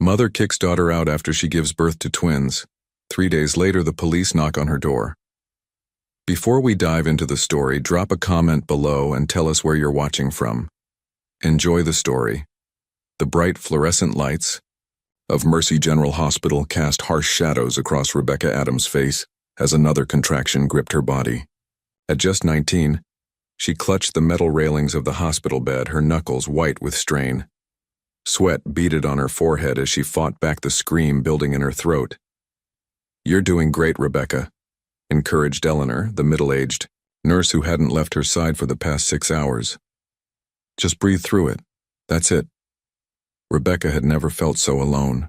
Mother kicks daughter out after she gives birth to twins. 3 days later, the police knock on her door. Before we dive into the story, drop a comment below and tell us where you're watching from. Enjoy the story. The bright fluorescent lights of Mercy General Hospital cast harsh shadows across Rebecca Adams' face as another contraction gripped her body. At just 19, she clutched the metal railings of the hospital bed, her knuckles white with strain. Sweat beaded on her forehead as she fought back the scream building in her throat. "You're doing great, Rebecca," encouraged Eleanor, the middle-aged nurse who hadn't left her side for the past 6 hours. "Just breathe through it. That's it." Rebecca had never felt so alone.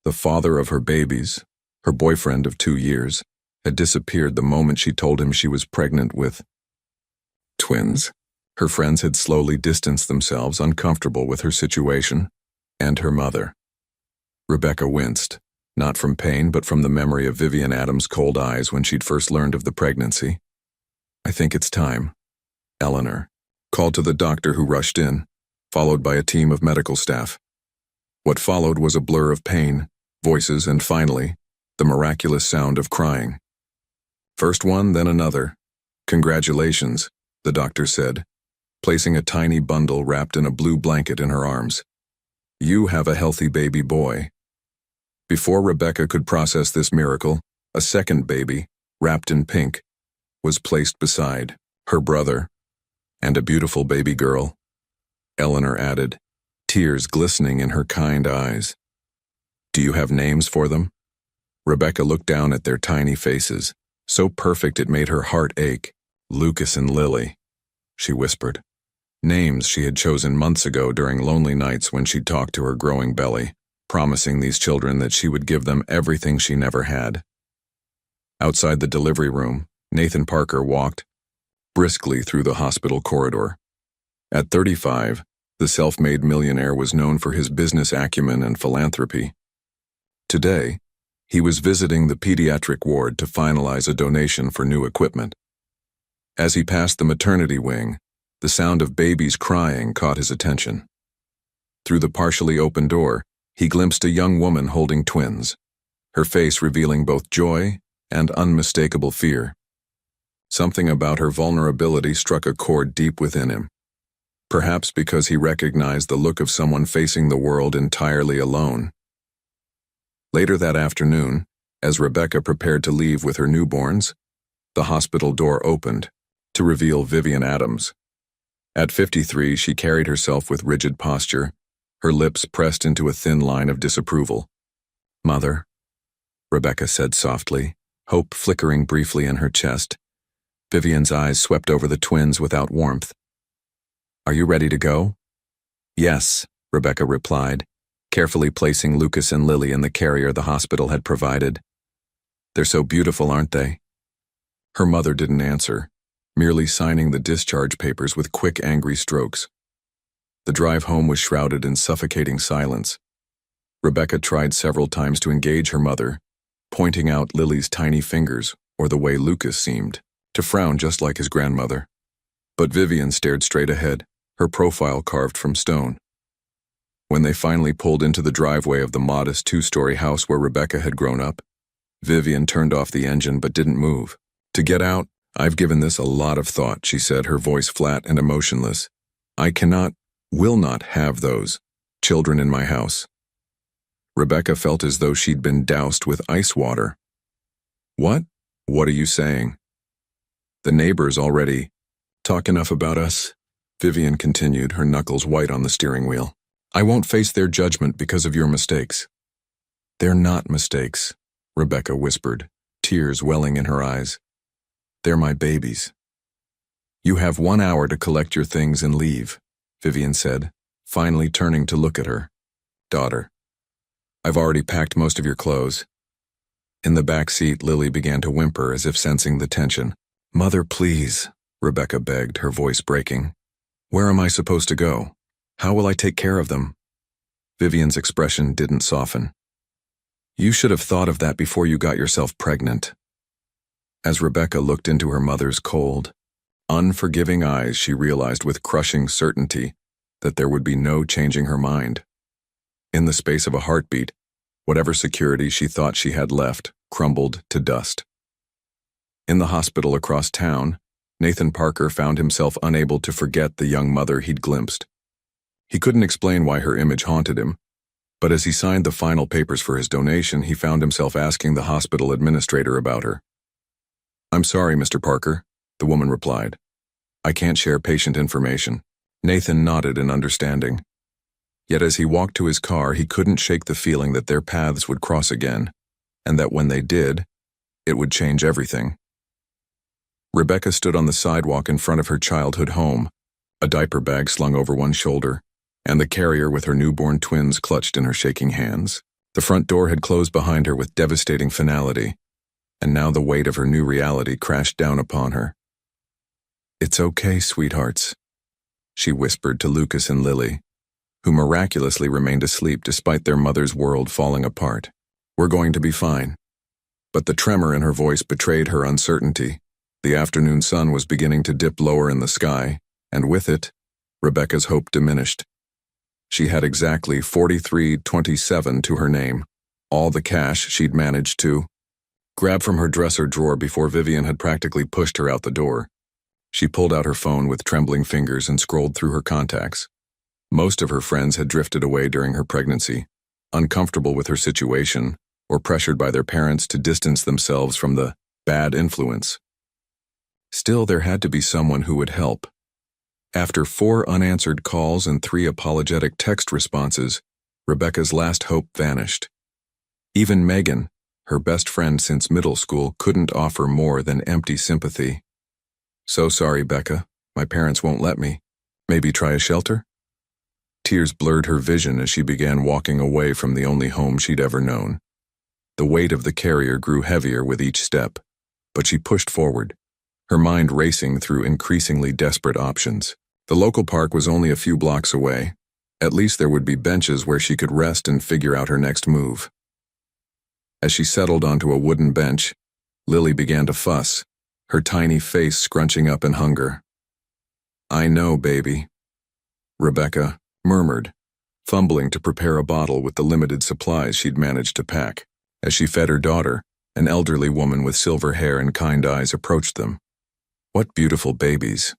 The father of her babies, her boyfriend of 2 years, had disappeared the moment she told him she was pregnant with twins. Her friends had slowly distanced themselves, uncomfortable with her situation and her mother. Rebecca winced, not from pain but from the memory of Vivian Adams' cold eyes when she'd first learned of the pregnancy. "I think it's time," Eleanor called to the doctor, who rushed in, followed by a team of medical staff. What followed was a blur of pain, voices, and finally, the miraculous sound of crying. First one, then another. "Congratulations," the doctor said, placing a tiny bundle wrapped in a blue blanket in her arms. "You have a healthy baby boy." Before Rebecca could process this miracle, a second baby, wrapped in pink, was placed beside her brother, and a beautiful baby girl, Eleanor added, tears glistening in her kind eyes. "Do you have names for them?" Rebecca looked down at their tiny faces, so perfect it made her heart ache. "Lucas and Lily," she whispered. Names she had chosen months ago during lonely nights when she'd talked to her growing belly, promising these children that she would give them everything she never had. Outside the delivery room, Nathan Parker walked briskly through the hospital corridor. At 35, the self-made millionaire was known for his business acumen and philanthropy. Today, he was visiting the pediatric ward to finalize a donation for new equipment. As he passed the maternity wing, the sound of babies crying caught his attention. Through the partially open door, he glimpsed a young woman holding twins, her face revealing both joy and unmistakable fear. Something about her vulnerability struck a chord deep within him, perhaps because he recognized the look of someone facing the world entirely alone. Later that afternoon, as Rebecca prepared to leave with her newborns, the hospital door opened to reveal Vivian Adams. At 53, she carried herself with rigid posture, her lips pressed into a thin line of disapproval. "Mother," Rebecca said softly, hope flickering briefly in her chest. Vivian's eyes swept over the twins without warmth. "Are you ready to go?" "Yes," Rebecca replied, carefully placing Lucas and Lily in the carrier the hospital had provided. "They're so beautiful, aren't they?" Her mother didn't answer, merely signing the discharge papers with quick, angry strokes. The drive home was shrouded in suffocating silence. Rebecca tried several times to engage her mother, pointing out Lily's tiny fingers or the way Lucas seemed to frown just like his grandmother. But Vivian stared straight ahead, her profile carved from stone. When they finally pulled into the driveway of the modest 2-story house where Rebecca had grown up, Vivian turned off the engine but didn't move. "To get out, I've given this a lot of thought," she said, her voice flat and emotionless. "I will not have those children in my house." Rebecca felt as though she'd been doused with ice water. What are you saying?" "The neighbors already talk enough about us," Vivian continued, her knuckles white on the steering wheel. "I won't face their judgment because of your mistakes." "They're not mistakes," Rebecca whispered, tears welling in her eyes. "They're my babies." "You have 1 hour to collect your things and leave," Vivian said, finally turning to look at her. "Daughter, I've already packed most of your clothes." In the back seat, Lily began to whimper as if sensing the tension. "Mother, please," Rebecca begged, her voice breaking. "Where am I supposed to go? How will I take care of them?" Vivian's expression didn't soften. "You should have thought of that before you got yourself pregnant." As Rebecca looked into her mother's cold, unforgiving eyes, she realized with crushing certainty that there would be no changing her mind. In the space of a heartbeat, whatever security she thought she had left crumbled to dust. In the hospital across town, Nathan Parker found himself unable to forget the young mother he'd glimpsed. He couldn't explain why her image haunted him, but as he signed the final papers for his donation, he found himself asking the hospital administrator about her. "I'm sorry, Mr. Parker," the woman replied. "I can't share patient information." Nathan nodded in understanding. Yet as he walked to his car, he couldn't shake the feeling that their paths would cross again, and that when they did, it would change everything. Rebecca stood on the sidewalk in front of her childhood home, a diaper bag slung over one shoulder, and the carrier with her newborn twins clutched in her shaking hands. The front door had closed behind her with devastating finality, and now the weight of her new reality crashed down upon her. "It's okay, sweethearts," she whispered to Lucas and Lily, who miraculously remained asleep despite their mother's world falling apart. "We're going to be fine." But the tremor in her voice betrayed her uncertainty. The afternoon sun was beginning to dip lower in the sky, and with it, Rebecca's hope diminished. She had exactly $43.27 to her name, all the cash she'd managed to grab from her dresser drawer before Vivian had practically pushed her out the door. She pulled out her phone with trembling fingers and scrolled through her contacts. Most of her friends had drifted away during her pregnancy, uncomfortable with her situation or pressured by their parents to distance themselves from the bad influence. Still, there had to be someone who would help. After 4 unanswered calls and 3 apologetic text responses, Rebecca's last hope vanished. Even Megan, her best friend since middle school, couldn't offer more than empty sympathy. "So sorry, Becca. My parents won't let me. Maybe try a shelter?" Tears blurred her vision as she began walking away from the only home she'd ever known. The weight of the carrier grew heavier with each step, but she pushed forward, her mind racing through increasingly desperate options. The local park was only a few blocks away. At least there would be benches where she could rest and figure out her next move. As she settled onto a wooden bench, Lily began to fuss, her tiny face scrunching up in hunger. "I know, baby," Rebecca murmured, fumbling to prepare a bottle with the limited supplies she'd managed to pack. As she fed her daughter, an elderly woman with silver hair and kind eyes approached them. "What beautiful babies,"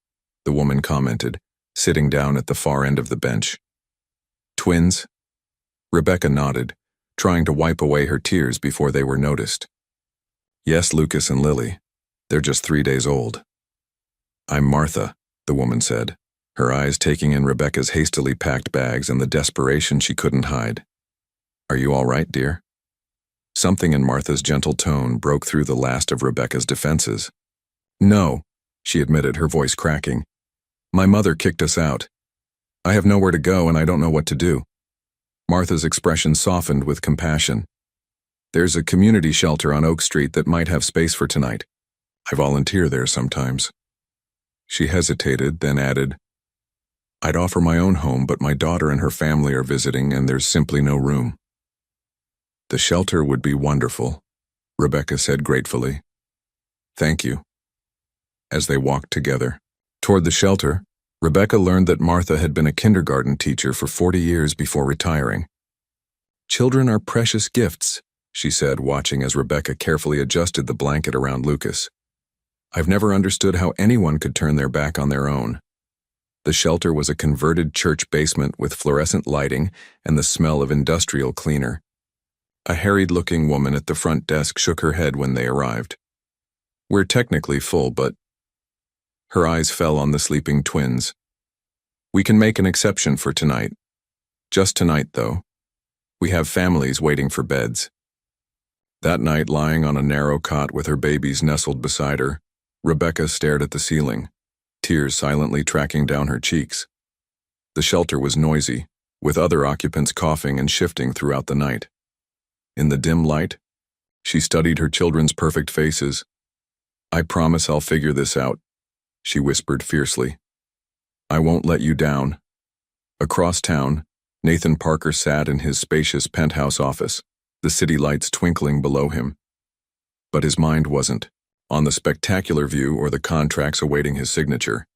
the woman commented, sitting down at the far end of the bench. "Twins?" Rebecca nodded, trying to wipe away her tears before they were noticed. "Yes, Lucas and Lily. They're just 3 days old." "I'm Martha," the woman said, her eyes taking in Rebecca's hastily packed bags and the desperation she couldn't hide. "Are you all right, dear?" Something in Martha's gentle tone broke through the last of Rebecca's defenses. "No," she admitted, her voice cracking. "My mother kicked us out. I have nowhere to go and I don't know what to do." Martha's expression softened with compassion. "There's a community shelter on Oak Street that might have space for tonight. I volunteer there sometimes." She hesitated, then added, "I'd offer my own home, but my daughter and her family are visiting and there's simply no room." "The shelter would be wonderful," Rebecca said gratefully. "Thank you." As they walked together toward the shelter, Rebecca learned that Martha had been a kindergarten teacher for 40 years before retiring. "Children are precious gifts," she said, watching as Rebecca carefully adjusted the blanket around Lucas. "I've never understood how anyone could turn their back on their own." The shelter was a converted church basement with fluorescent lighting and the smell of industrial cleaner. A harried-looking woman at the front desk shook her head when they arrived. "We're technically full, but—" Her eyes fell on the sleeping twins. "We can make an exception for tonight. Just tonight, though. We have families waiting for beds." That night, lying on a narrow cot with her babies nestled beside her, Rebecca stared at the ceiling, tears silently tracking down her cheeks. The shelter was noisy, with other occupants coughing and shifting throughout the night. In the dim light, she studied her children's perfect faces. "I promise I'll figure this out," she whispered fiercely. "I won't let you down." Across town, Nathan Parker sat in his spacious penthouse office, the city lights twinkling below him. But his mind wasn't on the spectacular view or the contracts awaiting his signature.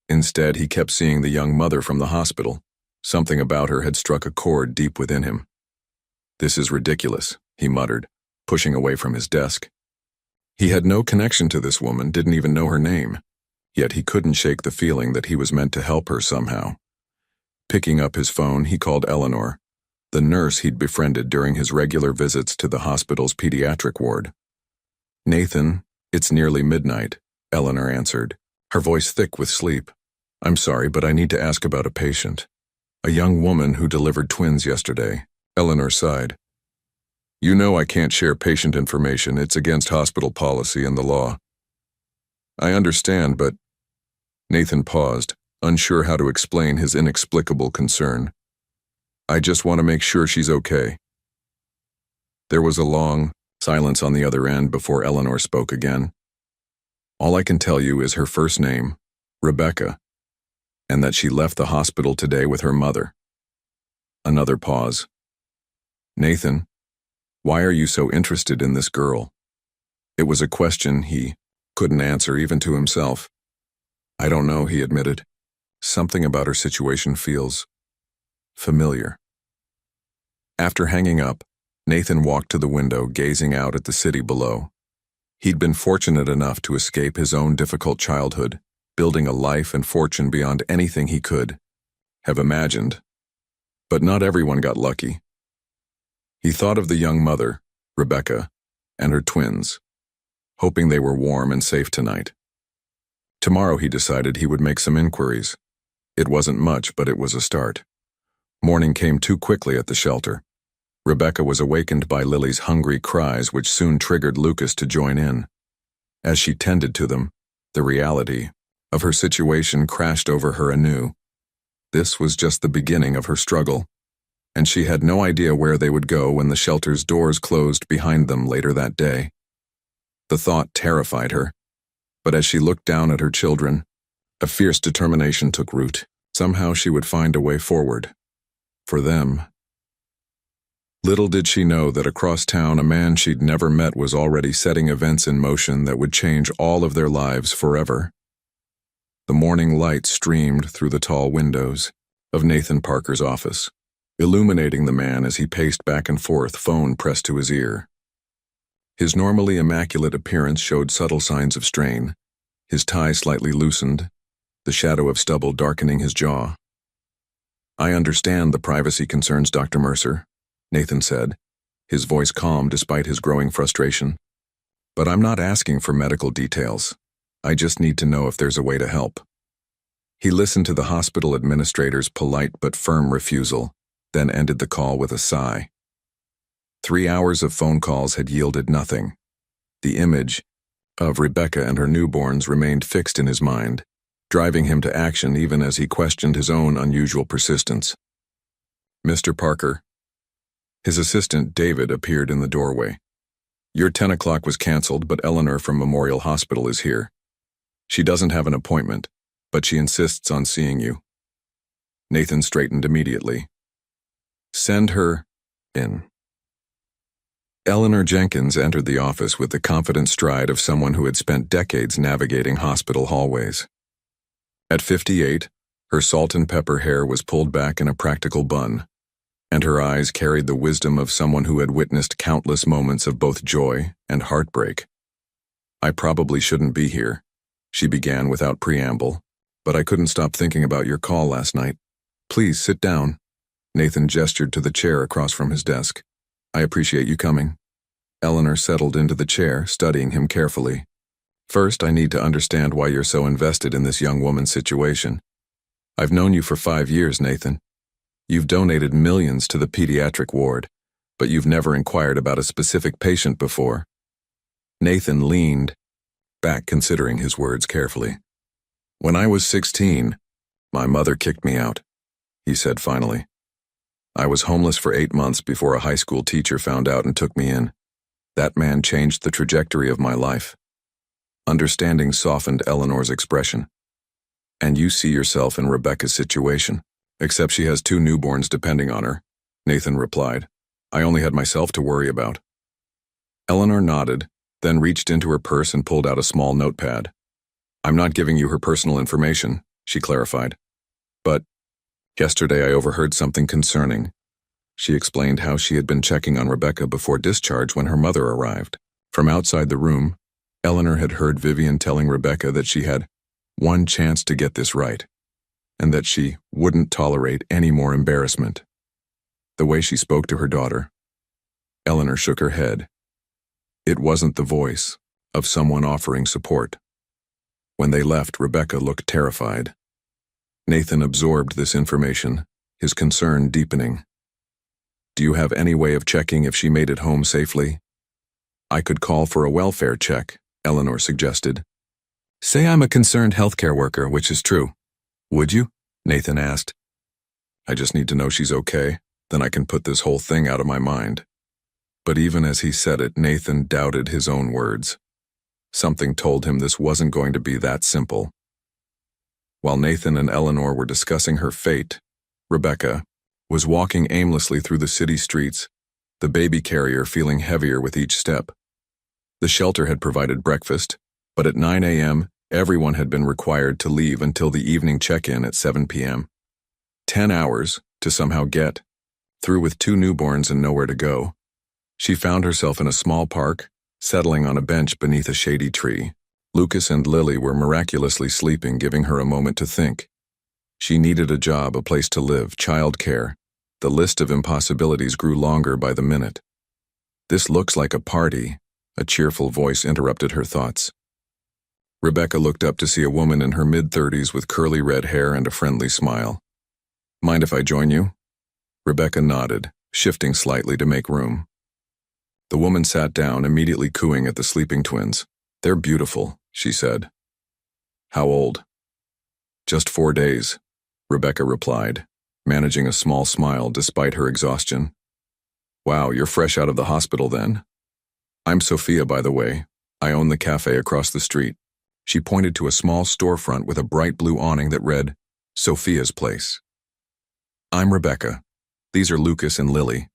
Instead, he kept seeing the young mother from the hospital, Something about her had struck a chord deep within him. "This is ridiculous," he muttered, pushing away from his desk. He had no connection to this woman, didn't even know her name, yet he couldn't shake the feeling that he was meant to help her somehow. Picking up his phone, he called Eleanor, the nurse he'd befriended during his regular visits to the hospital's pediatric ward. "Nathan, it's nearly midnight," Eleanor answered, her voice thick with sleep. "I'm sorry, but I need to ask about a patient. A young woman who delivered twins yesterday." Eleanor sighed. "You know I can't share patient information. It's against hospital policy and the law." "I understand, but—" Nathan paused, unsure how to explain his inexplicable concern. "I just want to make sure she's okay." There was a long silence on the other end before Eleanor spoke again. "All I can tell you is her first name, Rebecca, and that she left the hospital today with her mother." Another pause. "Nathan, why are you so interested in this girl?" It was a question he couldn't answer even to himself. "I don't know," he admitted. "Something about her situation feels familiar." After hanging up, Nathan walked to the window, gazing out at the city below. He'd been fortunate enough to escape his own difficult childhood, building a life and fortune beyond anything he could have imagined. But not everyone got lucky. He thought of the young mother, Rebecca, and her twins, hoping they were warm and safe tonight. Tomorrow, he decided, he would make some inquiries. It wasn't much, but it was a start. Morning came too quickly at the shelter. Rebecca was awakened by Lily's hungry cries, which soon triggered Lucas to join in. As she tended to them, the reality of her situation crashed over her anew. This was just the beginning of her struggle, and she had no idea where they would go when the shelter's doors closed behind them later that day. The thought terrified her, but as she looked down at her children, a fierce determination took root. Somehow she would find a way forward. For them. Little did she know that across town a man she'd never met was already setting events in motion that would change all of their lives forever. The morning light streamed through the tall windows of Nathan Parker's office, illuminating the man as he paced back and forth, phone pressed to his ear. His normally immaculate appearance showed subtle signs of strain, his tie slightly loosened, the shadow of stubble darkening his jaw. "I understand the privacy concerns, Dr. Mercer," Nathan said, his voice calm despite his growing frustration. "But I'm not asking for medical details. I just need to know if there's a way to help." He listened to the hospital administrator's polite but firm refusal, then ended the call with a sigh. 3 hours of phone calls had yielded nothing. The image of Rebecca and her newborns remained fixed in his mind, driving him to action even as he questioned his own unusual persistence. "Mr. Parker." His assistant, David, appeared in the doorway. "Your 10 o'clock was canceled, but Eleanor from Memorial Hospital is here. She doesn't have an appointment, but she insists on seeing you." Nathan straightened immediately. "Send her in." Eleanor Jenkins entered the office with the confident stride of someone who had spent decades navigating hospital hallways. At 58, her salt and pepper hair was pulled back in a practical bun, and her eyes carried the wisdom of someone who had witnessed countless moments of both joy and heartbreak. "I probably shouldn't be here," she began without preamble, "but I couldn't stop thinking about your call last night. Please sit down." Nathan gestured to the chair across from his desk. "I appreciate you coming." Eleanor settled into the chair, studying him carefully. "First, I need to understand why you're so invested in this young woman's situation. I've known you for 5 years, Nathan. You've donated millions to the pediatric ward, but you've never inquired about a specific patient before." Nathan leaned back, considering his words carefully. "When I was 16, my mother kicked me out," he said finally. "I was homeless for 8 months before a high school teacher found out and took me in. That man changed the trajectory of my life." Understanding softened Eleanor's expression. "And you see yourself in Rebecca's situation, except she has 2 newborns depending on her," Nathan replied. "I only had myself to worry about." Eleanor nodded, then reached into her purse and pulled out a small notepad. "I'm not giving you her personal information," she clarified. "But Yesterday I overheard something concerning. She explained how she had been checking on Rebecca before discharge when her mother arrived. From outside the room, Eleanor had heard Vivian telling Rebecca that she had one chance to get this right, and that she wouldn't tolerate any more embarrassment. The way she spoke to her daughter, Eleanor shook her head. It wasn't the voice of someone offering support. When they left, Rebecca looked terrified. Nathan absorbed this information, his concern deepening. Do you have any way of checking if she made it home safely? I could call for a welfare check, Eleanor suggested. Say I'm a concerned healthcare worker, which is true. Would you? Nathan asked. I just need to know she's okay, then I can put this whole thing out of my mind. But even as he said it, Nathan doubted his own words. Something told him this wasn't going to be that simple. While Nathan and Eleanor were discussing her fate, Rebecca was walking aimlessly through the city streets, the baby carrier feeling heavier with each step. The shelter had provided breakfast, but at 9 a.m., everyone had been required to leave until the evening check-in at 7 p.m. 10 hours to somehow get through with 2 newborns and nowhere to go. She found herself in a small park, settling on a bench beneath a shady tree. Lucas and Lily were miraculously sleeping, giving her a moment to think. She needed a job, a place to live, childcare. The list of impossibilities grew longer by the minute. This looks like a party, a cheerful voice interrupted her thoughts. Rebecca looked up to see a woman in her mid-30s with curly red hair and a friendly smile. Mind if I join you? Rebecca nodded, shifting slightly to make room. The woman sat down, immediately cooing at the sleeping twins. They're beautiful, she said. How old? Just 4 days, Rebecca replied, managing a small smile despite her exhaustion. Wow, you're fresh out of the hospital then. I'm Sophia, by the way. I own the cafe across the street. She pointed to a small storefront with a bright blue awning that read, Sophia's Place. I'm Rebecca. These are Lucas and Lily.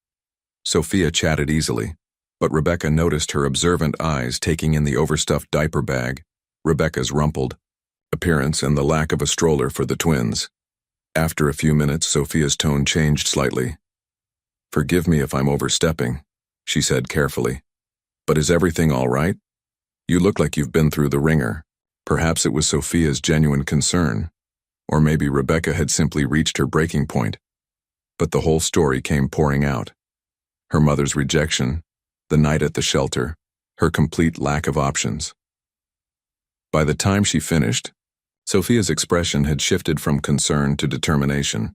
Sophia chatted easily, but Rebecca noticed her observant eyes taking in the overstuffed diaper bag, Rebecca's rumpled appearance, and the lack of a stroller for the twins. After a few minutes, Sophia's tone changed slightly. Forgive me if I'm overstepping, she said carefully. But is everything all right? You look like you've been through the ringer. Perhaps it was Sophia's genuine concern, or maybe Rebecca had simply reached her breaking point. But the whole story came pouring out. Her mother's rejection, the night at the shelter, her complete lack of options. By the time she finished, Sophia's expression had shifted from concern to determination.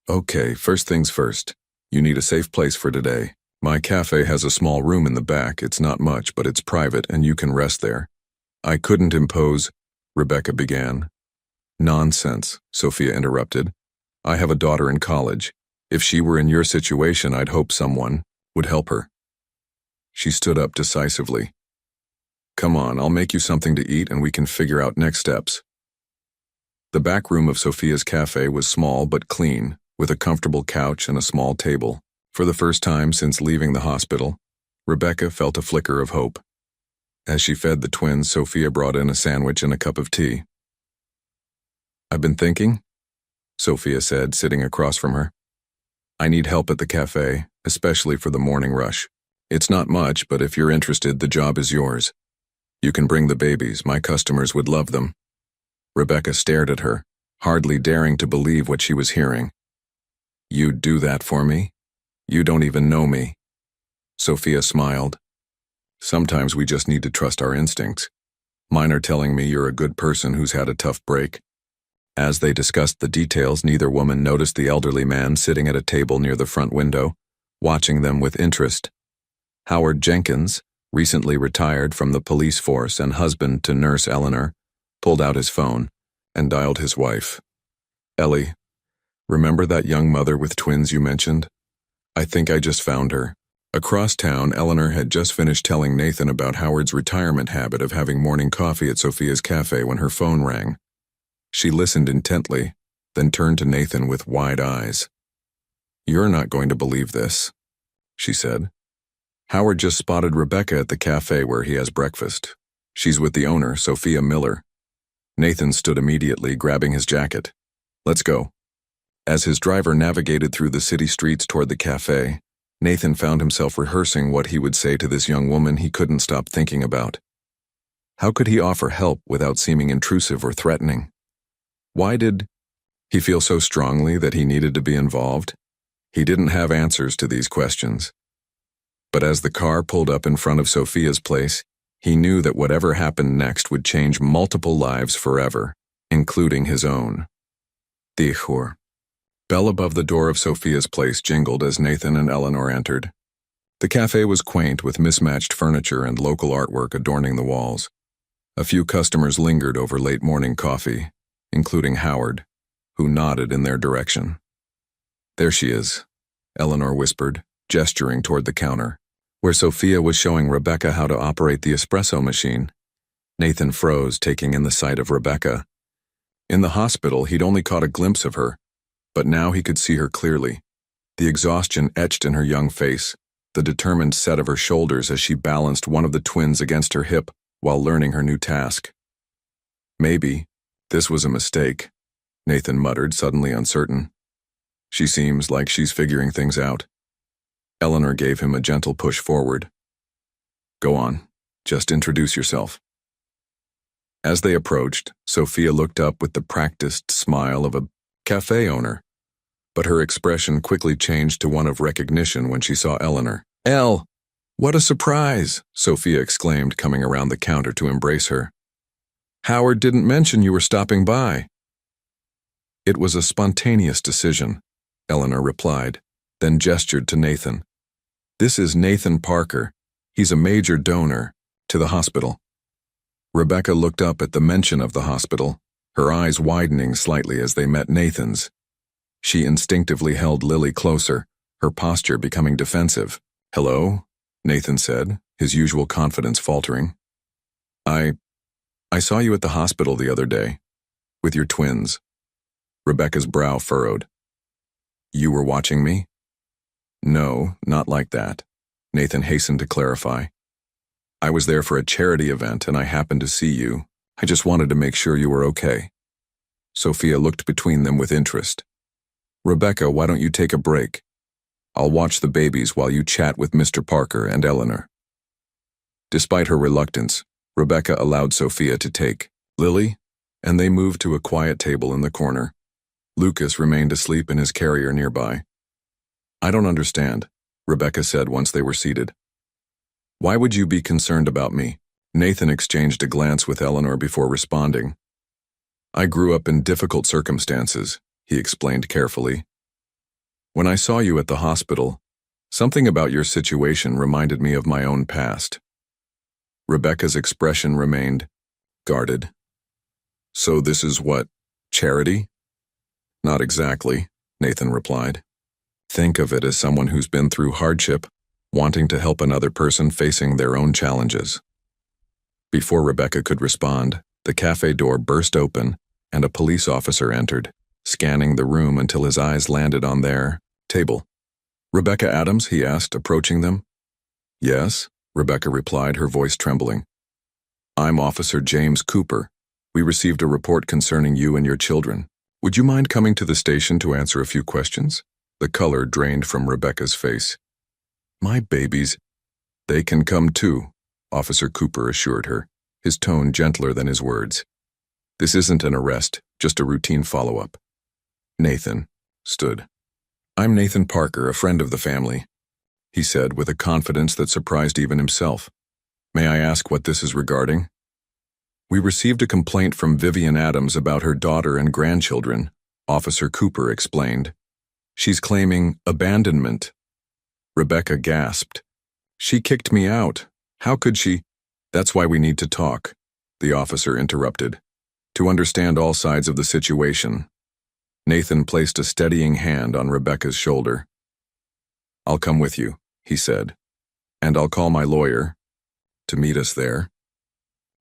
Okay, first things first. You need a safe place for today. My cafe has a small room in the back. It's not much, but it's private and you can rest there. I couldn't impose, Rebecca began. Nonsense, Sophia interrupted. I have a daughter in college. If she were in your situation, I'd hope someone would help her. She stood up decisively. Come on, I'll make you something to eat and we can figure out next steps. The back room of Sophia's cafe was small but clean, with a comfortable couch and a small table. For the first time since leaving the hospital, Rebecca felt a flicker of hope. As she fed the twins, Sophia brought in a sandwich and a cup of tea. I've been thinking, Sophia said, sitting across from her. I need help at the cafe, especially for the morning rush. It's not much, but if you're interested, the job is yours. You can bring the babies. My customers would love them. Rebecca stared at her, hardly daring to believe what she was hearing. You'd do that for me? You don't even know me. Sophia smiled. Sometimes we just need to trust our instincts. Mine are telling me you're a good person who's had a tough break. As they discussed the details, neither woman noticed the elderly man sitting at a table near the front window, watching them with interest. Howard Jenkins, recently retired from the police force and husband to nurse Eleanor, pulled out his phone and dialed his wife. Ellie, remember that young mother with twins you mentioned? I think I just found her. Across town, Eleanor had just finished telling Nathan about Howard's retirement habit of having morning coffee at Sophia's cafe when her phone rang. She listened intently, then turned to Nathan with wide eyes. You're not going to believe this, she said. Howard just spotted Rebecca at the cafe where he has breakfast. She's with the owner, Sophia Miller. Nathan stood immediately, grabbing his jacket. Let's go. As his driver navigated through the city streets toward the cafe, Nathan found himself rehearsing what he would say to this young woman he couldn't stop thinking about. How could he offer help without seeming intrusive or threatening? Why did he feel so strongly that he needed to be involved? He didn't have answers to these questions. But as the car pulled up in front of Sophia's place, he knew that whatever happened next would change multiple lives forever, including his own. Tihor. Bell above the door of Sophia's place jingled as Nathan and Eleanor entered. The cafe was quaint with mismatched furniture and local artwork adorning the walls. A few customers lingered over late morning coffee, including Howard, who nodded in their direction. "There she is," Eleanor whispered, gesturing toward the counter, where Sophia was showing Rebecca how to operate the espresso machine. Nathan froze, taking in the sight of Rebecca. In the hospital, he'd only caught a glimpse of her, but now he could see her clearly. The exhaustion etched in her young face, the determined set of her shoulders as she balanced one of the twins against her hip while learning her new task. "Maybe this was a mistake," Nathan muttered, suddenly uncertain. "She seems like she's figuring things out." Eleanor gave him a gentle push forward. "Go on, just introduce yourself." As they approached, Sophia looked up with the practiced smile of a cafe owner, but her expression quickly changed to one of recognition when she saw Eleanor. "Elle, what a surprise!" Sophia exclaimed, coming around the counter to embrace her. "Howard didn't mention you were stopping by." "It was a spontaneous decision," Eleanor replied, then gestured to Nathan. "This is Nathan Parker. He's a major donor to the hospital." Rebecca looked up at the mention of the hospital, her eyes widening slightly as they met Nathan's. She instinctively held Lily closer, her posture becoming defensive. "Hello," Nathan said, his usual confidence faltering. I saw you at the hospital the other day, with your twins." Rebecca's brow furrowed. "You were watching me?" "No, not like that," Nathan hastened to clarify. "I was there for a charity event and I happened to see you. I just wanted to make sure you were okay." Sophia looked between them with interest. "Rebecca, why don't you take a break? I'll watch the babies while you chat with Mr. Parker and Eleanor." Despite her reluctance, Rebecca allowed Sophia to take Lily, and they moved to a quiet table in the corner. Lucas remained asleep in his carrier nearby. "I don't understand," Rebecca said once they were seated. "Why would you be concerned about me?" Nathan exchanged a glance with Eleanor before responding. "I grew up in difficult circumstances," he explained carefully. "When I saw you at the hospital, something about your situation reminded me of my own past." Rebecca's expression remained guarded. "So this is what, charity?" "Not exactly," Nathan replied. "Think of it as someone who's been through hardship, wanting to help another person facing their own challenges." Before Rebecca could respond, the cafe door burst open and a police officer entered, scanning the room until his eyes landed on their table. "Rebecca Adams?" he asked, approaching them. "Yes," Rebecca replied, her voice trembling. "I'm Officer James Cooper. We received a report concerning you and your children. Would you mind coming to the station to answer a few questions?" The color drained from Rebecca's face. "My babies, they can come too," Officer Cooper assured her, his tone gentler than his words. "This isn't an arrest, just a routine follow-up." Nathan stood. "I'm Nathan Parker, a friend of the family," he said with a confidence that surprised even himself. "May I ask what this is regarding?" "We received a complaint from Vivian Adams about her daughter and grandchildren," Officer Cooper explained. "She's claiming abandonment." Rebecca gasped. "She kicked me out. How could she?" "That's why we need to talk," the officer interrupted, "to understand all sides of the situation." Nathan placed a steadying hand on Rebecca's shoulder. "I'll come with you," he said, "and I'll call my lawyer to meet us there."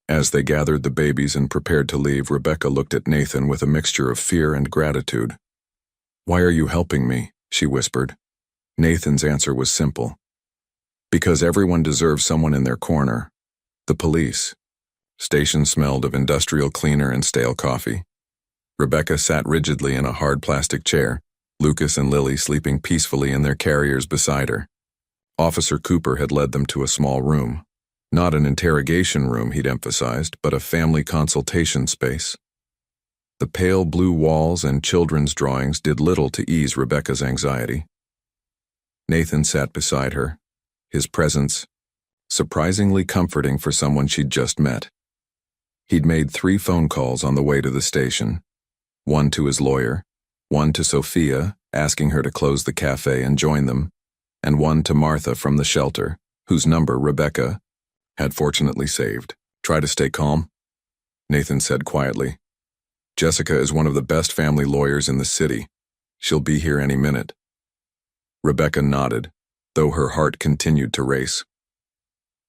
As they gathered the babies and prepared to leave, Rebecca looked at Nathan with a mixture of fear and gratitude. "Why are you helping me?" she whispered. Nathan's answer was simple. "Because everyone deserves someone in their corner. The police." Station smelled of industrial cleaner and stale coffee. Rebecca sat rigidly in a hard plastic chair, Lucas and Lily sleeping peacefully in their carriers beside her. Officer Cooper had led them to a small room. Not an interrogation room, he'd emphasized, but a family consultation space. The pale blue walls and children's drawings did little to ease Rebecca's anxiety. Nathan sat beside her, his presence surprisingly comforting for someone she'd just met. He'd made 3 phone calls on the way to the station, one to his lawyer, one to Sophia, asking her to close the cafe and join them, and one to Martha from the shelter, whose number Rebecca had fortunately saved. "Try to stay calm," Nathan said quietly. "Jessica is one of the best family lawyers in the city. She'll be here any minute." Rebecca nodded, though her heart continued to race.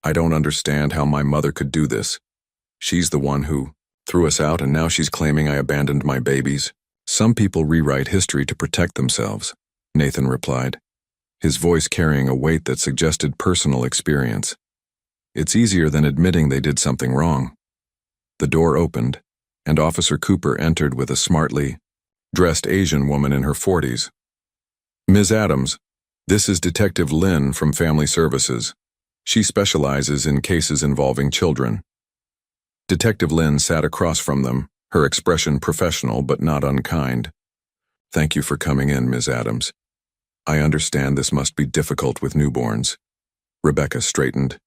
"I don't understand how my mother could do this. She's the one who threw us out, and now she's claiming I abandoned my babies." "Some people rewrite history to protect themselves," Nathan replied, his voice carrying a weight that suggested personal experience. "It's easier than admitting they did something wrong." The door opened, and Officer Cooper entered with a smartly dressed Asian woman in her 40s. "Ms. Adams, this is Detective Lynn from Family Services. She specializes in cases involving children." Detective Lynn sat across from them, her expression professional but not unkind. "Thank you for coming in, Ms. Adams. I understand this must be difficult with newborns." Rebecca straightened.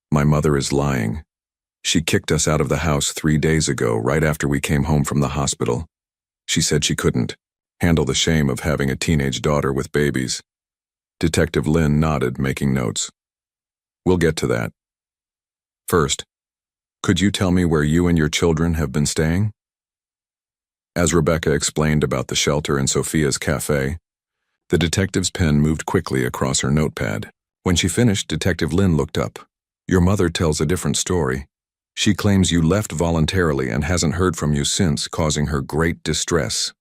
"My mother is lying. She kicked us out of the house 3 days ago, right after we came home from the hospital. She said she couldn't handle the shame of having a teenage daughter with babies." Detective Lynn nodded, making notes. "We'll get to that. First, could you tell me where you and your children have been staying?" As Rebecca explained about the shelter and Sophia's cafe, the detective's pen moved quickly across her notepad. When she finished, Detective Lynn looked up. "Your mother tells a different story. She claims you left voluntarily and hasn't heard from you since, causing her great distress."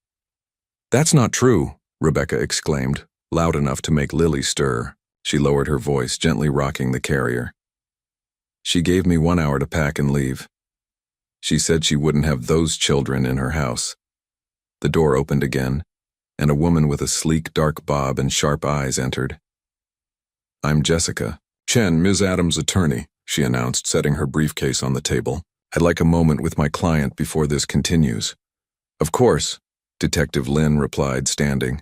"That's not true," Rebecca exclaimed, loud enough to make Lily stir. She lowered her voice, gently rocking the carrier. "She gave me 1 hour to pack and leave. She said she wouldn't have those children in her house." The door opened again, and a woman with a sleek dark bob and sharp eyes entered. "I'm Jessica Chen, Ms. Adams' attorney," she announced, setting her briefcase on the table. "I'd like a moment with my client before this continues." "Of course," Detective Lynn replied, standing.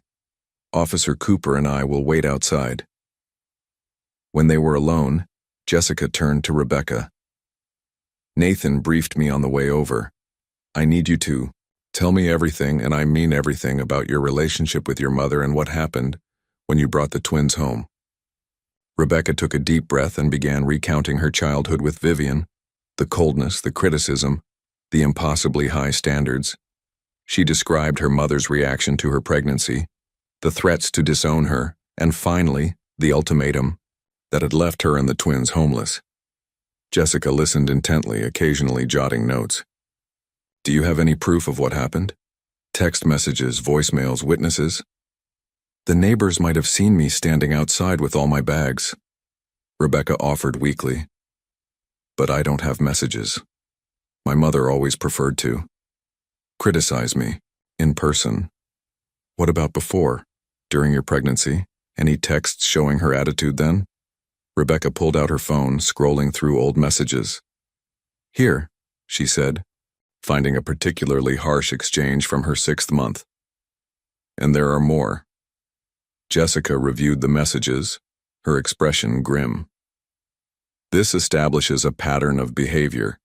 "Officer Cooper and I will wait outside." When they were alone, Jessica turned to Rebecca. "Nathan briefed me on the way over. I need you to tell me everything, and I mean everything, about your relationship with your mother and what happened when you brought the twins home." Rebecca took a deep breath and began recounting her childhood with Vivian, the coldness, the criticism, the impossibly high standards. She described her mother's reaction to her pregnancy, the threats to disown her, and finally, the ultimatum that had left her and the twins homeless. Jessica listened intently, occasionally jotting notes. "Do you have any proof of what happened? Text messages, voicemails, witnesses?" "The neighbors might have seen me standing outside with all my bags," Rebecca offered weakly. "But I don't have messages. My mother always preferred to criticize me, in person." "What about before, during your pregnancy? Any texts showing her attitude then?" Rebecca pulled out her phone, scrolling through old messages. "Here," she said, finding a particularly harsh exchange from her 6th month. "And there are more." Jessica reviewed the messages, her expression grim. "This establishes a pattern of behavior.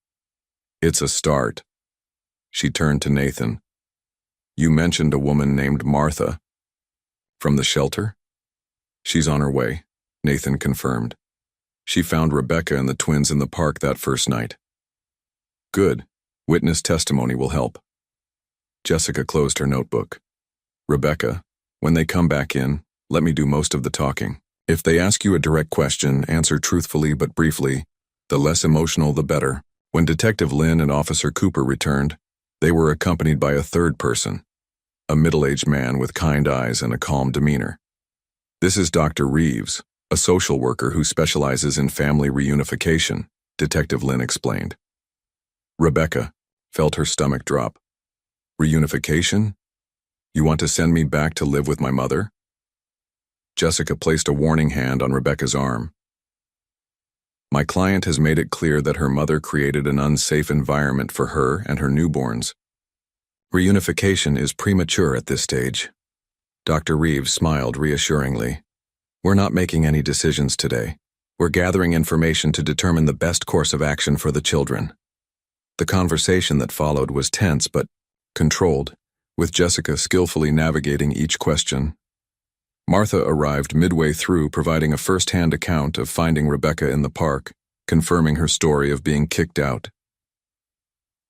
It's a start." She turned to Nathan. "You mentioned a woman named Martha. From the shelter?" "She's on her way," Nathan confirmed. "She found Rebecca and the twins in the park that first night." "Good. Witness testimony will help." Jessica closed her notebook. "Rebecca, when they come back in, let me do most of the talking. If they ask you a direct question, answer truthfully but briefly. The less emotional, the better." When Detective Lynn and Officer Cooper returned, they were accompanied by a third person, a middle-aged man with kind eyes and a calm demeanor. "This is Dr. Reeves, a social worker who specializes in family reunification," Detective Lynn explained. Rebecca felt her stomach drop. "Reunification?" You want to send me back to live with my mother? Jessica placed a warning hand on Rebecca's arm. My client has made it clear that her mother created an unsafe environment for her and her newborns. Reunification is premature at this stage. Dr. Reeves smiled reassuringly. We're not making any decisions today. We're gathering information to determine the best course of action for the children. The conversation that followed was tense but controlled, with Jessica skillfully navigating each question. Martha arrived midway through, providing a first-hand account of finding Rebecca in the park, confirming her story of being kicked out.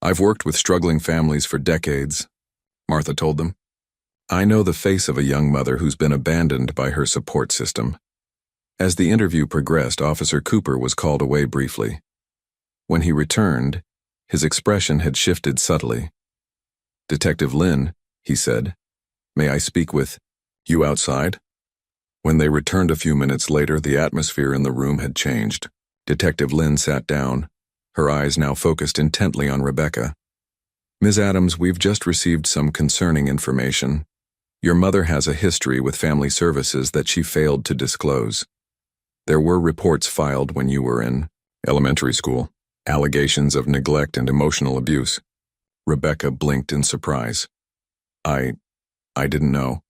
I've worked with struggling families for decades, Martha told them. I know the face of a young mother who's been abandoned by her support system. As the interview progressed, Officer Cooper was called away briefly. When he returned, his expression had shifted subtly. Detective Lynn, he said, may I speak with you outside? When they returned a few minutes later, the atmosphere in the room had changed. Detective Lynn sat down, her eyes now focused intently on Rebecca. Ms. Adams, we've just received some concerning information. Your mother has a history with family services that she failed to disclose. There were reports filed when you were in elementary school, allegations of neglect and emotional abuse. Rebecca blinked in surprise. I didn't know.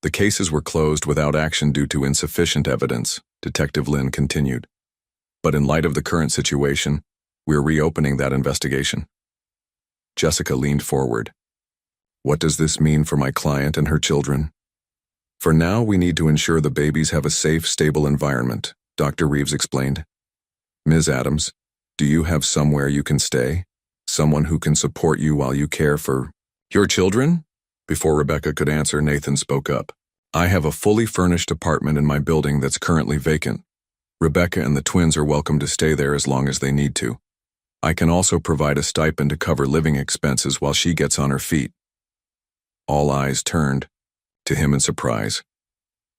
The cases were closed without action due to insufficient evidence, Detective Lynn continued. But in light of the current situation, we're reopening that investigation. Jessica leaned forward. What does this mean for my client and her children? For now, we need to ensure the babies have a safe, stable environment, Dr. Reeves explained. Ms. Adams, do you have somewhere you can stay? Someone who can support you while you care for your children? Before Rebecca could answer, Nathan spoke up. I have a fully furnished apartment in my building that's currently vacant. Rebecca and the twins are welcome to stay there as long as they need to. I can also provide a stipend to cover living expenses while she gets on her feet. All eyes turned to him in surprise.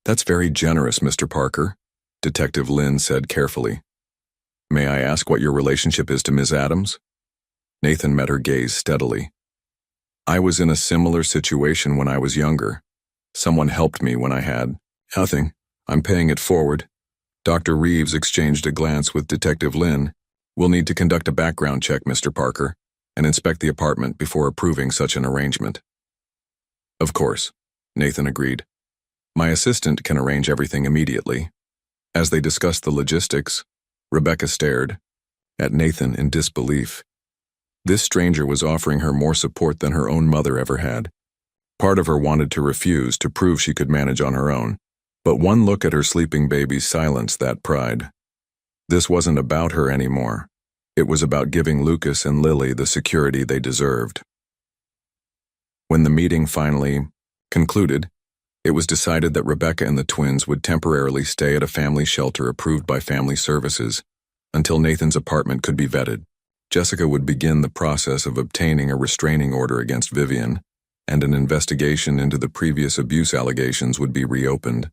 That's very generous, Mr. Parker, Detective Lynn said carefully. May I ask what your relationship is to Ms. Adams? Nathan met her gaze steadily. I was in a similar situation when I was younger. Someone helped me when I had nothing. I'm paying it forward. Dr. Reeves exchanged a glance with Detective Lynn. We'll need to conduct a background check, Mr. Parker, and inspect the apartment before approving such an arrangement. Of course, Nathan agreed. My assistant can arrange everything immediately. As they discussed the logistics, Rebecca stared at Nathan in disbelief. This stranger was offering her more support than her own mother ever had. Part of her wanted to refuse to prove she could manage on her own, but one look at her sleeping baby silenced that pride. This wasn't about her anymore. It was about giving Lucas and Lily the security they deserved. When the meeting finally concluded, it was decided that Rebecca and the twins would temporarily stay at a family shelter approved by Family Services until Nathan's apartment could be vetted. Jessica would begin the process of obtaining a restraining order against Vivian, and an investigation into the previous abuse allegations would be reopened.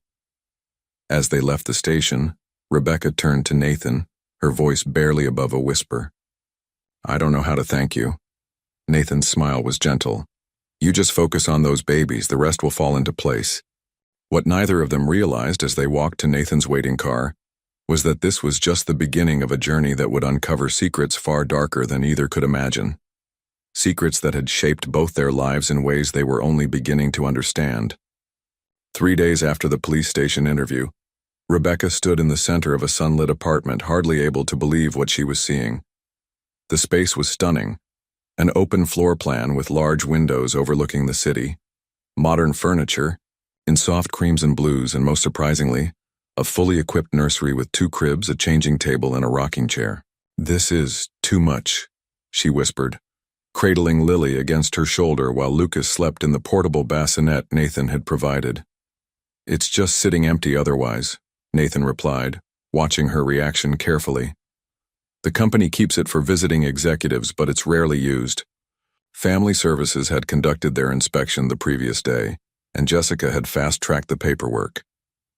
As they left the station, Rebecca turned to Nathan, her voice barely above a whisper. I don't know how to thank you. Nathan's smile was gentle. You just focus on those babies, the rest will fall into place. What neither of them realized as they walked to Nathan's waiting car was that this was just the beginning of a journey that would uncover secrets far darker than either could imagine. Secrets that had shaped both their lives in ways they were only beginning to understand. 3 days after the police station interview, Rebecca stood in the center of a sunlit apartment, hardly able to believe what she was seeing. The space was stunning. An open floor plan with large windows overlooking the city, modern furniture, in soft creams and blues, and most surprisingly, a fully equipped nursery with 2 cribs, a changing table, and a rocking chair. This is too much, she whispered, cradling Lily against her shoulder while Lucas slept in the portable bassinet Nathan had provided. It's just sitting empty otherwise, Nathan replied, watching her reaction carefully. The company keeps it for visiting executives, but it's rarely used. Family Services had conducted their inspection the previous day, and Jessica had fast-tracked the paperwork.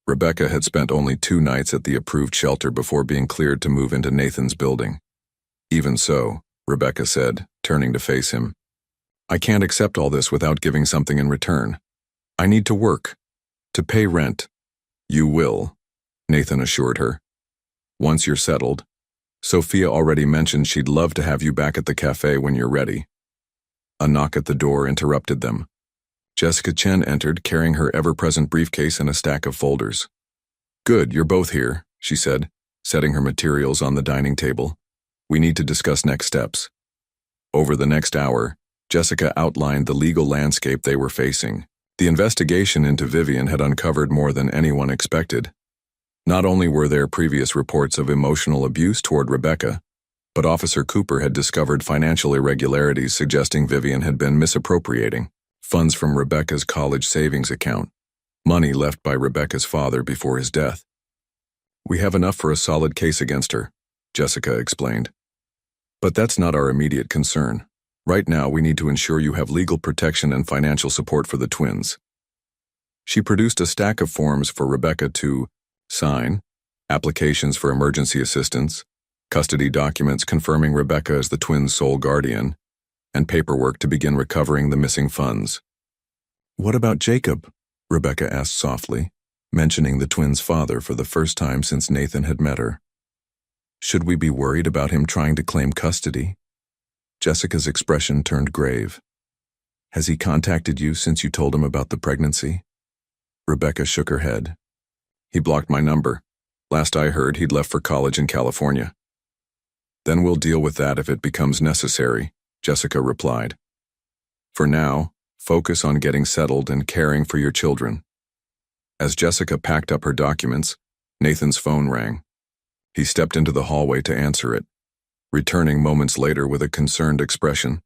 Rebecca had spent only 2 nights at the approved shelter before being cleared to move into Nathan's building. Even so, Rebecca said, turning to face him, I can't accept all this without giving something in return. I need to work. To pay rent. You will, Nathan assured her. Once you're settled. Sophia already mentioned she'd love to have you back at the cafe when you're ready. A knock at the door interrupted them. Jessica Chen entered, carrying her ever-present briefcase and a stack of folders. Good, you're both here, she said, setting her materials on the dining table. We need to discuss next steps. Over the next hour, Jessica outlined the legal landscape they were facing. The investigation into Vivian had uncovered more than anyone expected. Not only were there previous reports of emotional abuse toward Rebecca, but Officer Cooper had discovered financial irregularities suggesting Vivian had been misappropriating funds from Rebecca's college savings account, money left by Rebecca's father before his death. We have enough for a solid case against her, Jessica explained. But that's not our immediate concern. Right now, we need to ensure you have legal protection and financial support for the twins. She produced a stack of forms for Rebecca to sign, applications for emergency assistance, custody documents confirming Rebecca as the twins' sole guardian, and paperwork to begin recovering the missing funds. What about Jacob? Rebecca asked softly, mentioning the twins' father for the first time since Nathan had met her. Should we be worried about him trying to claim custody? Jessica's expression turned grave. Has he contacted you since you told him about the pregnancy? Rebecca shook her head. He blocked my number. Last I heard, he'd left for college in California. Then we'll deal with that if it becomes necessary, Jessica replied. For now, focus on getting settled and caring for your children. As Jessica packed up her documents, Nathan's phone rang. He stepped into the hallway to answer it, returning moments later with a concerned expression.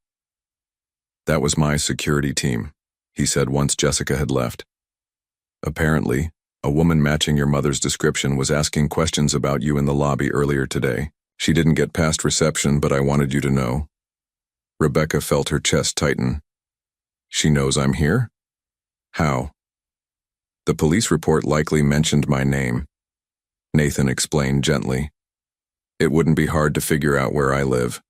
That was my security team, he said once Jessica had left. Apparently, a woman matching your mother's description was asking questions about you in the lobby earlier today. She didn't get past reception, but I wanted you to know. Rebecca felt her chest tighten. She knows I'm here? How? The police report likely mentioned my name, Nathan explained gently. It wouldn't be hard to figure out where I live.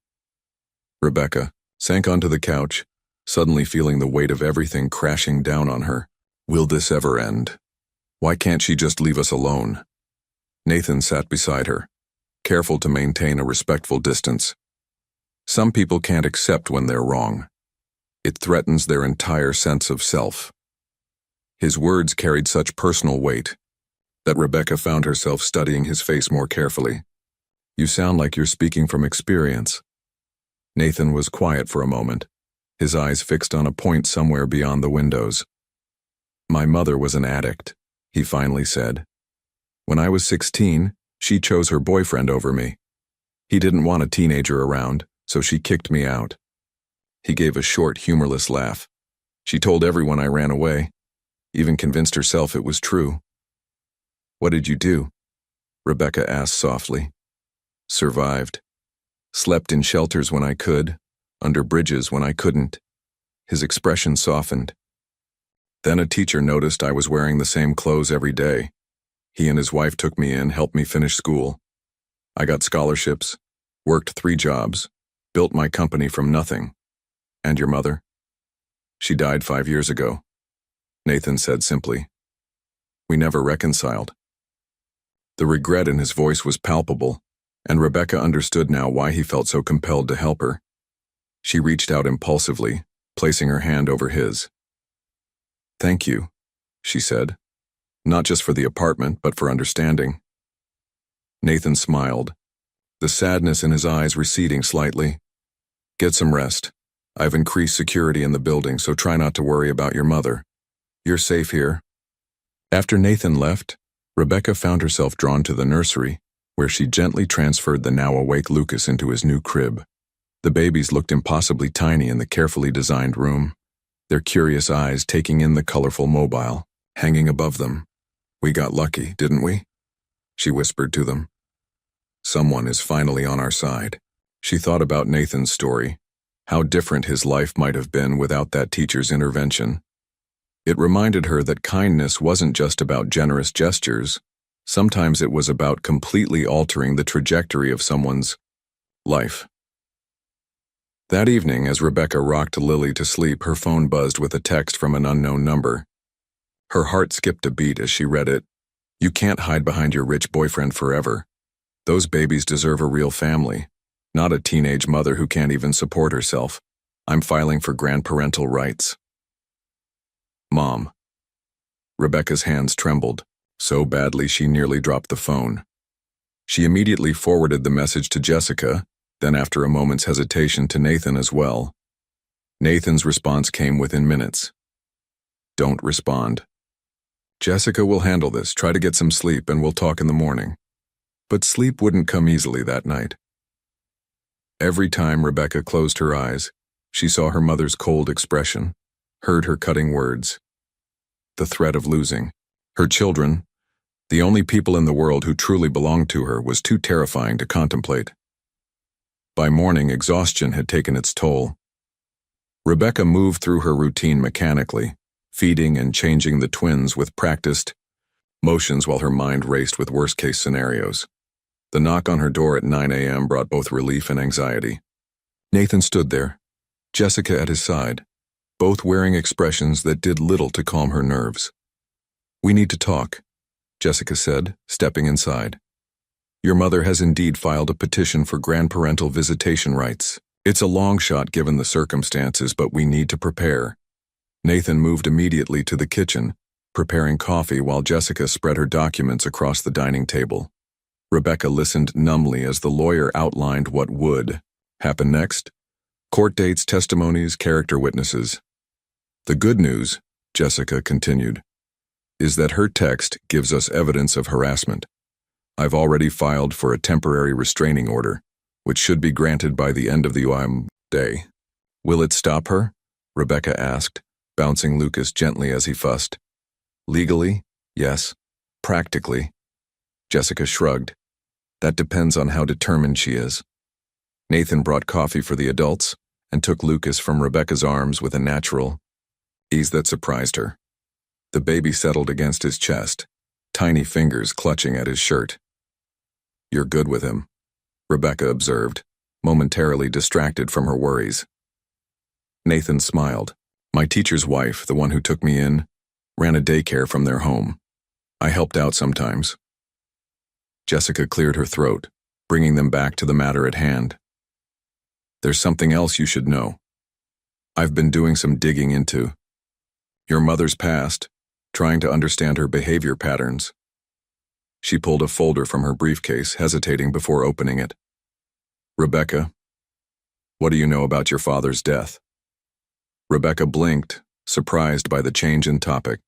Rebecca sank onto the couch, suddenly feeling the weight of everything crashing down on her. Will this ever end? Why can't she just leave us alone? Nathan sat beside her, careful to maintain a respectful distance. Some people can't accept when they're wrong. It threatens their entire sense of self. His words carried such personal weight that Rebecca found herself studying his face more carefully. You sound like you're speaking from experience. Nathan was quiet for a moment, his eyes fixed on a point somewhere beyond the windows. My mother was an addict, he finally said. When I was 16, she chose her boyfriend over me. He didn't want a teenager around, so she kicked me out. He gave a short, humorless laugh. She told everyone I ran away, even convinced herself it was true. What did you do? Rebecca asked softly. Survived. Slept in shelters when I could, under bridges when I couldn't. His expression softened. Then a teacher noticed I was wearing the same clothes every day. He and his wife took me in, helped me finish school. I got scholarships, worked 3 jobs, built my company from nothing. And your mother? She died 5 years ago, Nathan said simply. We never reconciled. The regret in his voice was palpable, and Rebecca understood now why he felt so compelled to help her. She reached out impulsively, placing her hand over his. Thank you, she said, not just for the apartment, but for understanding. Nathan smiled, the sadness in his eyes receding slightly. Get some rest. I've increased security in the building, so try not to worry about your mother. You're safe here. After Nathan left, Rebecca found herself drawn to the nursery, where she gently transferred the now-awake Lucas into his new crib. The babies looked impossibly tiny in the carefully designed room, their curious eyes taking in the colorful mobile, hanging above them. We got lucky, didn't we? She whispered to them. Someone is finally on our side. She thought about Nathan's story, how different his life might have been without that teacher's intervention. It reminded her that kindness wasn't just about generous gestures. Sometimes it was about completely altering the trajectory of someone's life. That evening, as Rebecca rocked Lily to sleep, her phone buzzed with a text from an unknown number. Her heart skipped a beat as she read it. "You can't hide behind your rich boyfriend forever. Those babies deserve a real family, not a teenage mother who can't even support herself. I'm filing for grandparental rights." Mom. Rebecca's hands trembled, so badly she nearly dropped the phone. She immediately forwarded the message to Jessica, then after a moment's hesitation to Nathan as well. Nathan's response came within minutes. "Don't respond. Jessica will handle this. Try to get some sleep and we'll talk in the morning." But sleep wouldn't come easily that night. Every time Rebecca closed her eyes, she saw her mother's cold expression, heard her cutting words. The threat of losing her children, the only people in the world who truly belonged to her, was too terrifying to contemplate. By morning, exhaustion had taken its toll. Rebecca moved through her routine mechanically, feeding and changing the twins with practiced motions while her mind raced with worst-case scenarios. The knock on her door at 9 a.m. brought both relief and anxiety. Nathan stood there, Jessica at his side, both wearing expressions that did little to calm her nerves. "We need to talk," Jessica said, stepping inside. "Your mother has indeed filed a petition for grandparental visitation rights. It's a long shot given the circumstances, but we need to prepare." Nathan moved immediately to the kitchen, preparing coffee while Jessica spread her documents across the dining table. Rebecca listened numbly as the lawyer outlined what would happen next: court dates, testimonies, character witnesses. "The good news," Jessica continued, "is that her text gives us evidence of harassment. I've already filed for a temporary restraining order, which should be granted by the end of the day." "Will it stop her?" Rebecca asked, bouncing Lucas gently as he fussed. "Legally, yes. Practically," Jessica shrugged. "That depends on how determined she is." Nathan brought coffee for the adults and took Lucas from Rebecca's arms with a natural ease that surprised her. The baby settled against his chest, tiny fingers clutching at his shirt. "You're good with him," Rebecca observed, momentarily distracted from her worries. Nathan smiled. "My teacher's wife, the one who took me in, ran a daycare from their home. I helped out sometimes." Jessica cleared her throat, bringing them back to the matter at hand. "There's something else you should know. I've been doing some digging into your mother's past, trying to understand her behavior patterns." She pulled a folder from her briefcase, hesitating before opening it. "Rebecca, what do you know about your father's death?" Rebecca blinked, surprised by the change in topic.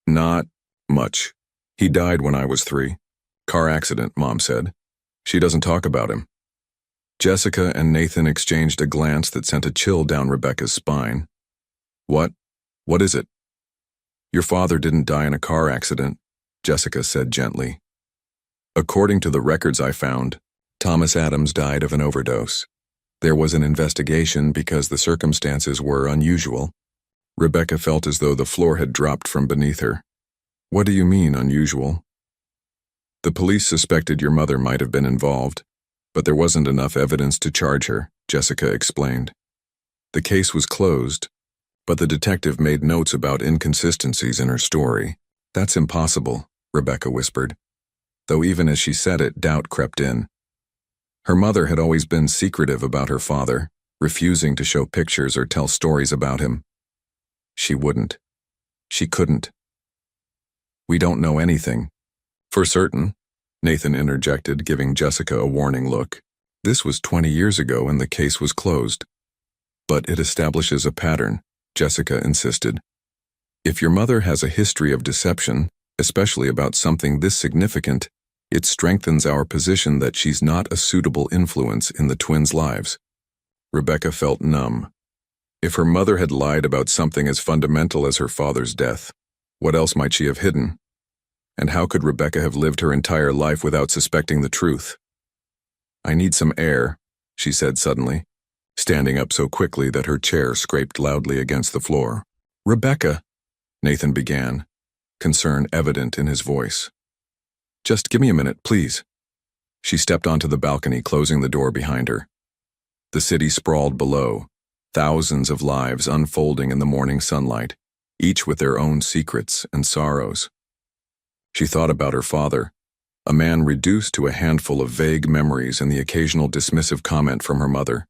"Not much. He died when I was 3. Car accident, Mom said. She doesn't talk about him." Jessica and Nathan exchanged a glance that sent a chill down Rebecca's spine. "What? What is it?" "Your father didn't die in a car accident," Jessica said gently. "According to the records I found, Thomas Adams died of an overdose. There was an investigation because the circumstances were unusual." Rebecca felt as though the floor had dropped from beneath her. "What do you mean, unusual?" "The police suspected your mother might have been involved, but there wasn't enough evidence to charge her," Jessica explained. "The case was closed, but the detective made notes about inconsistencies in her story." "That's impossible," Rebecca whispered, though even as she said it, doubt crept in. Her mother had always been secretive about her father, refusing to show pictures or tell stories about him. She wouldn't. She couldn't. "We don't know anything." "For certain," Nathan interjected, giving Jessica a warning look. "This was 20 years ago and the case was closed." "But it establishes a pattern," Jessica insisted. "If your mother has a history of deception, especially about something this significant, it strengthens our position that she's not a suitable influence in the twins' lives." Rebecca felt numb. If her mother had lied about something as fundamental as her father's death, what else might she have hidden? And how could Rebecca have lived her entire life without suspecting the truth? "I need some air," she said suddenly, standing up so quickly that her chair scraped loudly against the floor. "Rebecca," Nathan began, concern evident in his voice. "Just give me a minute, please." She stepped onto the balcony, closing the door behind her. The city sprawled below, thousands of lives unfolding in the morning sunlight, each with their own secrets and sorrows. She thought about her father, a man reduced to a handful of vague memories and the occasional dismissive comment from her mother.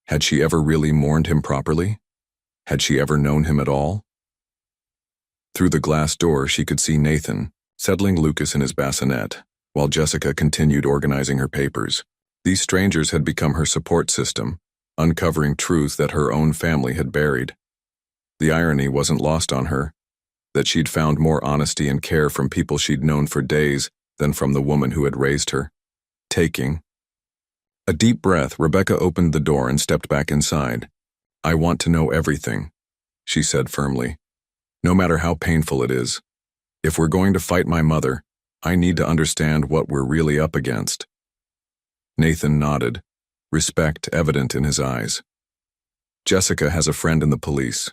Had she ever really mourned him properly? Had she ever known him at all? Through the glass door, she could see Nathan, settling Lucas in his bassinet, while Jessica continued organizing her papers. These strangers had become her support system, uncovering truths that her own family had buried. The irony wasn't lost on her, that she'd found more honesty and care from people she'd known for days than from the woman who had raised her. Taking a deep breath, Rebecca opened the door and stepped back inside. "I want to know everything," she said firmly. "No matter how painful it is. If we're going to fight my mother, I need to understand what we're really up against." Nathan nodded, respect evident in his eyes. "Jessica has a friend in the police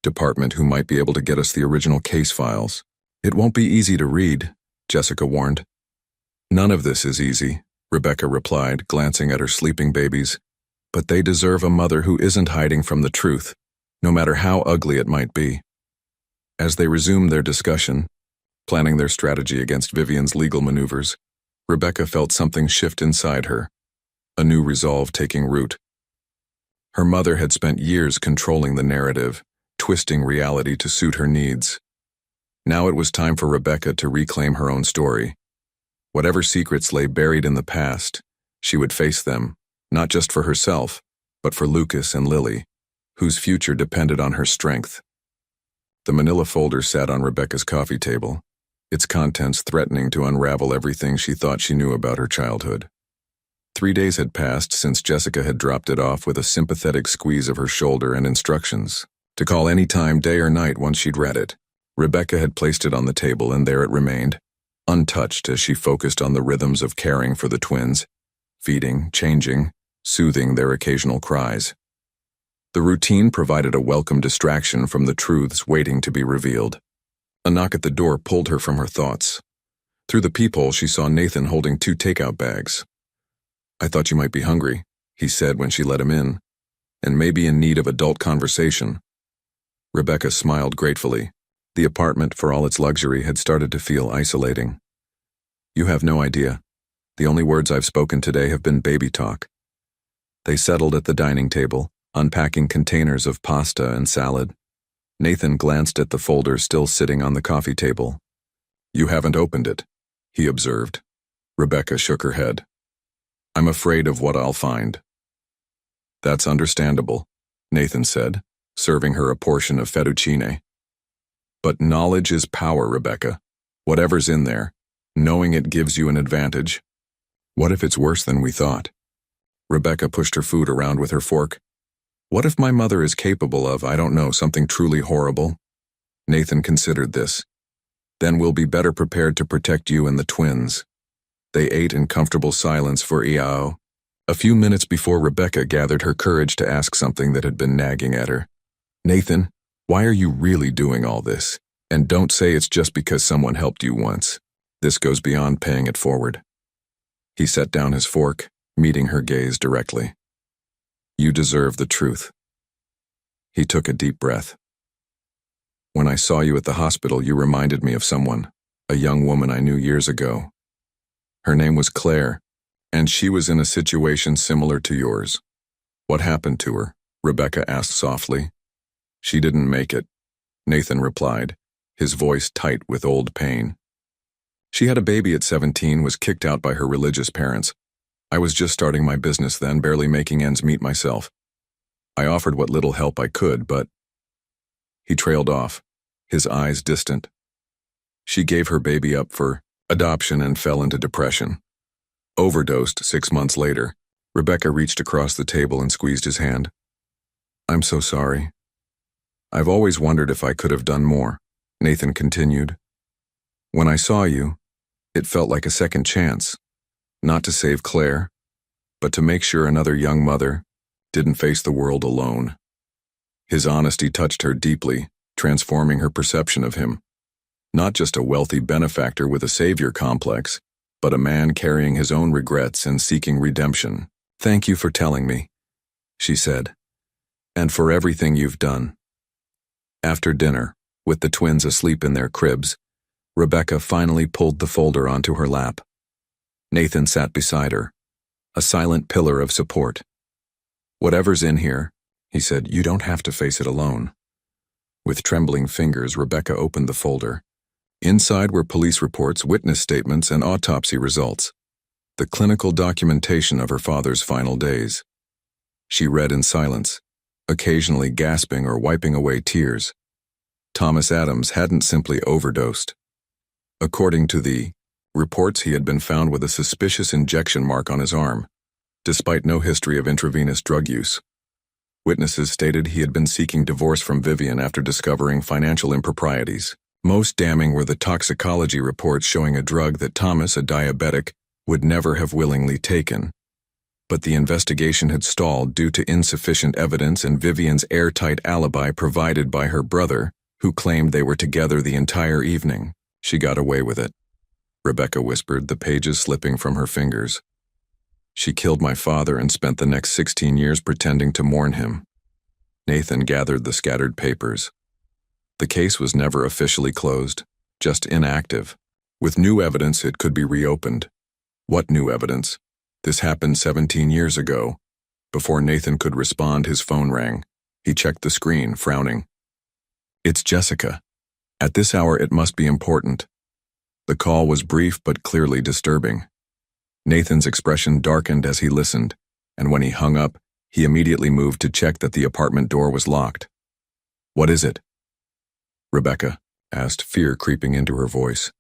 department who might be able to get us the original case files. It won't be easy to read," Jessica warned. "None of this is easy," Rebecca replied, glancing at her sleeping babies. "But they deserve a mother who isn't hiding from the truth, no matter how ugly it might be." As they resumed their discussion, planning their strategy against Vivian's legal maneuvers, Rebecca felt something shift inside her, a new resolve taking root. Her mother had spent years controlling the narrative, twisting reality to suit her needs. Now it was time for Rebecca to reclaim her own story. Whatever secrets lay buried in the past, she would face them, not just for herself, but for Lucas and Lily, whose future depended on her strength. The manila folder sat on Rebecca's coffee table, its contents threatening to unravel everything she thought she knew about her childhood. 3 days had passed since Jessica had dropped it off with a sympathetic squeeze of her shoulder and instructions to call any time, day or night, once she'd read it. Rebecca had placed it on the table, and there it remained, untouched as she focused on the rhythms of caring for the twins, feeding, changing, soothing their occasional cries. The routine provided a welcome distraction from the truths waiting to be revealed. A knock at the door pulled her from her thoughts. Through the peephole, she saw Nathan holding 2 takeout bags. "I thought you might be hungry," he said when she let him in, "and maybe in need of adult conversation." Rebecca smiled gratefully. The apartment, for all its luxury, had started to feel isolating. "You have no idea. The only words I've spoken today have been baby talk." They settled at the dining table, unpacking containers of pasta and salad. Nathan glanced at the folder still sitting on the coffee table. "You haven't opened it," he observed. Rebecca shook her head. "I'm afraid of what I'll find." "That's understandable," Nathan said, serving her a portion of fettuccine. "But knowledge is power, Rebecca. Whatever's in there, knowing it gives you an advantage. What if it's worse than we thought?" Rebecca pushed her food around with her fork. "What if my mother is capable of, I don't know, something truly horrible?" Nathan considered this. "Then we'll be better prepared to protect you and the twins." They ate in comfortable silence for Iao, a few minutes before Rebecca gathered her courage to ask something that had been nagging at her. "Nathan, why are you really doing all this? And don't say it's just because someone helped you once. This goes beyond paying it forward." He set down his fork, meeting her gaze directly. "You deserve the truth." He took a deep breath. "When I saw you at the hospital, you reminded me of someone, a young woman I knew years ago. Her name was Claire, and she was in a situation similar to yours." "What happened to her?" Rebecca asked softly. "She didn't make it," Nathan replied, his voice tight with old pain. "She had a baby at 17, was kicked out by her religious parents. I was just starting my business then, barely making ends meet myself. I offered what little help I could, but—" He trailed off, his eyes distant. "She gave her baby up for adoption and fell into depression. Overdosed 6 months later." Rebecca reached across the table and squeezed his hand. "I'm so sorry. I've always wondered if I could have done more," Nathan continued. "When I saw you, it felt like a second chance, not to save Claire, but to make sure another young mother didn't face the world alone." His honesty touched her deeply, transforming her perception of him. Not just a wealthy benefactor with a savior complex, but a man carrying his own regrets and seeking redemption. "Thank you for telling me," she said, "and for everything you've done." After dinner, with the twins asleep in their cribs, Rebecca finally pulled the folder onto her lap. Nathan sat beside her, a silent pillar of support. "Whatever's in here," he said, "you don't have to face it alone." With trembling fingers, Rebecca opened the folder. Inside were police reports, witness statements, and autopsy results. The clinical documentation of her father's final days. She read in silence, occasionally gasping or wiping away tears. Thomas Adams hadn't simply overdosed. According to the reports, he had been found with a suspicious injection mark on his arm, despite no history of intravenous drug use. Witnesses stated he had been seeking divorce from Vivian after discovering financial improprieties. Most damning were the toxicology reports showing a drug that Thomas, a diabetic, would never have willingly taken. But the investigation had stalled due to insufficient evidence and Vivian's airtight alibi provided by her brother, who claimed they were together the entire evening. "She got away with it," Rebecca whispered, the pages slipping from her fingers. "She killed my father and spent the next 16 years pretending to mourn him." Nathan gathered the scattered papers. The case was never officially closed, just inactive. With new evidence, it could be reopened. What new evidence? This happened 17 years ago. Before Nathan could respond, his phone rang. He checked the screen, frowning. "It's Jessica. At this hour, it must be important." The call was brief but clearly disturbing. Nathan's expression darkened as he listened, and when he hung up, he immediately moved to check that the apartment door was locked. "What is it?" Rebecca asked, fear creeping into her voice.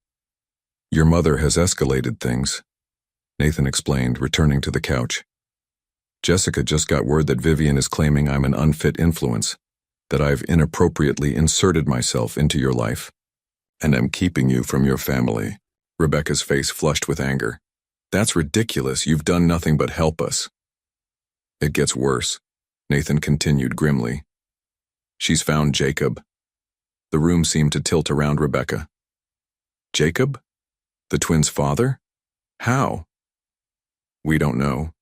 "Your mother has escalated things," Nathan explained, returning to the couch. "Jessica just got word that Vivian is claiming I'm an unfit influence, that I've inappropriately inserted myself into your life, and am keeping you from your family." Rebecca's face flushed with anger. "That's ridiculous. You've done nothing but help us." "It gets worse," Nathan continued grimly. "She's found Jacob." The room seemed to tilt around Rebecca. "Jacob? The twins' father? How?" "We don't know.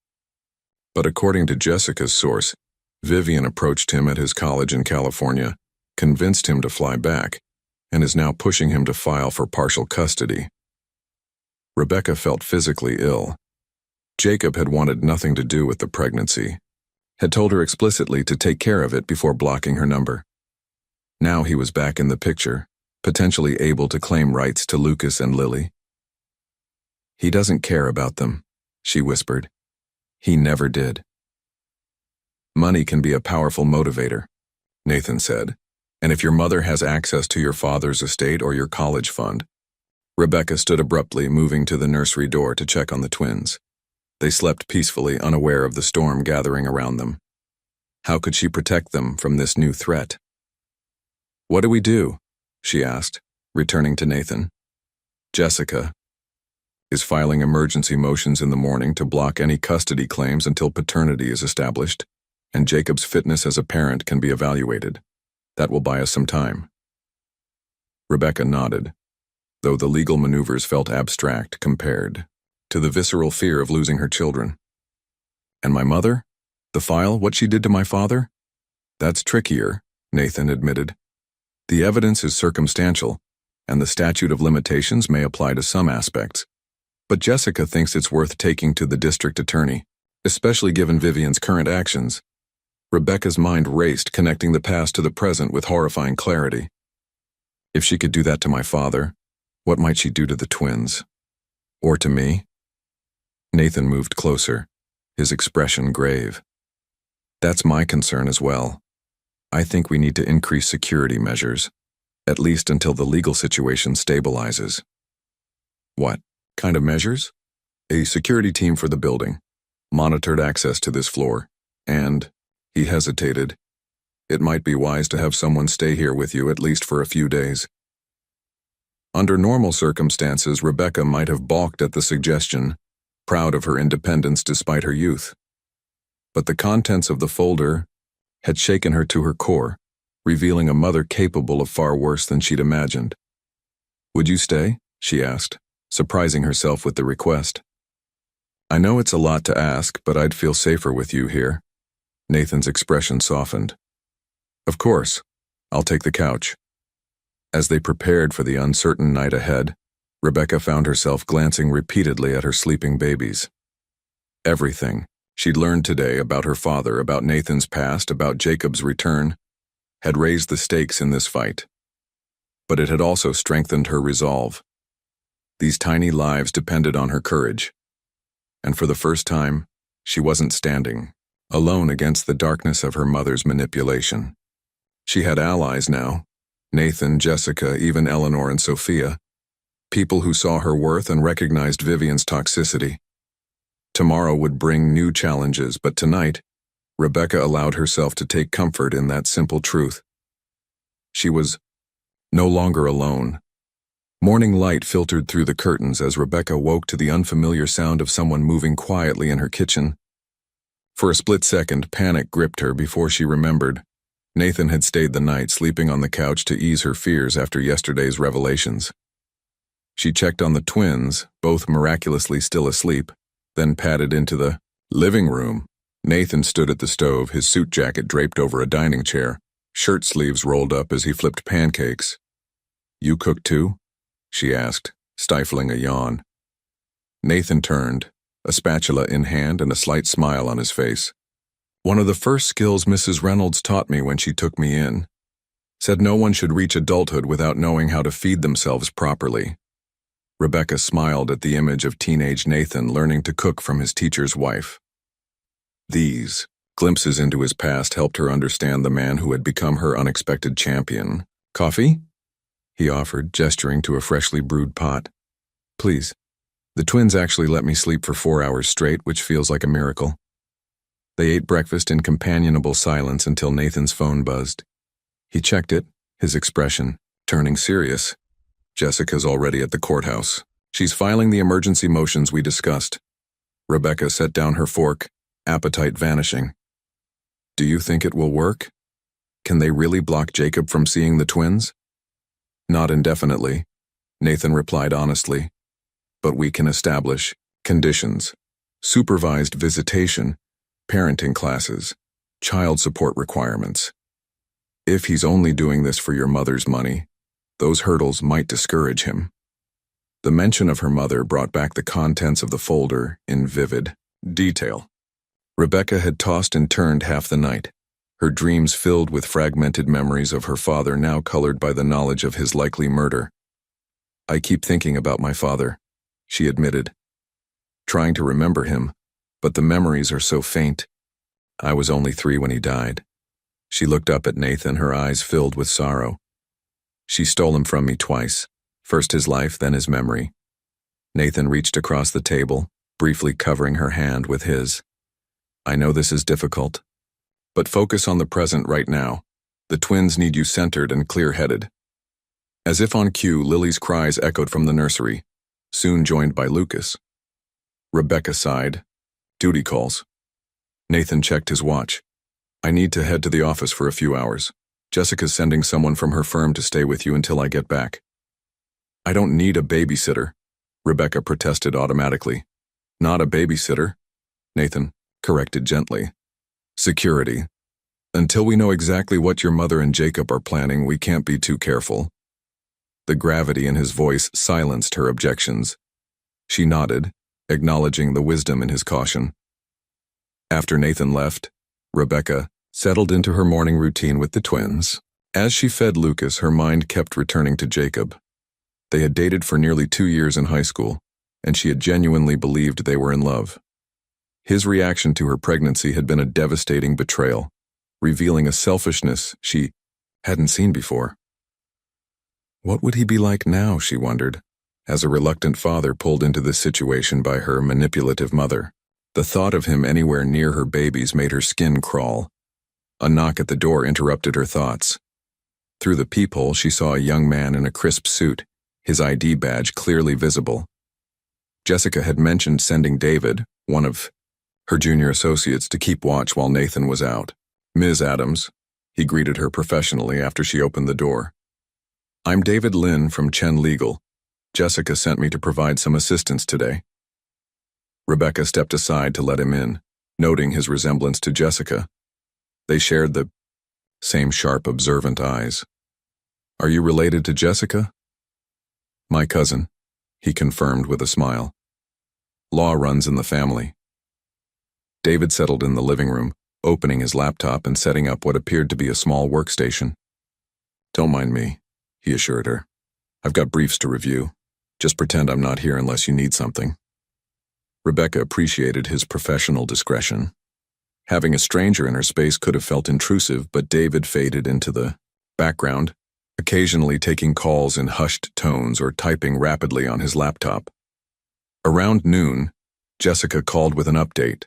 But according to Jessica's source, Vivian approached him at his college in California, convinced him to fly back, and is now pushing him to file for partial custody." Rebecca felt physically ill. Jacob had wanted nothing to do with the pregnancy, had told her explicitly to take care of it before blocking her number. Now he was back in the picture, potentially able to claim rights to Lucas and Lily. "He doesn't care about them," she whispered. "He never did." "Money can be a powerful motivator," Nathan said, "and if your mother has access to your father's estate or your college fund." Rebecca stood abruptly, moving to the nursery door to check on the twins. They slept peacefully, unaware of the storm gathering around them. How could she protect them from this new threat? "What do we do?" she asked, returning to Nathan. "Jessica is filing emergency motions in the morning to block any custody claims until paternity is established, and Jacob's fitness as a parent can be evaluated. That will buy us some time." Rebecca nodded, though the legal maneuvers felt abstract compared to the visceral fear of losing her children. "And my mother? The file, what she did to my father?" "That's trickier," Nathan admitted. "The evidence is circumstantial, and the statute of limitations may apply to some aspects. But Jessica thinks it's worth taking to the district attorney, especially given Vivian's current actions." Rebecca's mind raced, connecting the past to the present with horrifying clarity. If she could do that to my father, what might she do to the twins? Or to me? Nathan moved closer, his expression grave. "That's my concern as well. I think we need to increase security measures, at least until the legal situation stabilizes." "What kind of measures?" "A security team for the building, monitored access to this floor, and," he hesitated, "it might be wise to have someone stay here with you at least for a few days." Under normal circumstances, Rebecca might have balked at the suggestion, proud of her independence despite her youth. But the contents of the folder had shaken her to her core, revealing a mother capable of far worse than she'd imagined. "Would you stay?" she asked, surprising herself with the request. "I know it's a lot to ask, but I'd feel safer with you here." Nathan's expression softened. Of course, I'll take the couch. As they prepared for the uncertain night ahead, Rebecca found herself glancing repeatedly at her sleeping babies. Everything she'd learned today about her father, about Nathan's past, about Jacob's return, had raised the stakes in this fight. But it had also strengthened her resolve. These tiny lives depended on her courage. And for the first time, she wasn't standing alone against the darkness of her mother's manipulation. She had allies now, Nathan, Jessica, even Eleanor and Sophia, people who saw her worth and recognized Vivian's toxicity. Tomorrow would bring new challenges, but tonight, Rebecca allowed herself to take comfort in that simple truth. She was no longer alone. Morning light filtered through the curtains as Rebecca woke to the unfamiliar sound of someone moving quietly in her kitchen. For a split second, panic gripped her before she remembered. Nathan had stayed the night, sleeping on the couch to ease her fears after yesterday's revelations. She checked on the twins, both miraculously still asleep, then padded into the living room. Nathan stood at the stove, his suit jacket draped over a dining chair, shirt sleeves rolled up as he flipped pancakes. "You cook too?" she asked, stifling a yawn. Nathan turned, a spatula in hand and a slight smile on his face. "One of the first skills Mrs. Reynolds taught me when she took me in. Said no one should reach adulthood without knowing how to feed themselves properly." Rebecca smiled at the image of teenage Nathan learning to cook from his teacher's wife. These glimpses into his past helped her understand the man who had become her unexpected champion. "Coffee?" he offered, gesturing to a freshly brewed pot. "Please. The twins actually let me sleep for 4 hours straight, which feels like a miracle." They ate breakfast in companionable silence until Nathan's phone buzzed. He checked it, his expression turning serious. "Jessica's already at the courthouse. She's filing the emergency motions we discussed." Rebecca set down her fork, appetite vanishing. "Do you think it will work? Can they really block Jacob from seeing the twins?" "Not indefinitely," Nathan replied honestly. "But we can establish conditions, supervised visitation, parenting classes, child support requirements. If he's only doing this for your mother's money, those hurdles might discourage him." The mention of her mother brought back the contents of the folder in vivid detail. Rebecca had tossed and turned half the night, her dreams filled with fragmented memories of her father now colored by the knowledge of his likely murder. "I keep thinking about my father," she admitted. "Trying to remember him, but the memories are so faint. I was only 3 when he died." She looked up at Nathan, her eyes filled with sorrow. "She stole him from me twice, first his life, then his memory." Nathan reached across the table, briefly covering her hand with his. "I know this is difficult, but focus on the present right now. The twins need you centered and clear-headed." As if on cue, Lily's cries echoed from the nursery, soon joined by Lucas. Rebecca sighed. "Duty calls." Nathan checked his watch. "I need to head to the office for a few hours. Jessica's sending someone from her firm to stay with you until I get back." "I don't need a babysitter," Rebecca protested automatically. "Not a babysitter," Nathan corrected gently. "Security. Until we know exactly what your mother and Jacob are planning, we can't be too careful." The gravity in his voice silenced her objections. She nodded, acknowledging the wisdom in his caution. After Nathan left, Rebecca settled into her morning routine with the twins. As she fed Lucas, her mind kept returning to Jacob. They had dated for nearly 2 years in high school, and she had genuinely believed they were in love. His reaction to her pregnancy had been a devastating betrayal, revealing a selfishness she hadn't seen before. What would he be like now, she wondered, as a reluctant father pulled into this situation by her manipulative mother. The thought of him anywhere near her babies made her skin crawl. A knock at the door interrupted her thoughts. Through the peephole, she saw a young man in a crisp suit, his ID badge clearly visible. Jessica had mentioned sending David, one of her junior associates, to keep watch while Nathan was out. "Ms. Adams," he greeted her professionally after she opened the door. "I'm David Lynn from Chen Legal. Jessica sent me to provide some assistance today." Rebecca stepped aside to let him in, noting his resemblance to Jessica. They shared the same sharp, observant eyes. Are you related to Jessica? My cousin, he confirmed with a smile. Law runs in the family. David settled in the living room, opening his laptop and setting up what appeared to be a small workstation. Don't mind me, he assured her. I've got briefs to review. Just pretend I'm not here unless you need something. Rebecca appreciated his professional discretion. Having a stranger in her space could have felt intrusive, but David faded into the background, occasionally taking calls in hushed tones or typing rapidly on his laptop. Around noon, Jessica called with an update.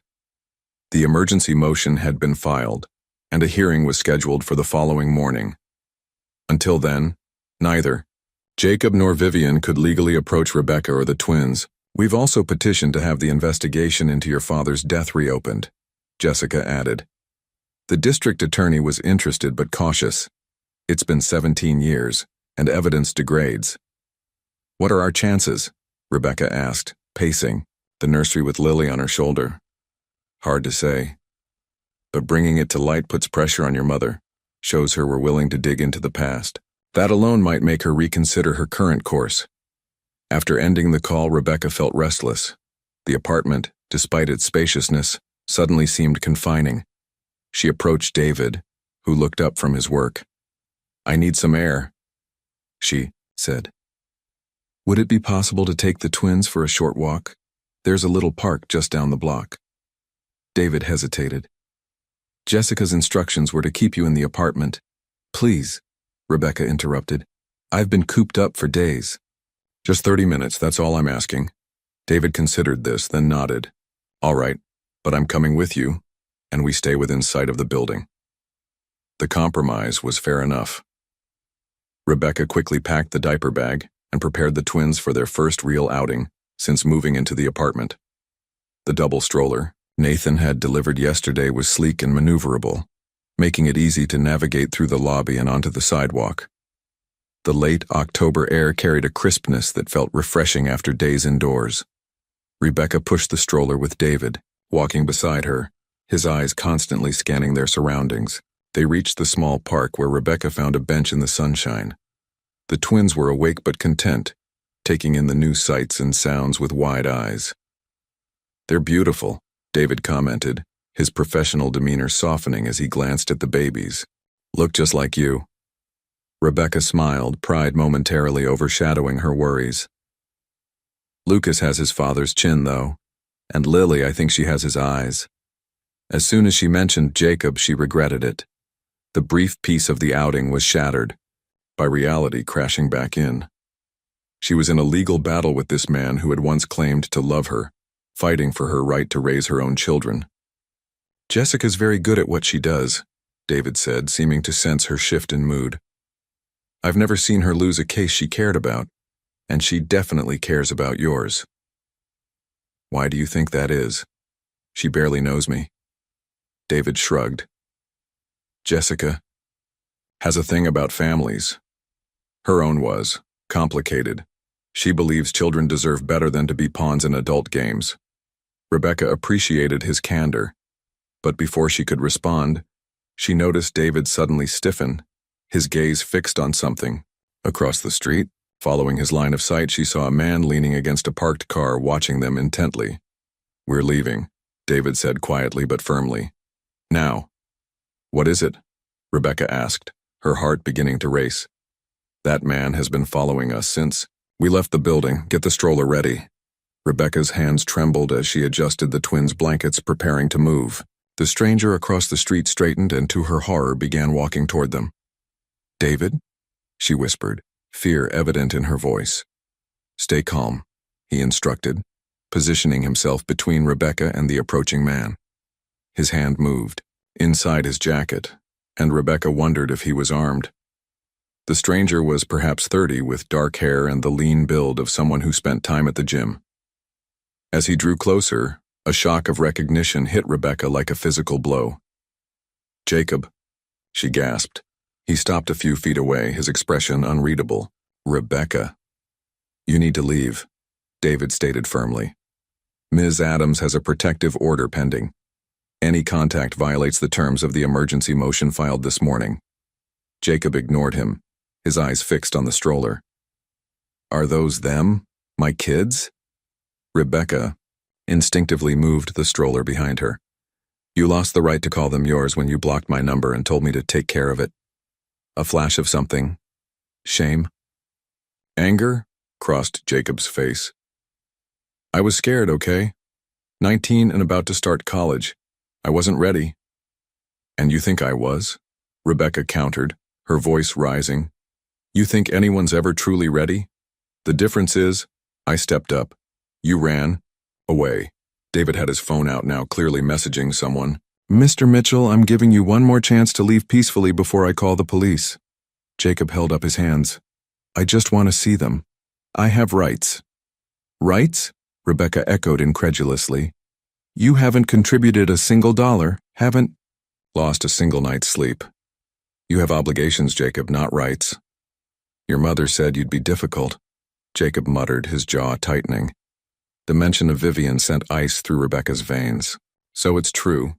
The emergency motion had been filed, and a hearing was scheduled for the following morning. Until then, neither Jacob nor Vivian could legally approach Rebecca or the twins. We've also petitioned to have the investigation into your father's death reopened, Jessica added. The district attorney was interested but cautious. It's been 17 years, and evidence degrades. What are our chances? Rebecca asked, pacing, the nursery with Lily on her shoulder. Hard to say. But bringing it to light puts pressure on your mother, shows her we're willing to dig into the past. That alone might make her reconsider her current course. After ending the call, Rebecca felt restless. The apartment, despite its spaciousness, suddenly seemed confining. She approached David, who looked up from his work. I need some air, she said. Would it be possible to take the twins for a short walk? There's a little park just down the block. David hesitated. Jessica's instructions were to keep you in the apartment. Please, Rebecca interrupted. I've been cooped up for days. Just 30 minutes, that's all I'm asking. David considered this, then nodded. All right, but I'm coming with you, and we stay within sight of the building. The compromise was fair enough. Rebecca quickly packed the diaper bag and prepared the twins for their first real outing since moving into the apartment. The double stroller Nathan had delivered yesterday was sleek and maneuverable, making it easy to navigate through the lobby and onto the sidewalk. The late October air carried a crispness that felt refreshing after days indoors. Rebecca pushed the stroller with David, walking beside her, his eyes constantly scanning their surroundings. They reached the small park where Rebecca found a bench in the sunshine. The twins were awake but content, taking in the new sights and sounds with wide eyes. They're beautiful, David commented, his professional demeanor softening as he glanced at the babies. Look just like you. Rebecca smiled, pride momentarily overshadowing her worries. Lucas has his father's chin, though, and Lily, I think she has his eyes. As soon as she mentioned Jacob, she regretted it. The brief peace of the outing was shattered, by reality crashing back in. She was in a legal battle with this man who had once claimed to love her, fighting for her right to raise her own children. Jessica's very good at what she does, David said, seeming to sense her shift in mood. I've never seen her lose a case she cared about, and she definitely cares about yours. Why do you think that is? She barely knows me. David shrugged. Jessica has a thing about families. Her own was complicated. She believes children deserve better than to be pawns in adult games. Rebecca appreciated his candor, but before she could respond, she noticed David suddenly stiffen, his gaze fixed on something. Across the street, following his line of sight, she saw a man leaning against a parked car watching them intently. We're leaving, David said quietly but firmly. Now. What is it? Rebecca asked, her heart beginning to race. That man has been following us since we left the building. Get the stroller ready. Rebecca's hands trembled as she adjusted the twins' blankets, preparing to move. The stranger across the street straightened and, to her horror, began walking toward them. David? She whispered, fear evident in her voice. Stay calm, he instructed, positioning himself between Rebecca and the approaching man. His hand moved, inside his jacket, and Rebecca wondered if he was armed. The stranger was perhaps 30, with dark hair and the lean build of someone who spent time at the gym. As he drew closer, a shock of recognition hit Rebecca like a physical blow. Jacob, she gasped. He stopped a few feet away, his expression unreadable. Rebecca. You need to leave, David stated firmly. Ms. Adams has a protective order pending. Any contact violates the terms of the emergency motion filed this morning. Jacob ignored him, his eyes fixed on the stroller. Are those them? My kids? Rebecca instinctively moved the stroller behind her. You lost the right to call them yours when you blocked my number and told me to take care of it. A flash of something. Shame? Anger crossed Jacob's face. I was scared, okay? 19 and about to start college. I wasn't ready. And you think I was? Rebecca countered, her voice rising. You think anyone's ever truly ready? The difference is, I stepped up. You ran away. David had his phone out now, clearly messaging someone. Mr. Mitchell, I'm giving you one more chance to leave peacefully before I call the police. Jacob held up his hands. I just want to see them. I have rights. Rights? Rebecca echoed incredulously. You haven't contributed a single dollar, haven't lost a single night's sleep. You have obligations, Jacob, not rights. Your mother said you'd be difficult. Jacob muttered, his jaw tightening. The mention of Vivian sent ice through Rebecca's veins. So it's true.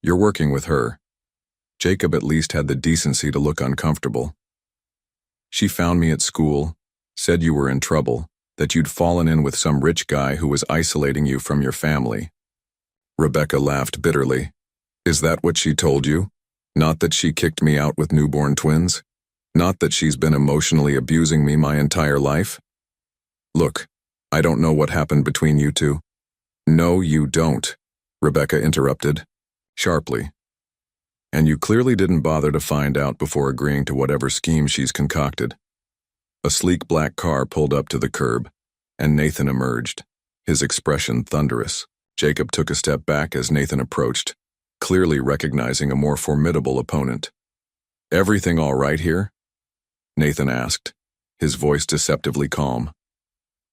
You're working with her. Jacob at least had the decency to look uncomfortable. She found me at school, said you were in trouble, that you'd fallen in with some rich guy who was isolating you from your family. Rebecca laughed bitterly. Is that what she told you? Not that she kicked me out with newborn twins? Not that she's been emotionally abusing me my entire life? Look, I don't know what happened between you two. No, you don't, Rebecca interrupted, sharply. And you clearly didn't bother to find out before agreeing to whatever scheme she's concocted. A sleek black car pulled up to the curb, and Nathan emerged, his expression thunderous. Jacob took a step back as Nathan approached, clearly recognizing a more formidable opponent. Everything all right here? Nathan asked, his voice deceptively calm.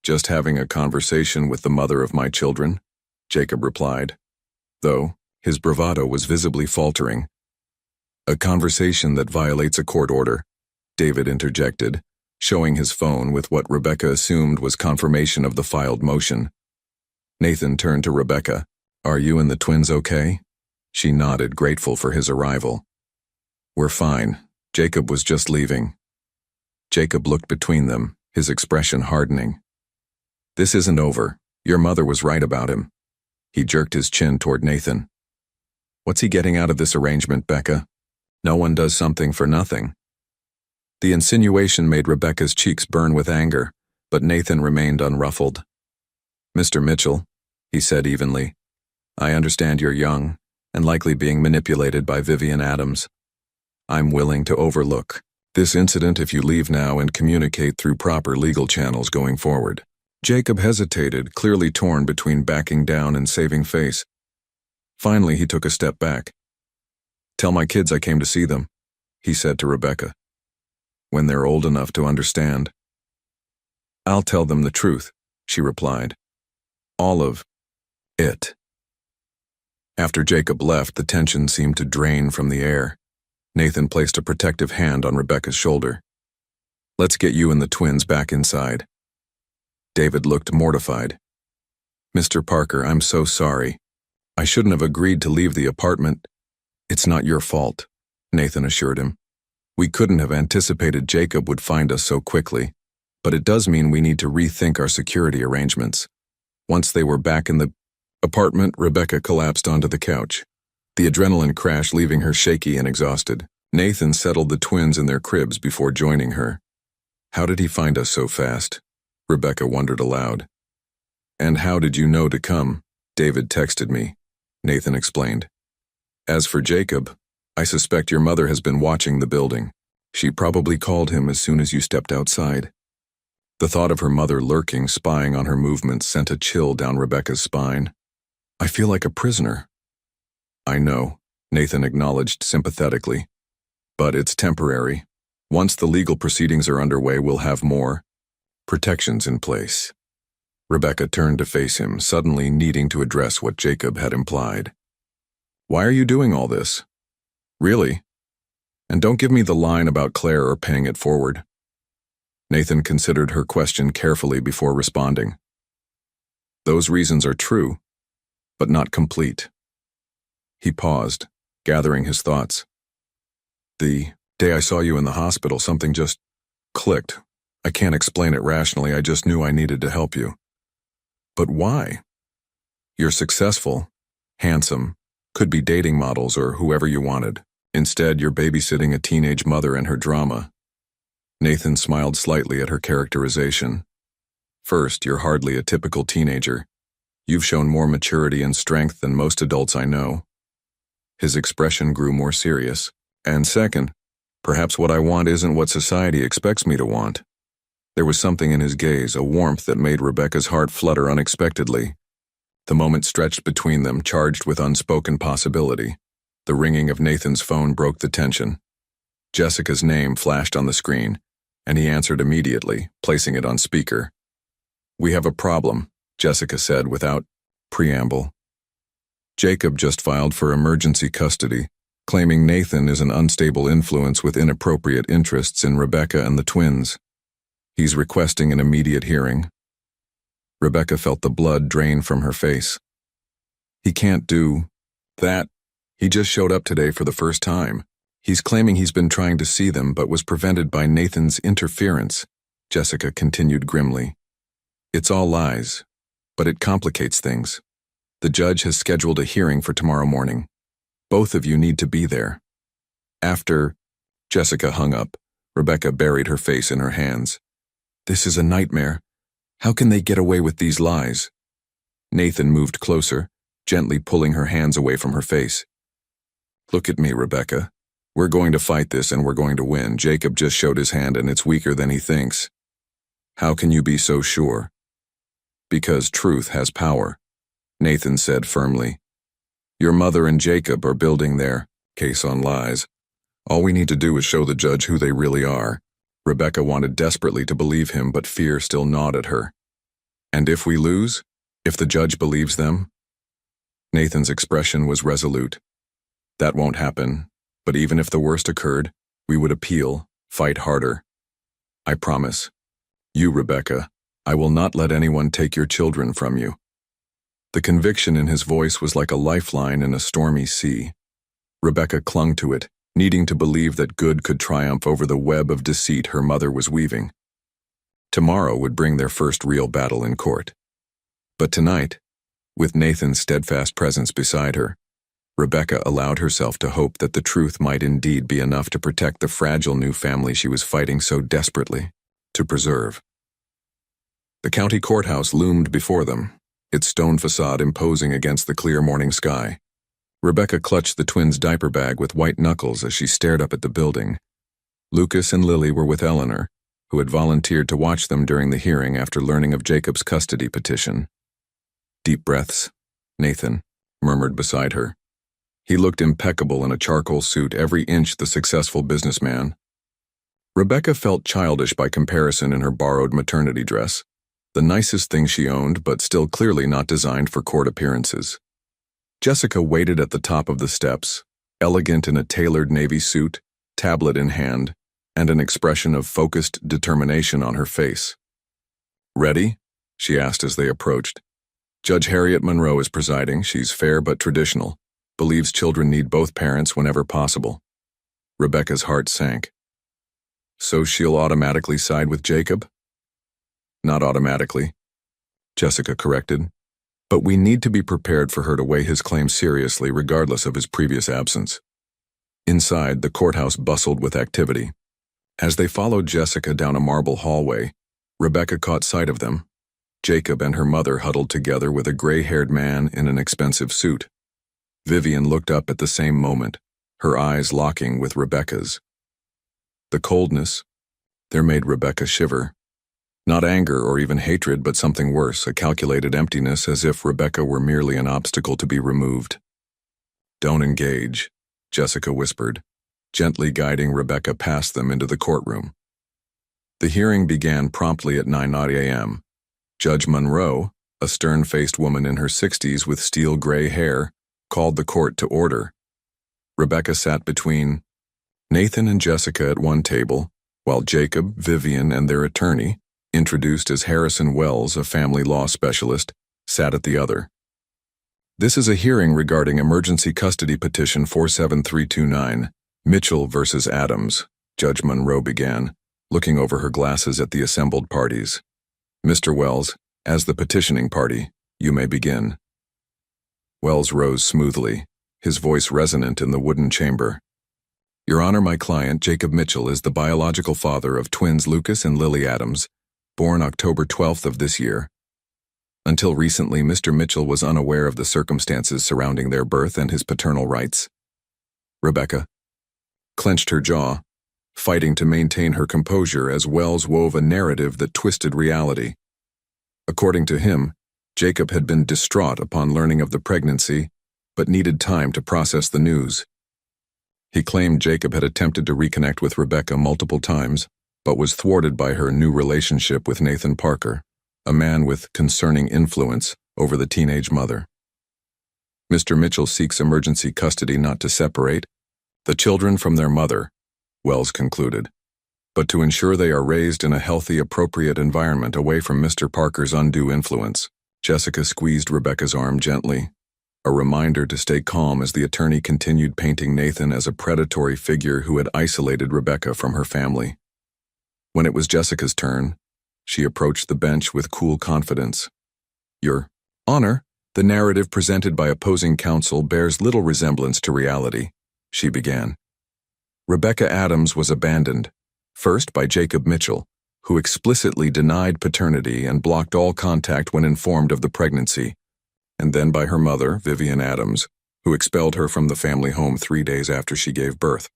Just having a conversation with the mother of my children, Jacob replied, though his bravado was visibly faltering. A conversation that violates a court order, David interjected, showing his phone with what Rebecca assumed was confirmation of the filed motion. Nathan turned to Rebecca. Are you and the twins okay? She nodded, grateful for his arrival. We're fine. Jacob was just leaving. Jacob looked between them, his expression hardening. This isn't over. Your mother was right about him. He jerked his chin toward Nathan. What's he getting out of this arrangement, Becca? No one does something for nothing. The insinuation made Rebecca's cheeks burn with anger, but Nathan remained unruffled. Mr. Mitchell, he said evenly, I understand you're young and likely being manipulated by Vivian Adams. I'm willing to overlook this incident if you leave now and communicate through proper legal channels going forward. Jacob hesitated, clearly torn between backing down and saving face. Finally, he took a step back. Tell my kids I came to see them, he said to Rebecca. When they're old enough to understand. I'll tell them the truth, she replied. All of it. After Jacob left, the tension seemed to drain from the air. Nathan placed a protective hand on Rebecca's shoulder. Let's get you and the twins back inside. David looked mortified. Mr. Parker, I'm so sorry. I shouldn't have agreed to leave the apartment. It's not your fault, Nathan assured him. We couldn't have anticipated Jacob would find us so quickly, but it does mean we need to rethink our security arrangements. Once they were back in the apartment, Rebecca collapsed onto the couch, the adrenaline crash leaving her shaky and exhausted. Nathan settled the twins in their cribs before joining her. How did he find us so fast? Rebecca wondered aloud. And how did you know to come? David texted me, Nathan explained. As for Jacob, I suspect your mother has been watching the building. She probably called him as soon as you stepped outside. The thought of her mother lurking, spying on her movements sent a chill down Rebecca's spine. I feel like a prisoner. I know, Nathan acknowledged sympathetically. But it's temporary. Once the legal proceedings are underway, we'll have more protections in place. Rebecca turned to face him, suddenly needing to address what Jacob had implied. Why are you doing all this? Really? And don't give me the line about Claire or paying it forward. Nathan considered her question carefully before responding. Those reasons are true, but not complete. He paused, gathering his thoughts. The day I saw you in the hospital, something just clicked. I can't explain it rationally, I just knew I needed to help you. But why? You're successful, handsome, could be dating models or whoever you wanted. Instead, you're babysitting a teenage mother and her drama. Nathan smiled slightly at her characterization. First, you're hardly a typical teenager. You've shown more maturity and strength than most adults I know. His expression grew more serious. And second, perhaps what I want isn't what society expects me to want. There was something in his gaze, a warmth that made Rebecca's heart flutter unexpectedly. The moment stretched between them, charged with unspoken possibility. The ringing of Nathan's phone broke the tension. Jessica's name flashed on the screen, and he answered immediately, placing it on speaker. "We have a problem," Jessica said without preamble. "Jacob just filed for emergency custody, claiming Nathan is an unstable influence with inappropriate interests in Rebecca and the twins. He's requesting an immediate hearing." Rebecca felt the blood drain from her face. "He can't do that. He just showed up today for the first time. He's claiming he's been trying to see them but was prevented by Nathan's interference," Jessica continued grimly. "It's all lies, but it complicates things. The judge has scheduled a hearing for tomorrow morning. Both of you need to be there." After Jessica hung up, Rebecca buried her face in her hands. "This is a nightmare. How can they get away with these lies?" Nathan moved closer, gently pulling her hands away from her face. "Look at me, Rebecca. We're going to fight this and we're going to win. Jacob just showed his hand and it's weaker than he thinks." "How can you be so sure?" "Because truth has power," Nathan said firmly. "Your mother and Jacob are building their case on lies. All we need to do is show the judge who they really are." Rebecca wanted desperately to believe him, but fear still gnawed at her. "And if we lose? If the judge believes them?" Nathan's expression was resolute. "That won't happen, but even if the worst occurred, we would appeal, fight harder. I promise. You, Rebecca, I will not let anyone take your children from you." The conviction in his voice was like a lifeline in a stormy sea. Rebecca clung to it, needing to believe that good could triumph over the web of deceit her mother was weaving. Tomorrow would bring their first real battle in court. But tonight, with Nathan's steadfast presence beside her, Rebecca allowed herself to hope that the truth might indeed be enough to protect the fragile new family she was fighting so desperately to preserve. The county courthouse loomed before them, its stone facade imposing against the clear morning sky. Rebecca clutched the twins' diaper bag with white knuckles as she stared up at the building. Lucas and Lily were with Eleanor, who had volunteered to watch them during the hearing after learning of Jacob's custody petition. "Deep breaths," Nathan murmured beside her. He looked impeccable in a charcoal suit, every inch the successful businessman. Rebecca felt childish by comparison in her borrowed maternity dress, the nicest thing she owned but still clearly not designed for court appearances. Jessica waited at the top of the steps, elegant in a tailored navy suit, tablet in hand, and an expression of focused determination on her face. "Ready?" she asked as they approached. "Judge Harriet Monroe is presiding. She's fair but traditional, believes children need both parents whenever possible." Rebecca's heart sank. "So she'll automatically side with Jacob?" "Not automatically," Jessica corrected. "But we need to be prepared for her to weigh his claim seriously regardless of his previous absence." Inside, the courthouse bustled with activity. As they followed Jessica down a marble hallway, Rebecca caught sight of them. Jacob and her mother huddled together with a gray-haired man in an expensive suit. Vivian looked up at the same moment, her eyes locking with Rebecca's. The coldness there made Rebecca shiver. Not anger or even hatred, but something worse, a calculated emptiness, as if Rebecca were merely an obstacle to be removed. "Don't engage," Jessica whispered, gently guiding Rebecca past them into the courtroom. The hearing began promptly at 9:00 a.m. Judge Monroe, a stern-faced woman in her 60s with steel-gray hair, called the court to order. Rebecca sat between Nathan and Jessica at one table, while Jacob, Vivian, and their attorney, introduced as Harrison Wells, a family law specialist, sat at the other. This is a hearing regarding Emergency Custody Petition 47329, Mitchell versus Adams, Judge Monroe began, looking over her glasses at the assembled parties. Mr. Wells, as the petitioning party, you may begin. Wells rose smoothly, his voice resonant in the wooden chamber. Your Honor, my client, Jacob Mitchell, is the biological father of twins Lucas and Lily Adams, born October 12th of this year. Until recently, Mr. Mitchell was unaware of the circumstances surrounding their birth and his paternal rights. Rebecca clenched her jaw, fighting to maintain her composure as Wells wove a narrative that twisted reality. According to him, Jacob had been distraught upon learning of the pregnancy, but needed time to process the news. He claimed Jacob had attempted to reconnect with Rebecca multiple times, but was thwarted by her new relationship with Nathan Parker, a man with concerning influence over the teenage mother. Mr. Mitchell seeks emergency custody not to separate the children from their mother, Wells concluded, but to ensure they are raised in a healthy, appropriate environment away from Mr. Parker's undue influence. Jessica squeezed Rebecca's arm gently, a reminder to stay calm as the attorney continued painting Nathan as a predatory figure who had isolated Rebecca from her family. When it was Jessica's turn, she approached the bench with cool confidence. Your Honor, the narrative presented by opposing counsel bears little resemblance to reality, she began. Rebecca Adams was abandoned, first by Jacob Mitchell, who explicitly denied paternity and blocked all contact when informed of the pregnancy, and then by her mother, Vivian Adams, who expelled her from the family home 3 days after she gave birth.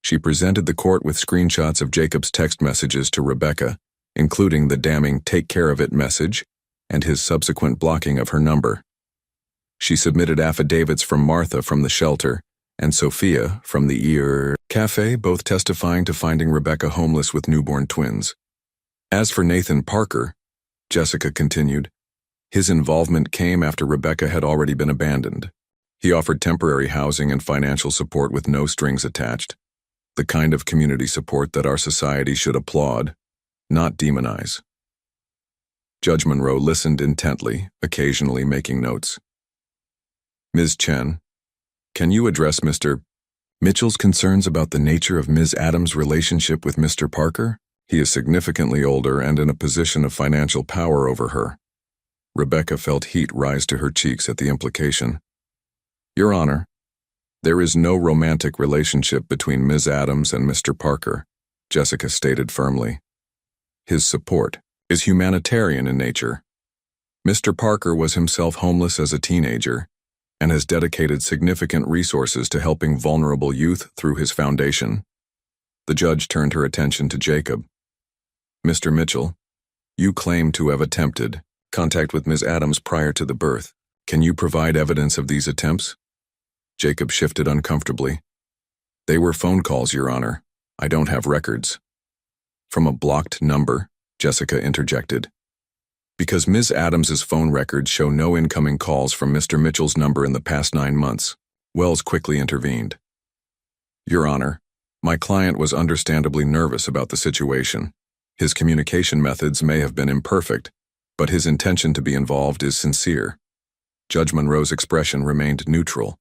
She presented the court with screenshots of Jacob's text messages to Rebecca, including the damning "take care of it" message and his subsequent blocking of her number. She submitted affidavits from Martha from the shelter and Sophia from the Ear Cafe, both testifying to finding Rebecca homeless with newborn twins. As for Nathan Parker, Jessica continued, his involvement came after Rebecca had already been abandoned. He offered temporary housing and financial support with no strings attached, the kind of community support that our society should applaud, not demonize. Judge Monroe listened intently, occasionally making notes. Ms. Chen, can you address Mr. Mitchell's concerns about the nature of Ms. Adams' relationship with Mr. Parker? He is significantly older and in a position of financial power over her. Rebecca felt heat rise to her cheeks at the implication. Your Honor, there is no romantic relationship between Ms. Adams and Mr. Parker, Jessica stated firmly. His support is humanitarian in nature. Mr. Parker was himself homeless as a teenager and has dedicated significant resources to helping vulnerable youth through his foundation. The judge turned her attention to Jacob. Mr. Mitchell, you claim to have attempted contact with Ms. Adams prior to the birth. Can you provide evidence of these attempts? Jacob shifted uncomfortably. They were phone calls, Your Honor. I don't have records. From a blocked number, Jessica interjected. Because Ms. Adams's phone records show no incoming calls from Mr. Mitchell's number in the past 9 months, Wells quickly intervened. Your Honor, my client was understandably nervous about the situation. His communication methods may have been imperfect, but his intention to be involved is sincere. Judge Monroe's expression remained neutral.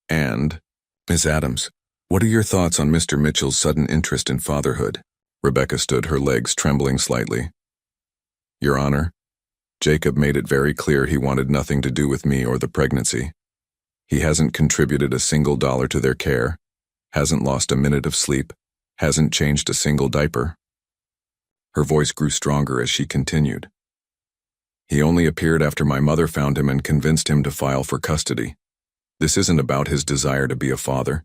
And, Ms. Adams, what are your thoughts on Mr. Mitchell's sudden interest in fatherhood? Rebecca stood, her legs trembling slightly. Your Honor, Jacob made it very clear he wanted nothing to do with me or the pregnancy. He hasn't contributed a single dollar to their care, hasn't lost a minute of sleep, hasn't changed a single diaper. Her voice grew stronger as she continued. He only appeared after my mother found him and convinced him to file for custody. This isn't about his desire to be a father.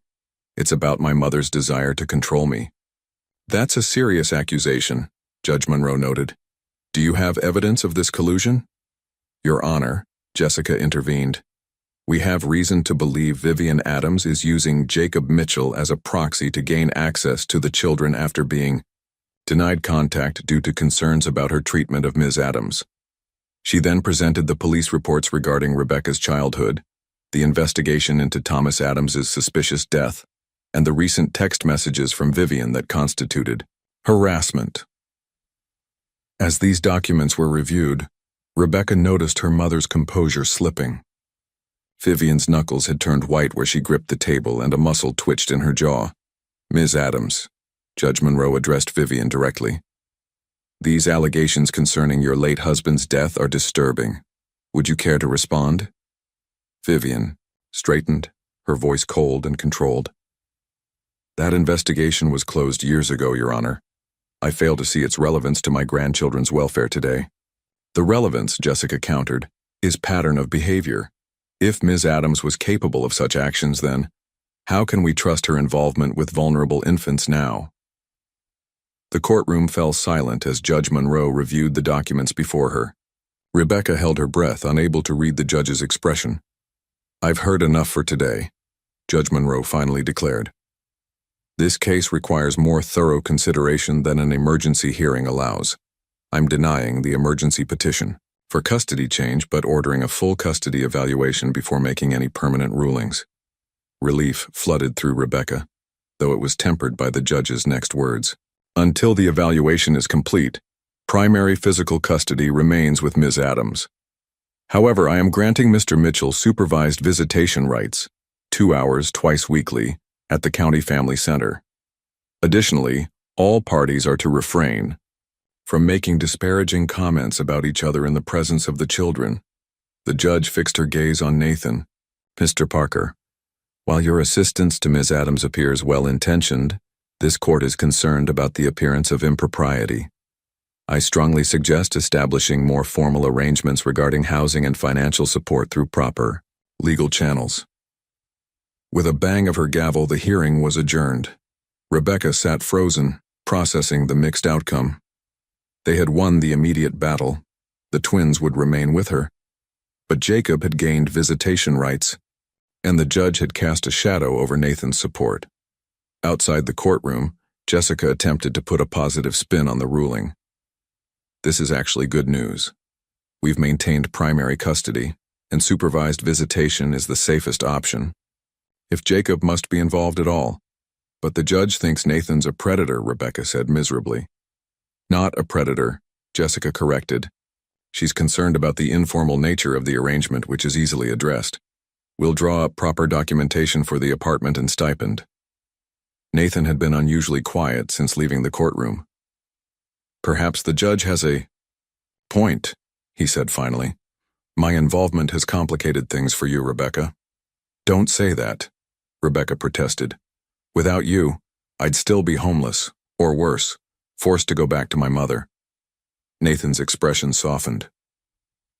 It's about my mother's desire to control me. That's a serious accusation, Judge Monroe noted. Do you have evidence of this collusion? Your Honor, Jessica intervened. We have reason to believe Vivian Adams is using Jacob Mitchell as a proxy to gain access to the children after being denied contact due to concerns about her treatment of Ms. Adams. She then presented the police reports regarding Rebecca's childhood, the investigation into Thomas Adams's suspicious death, and the recent text messages from Vivian that constituted harassment. As these documents were reviewed, Rebecca noticed her mother's composure slipping. Vivian's knuckles had turned white where she gripped the table and a muscle twitched in her jaw. "Ms. Adams," Judge Monroe addressed Vivian directly. "These allegations concerning your late husband's death are disturbing. Would you care to respond?" Vivian straightened, her voice cold and controlled. "That investigation was closed years ago, Your Honor. I fail to see its relevance to my grandchildren's welfare today." "The relevance," Jessica countered, "is pattern of behavior. If Ms. Adams was capable of such actions then, how can we trust her involvement with vulnerable infants now?" The courtroom fell silent as Judge Monroe reviewed the documents before her. Rebecca held her breath, unable to read the judge's expression. "I've heard enough for today," Judge Monroe finally declared. "This case requires more thorough consideration than an emergency hearing allows. I'm denying the emergency petition for custody change but ordering a full custody evaluation before making any permanent rulings." Relief flooded through Rebecca, though it was tempered by the judge's next words. "Until the evaluation is complete, primary physical custody remains with Ms. Adams. However, I am granting Mr. Mitchell supervised visitation rights, 2 hours twice weekly, at the County Family Center. Additionally, all parties are to refrain from making disparaging comments about each other in the presence of the children." The judge fixed her gaze on Nathan. "Mr. Parker, while your assistance to Ms. Adams appears well-intentioned, this court is concerned about the appearance of impropriety. I strongly suggest establishing more formal arrangements regarding housing and financial support through proper legal channels." With a bang of her gavel, the hearing was adjourned. Rebecca sat frozen, processing the mixed outcome. They had won the immediate battle. The twins would remain with her. But Jacob had gained visitation rights, and the judge had cast a shadow over Nathan's support. Outside the courtroom, Jessica attempted to put a positive spin on the ruling. "This is actually good news. We've maintained primary custody, and supervised visitation is the safest option. If Jacob must be involved at all. But the judge thinks Nathan's a predator," Rebecca said miserably. "Not a predator," Jessica corrected. "She's concerned about the informal nature of the arrangement, which is easily addressed. We'll draw up proper documentation for the apartment and stipend." Nathan had been unusually quiet since leaving the courtroom. "Perhaps the judge has a point," he said finally. "My involvement has complicated things for you, Rebecca." "Don't say that," Rebecca protested. "Without you, I'd still be homeless, or worse, forced to go back to my mother." Nathan's expression softened.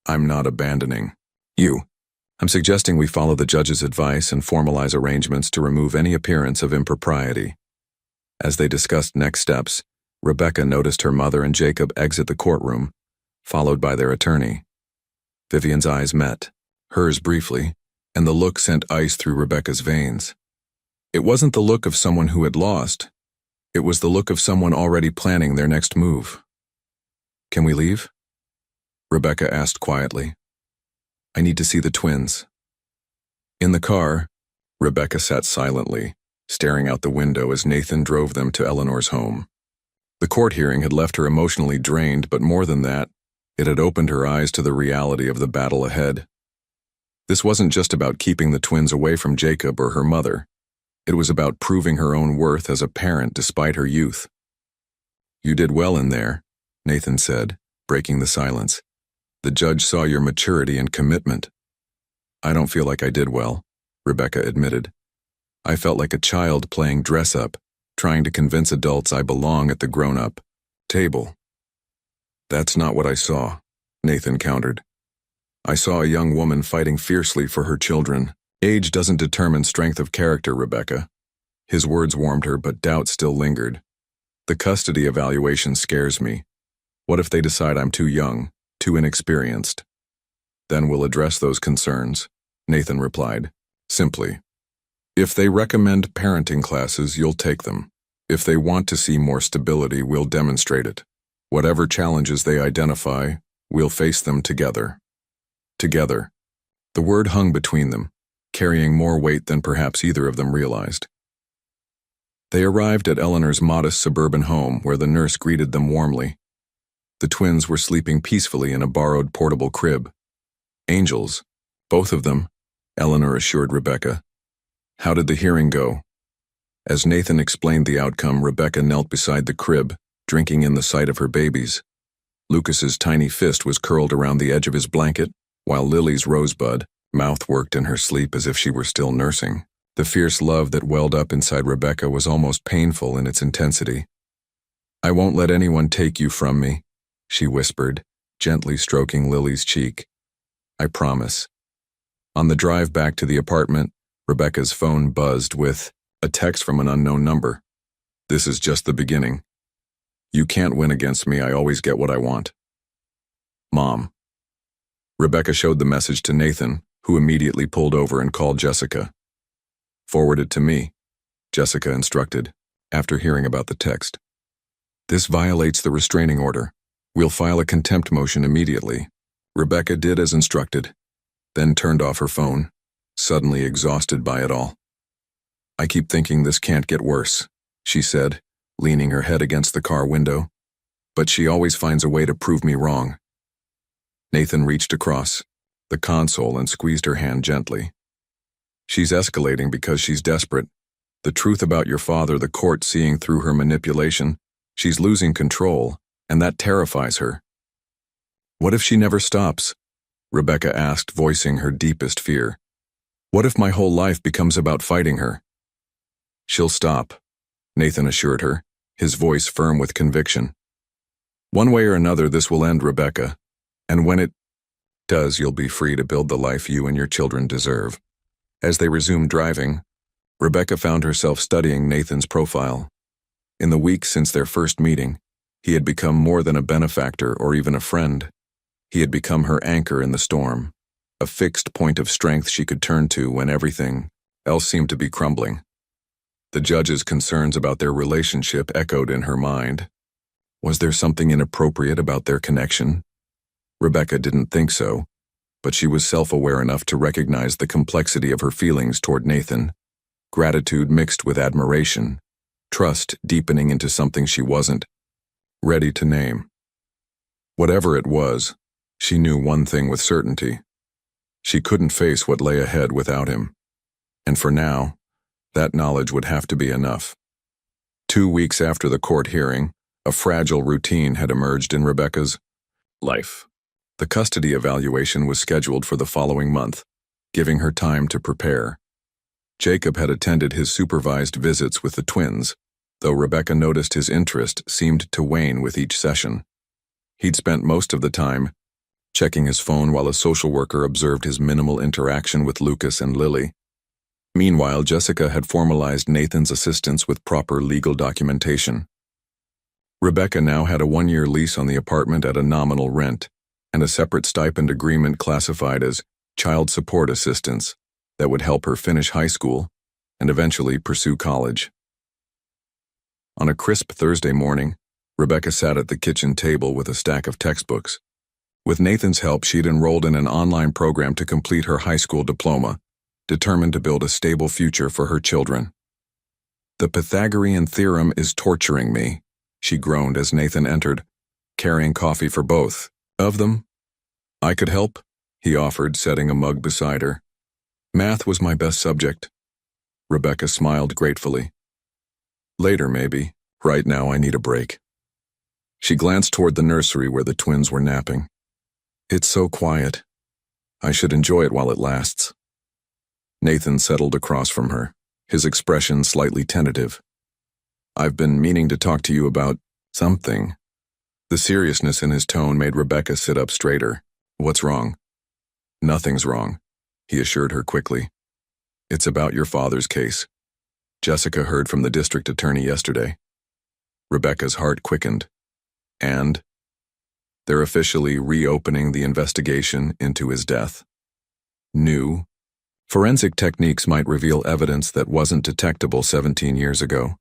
"I'm not abandoning you. I'm suggesting we follow the judge's advice and formalize arrangements to remove any appearance of impropriety." As they discussed next steps, Rebecca noticed her mother and Jacob exit the courtroom, followed by their attorney. Vivian's eyes met, hers briefly, and the look sent ice through Rebecca's veins. It wasn't the look of someone who had lost. It was the look of someone already planning their next move. "Can we leave?" Rebecca asked quietly. "I need to see the twins." In the car, Rebecca sat silently, staring out the window as Nathan drove them to Eleanor's home. The court hearing had left her emotionally drained, but more than that, it had opened her eyes to the reality of the battle ahead. This wasn't just about keeping the twins away from Jacob or her mother. It was about proving her own worth as a parent despite her youth. "You did well in there," Nathan said, breaking the silence. "The judge saw your maturity and commitment." "I don't feel like I did well," Rebecca admitted. "I felt like a child playing dress-up, trying to convince adults I belong at the grown-up table." "That's not what I saw," Nathan countered. "I saw a young woman fighting fiercely for her children. Age doesn't determine strength of character, Rebecca." His words warmed her, but doubt still lingered. "The custody evaluation scares me. What if they decide I'm too young, too inexperienced?" "Then we'll address those concerns," Nathan replied, simply. "If they recommend parenting classes, you'll take them. If they want to see more stability, we'll demonstrate it. Whatever challenges they identify, we'll face them together." Together. The word hung between them, carrying more weight than perhaps either of them realized. They arrived at Eleanor's modest suburban home, where the nurse greeted them warmly. The twins were sleeping peacefully in a borrowed portable crib. Angels, both of them, Eleanor assured Rebecca. How did the hearing go? As Nathan explained the outcome, Rebecca knelt beside the crib, drinking in the sight of her babies. Lucas's tiny fist was curled around the edge of his blanket, while Lily's rosebud mouth worked in her sleep as if she were still nursing. The fierce love that welled up inside Rebecca was almost painful in its intensity. I won't let anyone take you from me, she whispered, gently stroking Lily's cheek. I promise. On the drive back to the apartment, Rebecca's phone buzzed with a text from an unknown number. This is just the beginning. You can't win against me, I always get what I want. Mom. Rebecca showed the message to Nathan, who immediately pulled over and called Jessica. Forward it to me, Jessica instructed, after hearing about the text. This violates the restraining order. We'll file a contempt motion immediately. Rebecca did as instructed, then turned off her phone, suddenly exhausted by it all. I keep thinking this can't get worse, she said, leaning her head against the car window. But she always finds a way to prove me wrong. Nathan reached across the console and squeezed her hand gently. She's escalating because she's desperate. The truth about your father, the court seeing through her manipulation. She's losing control, and that terrifies her. What if she never stops? Rebecca asked, voicing her deepest fear. What if my whole life becomes about fighting her? She'll stop, Nathan assured her, his voice firm with conviction. One way or another, this will end, Rebecca. And when it does, you'll be free to build the life you and your children deserve. As they resumed driving, Rebecca found herself studying Nathan's profile. In the weeks since their first meeting, he had become more than a benefactor or even a friend. He had become her anchor in the storm, a fixed point of strength she could turn to when everything else seemed to be crumbling. The judge's concerns about their relationship echoed in her mind. Was there something inappropriate about their connection? Rebecca didn't think so, but she was self-aware enough to recognize the complexity of her feelings toward Nathan, gratitude mixed with admiration, trust deepening into something she wasn't ready to name. Whatever it was, she knew one thing with certainty. She couldn't face what lay ahead without him. And for now, that knowledge would have to be enough. 2 weeks after the court hearing, a fragile routine had emerged in Rebecca's life. The custody evaluation was scheduled for the following month, giving her time to prepare. Jacob had attended his supervised visits with the twins, though Rebecca noticed his interest seemed to wane with each session. He'd spent most of the time checking his phone while a social worker observed his minimal interaction with Lucas and Lily. Meanwhile, Jessica had formalized Nathan's assistance with proper legal documentation. Rebecca now had a 1-year lease on the apartment at a nominal rent, and a separate stipend agreement classified as child support assistance that would help her finish high school and eventually pursue college. On a crisp Thursday morning, Rebecca sat at the kitchen table with a stack of textbooks. With Nathan's help, she'd enrolled in an online program to complete her high school diploma, determined to build a stable future for her children. The Pythagorean theorem is torturing me, she groaned as Nathan entered, carrying coffee for both of them. I could help, he offered, setting a mug beside her. Math was my best subject. Rebecca smiled gratefully. Later, maybe. Right now, I need a break. She glanced toward the nursery where the twins were napping. It's so quiet. I should enjoy it while it lasts. Nathan settled across from her, his expression slightly tentative. I've been meaning to talk to you about something. The seriousness in his tone made Rebecca sit up straighter. What's wrong? Nothing's wrong, he assured her quickly. It's about your father's case. Jessica heard from the district attorney yesterday. Rebecca's heart quickened. And? They're officially reopening the investigation into his death. New? Forensic techniques might reveal evidence that wasn't detectable 17 years ago.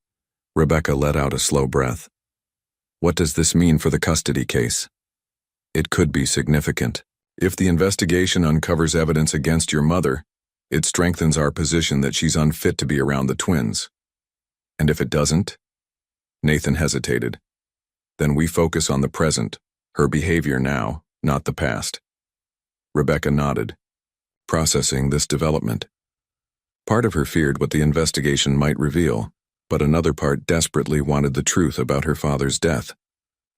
Rebecca let out a slow breath. What does this mean for the custody case? It could be significant. If the investigation uncovers evidence against your mother, it strengthens our position that she's unfit to be around the twins. And if it doesn't? Nathan hesitated. Then we focus on the present, her behavior now, not the past. Rebecca nodded. processing this development. Part of her feared what the investigation might reveal, but another part desperately wanted the truth about her father's death,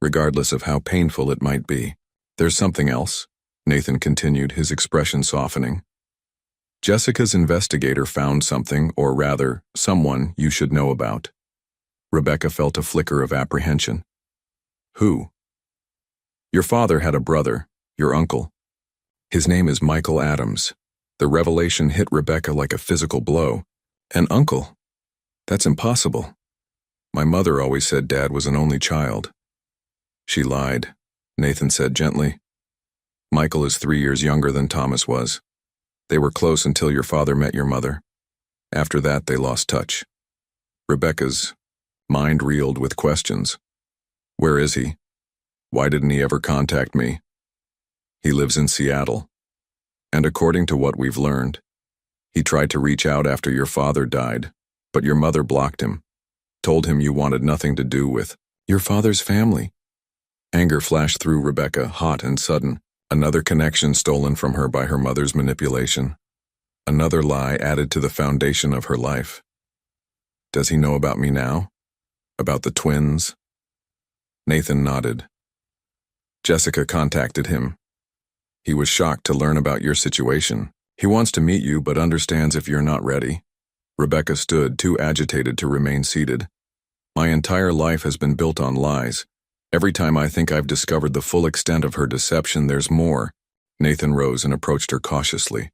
regardless of how painful it might be. "There's something else," Nathan continued, his expression softening. "Jessica's investigator found something, or rather, someone you should know about." Rebecca felt a flicker of apprehension. "Who?" "Your father had a brother, your uncle. His name is Michael Adams." The revelation hit Rebecca like a physical blow. "An uncle? That's impossible. My mother always said Dad was an only child." "She lied," Nathan said gently. "Michael is 3 years younger than Thomas was. They were close until your father met your mother. After that, they lost touch." Rebecca's mind reeled with questions. "Where is he? Why didn't he ever contact me?" "He lives in Seattle. And according to what we've learned, he tried to reach out after your father died, but your mother blocked him, told him you wanted nothing to do with your father's family." Anger flashed through Rebecca, hot and sudden. Another connection stolen from her by her mother's manipulation. Another lie added to the foundation of her life. "Does he know about me now? About the twins?" Nathan nodded. "Jessica contacted him. He was shocked to learn about your situation. He wants to meet you but understands if you're not ready." Rebecca stood, too agitated to remain seated. "My entire life has been built on lies. Every time I think I've discovered the full extent of her deception, there's more." Nathan rose and approached her cautiously.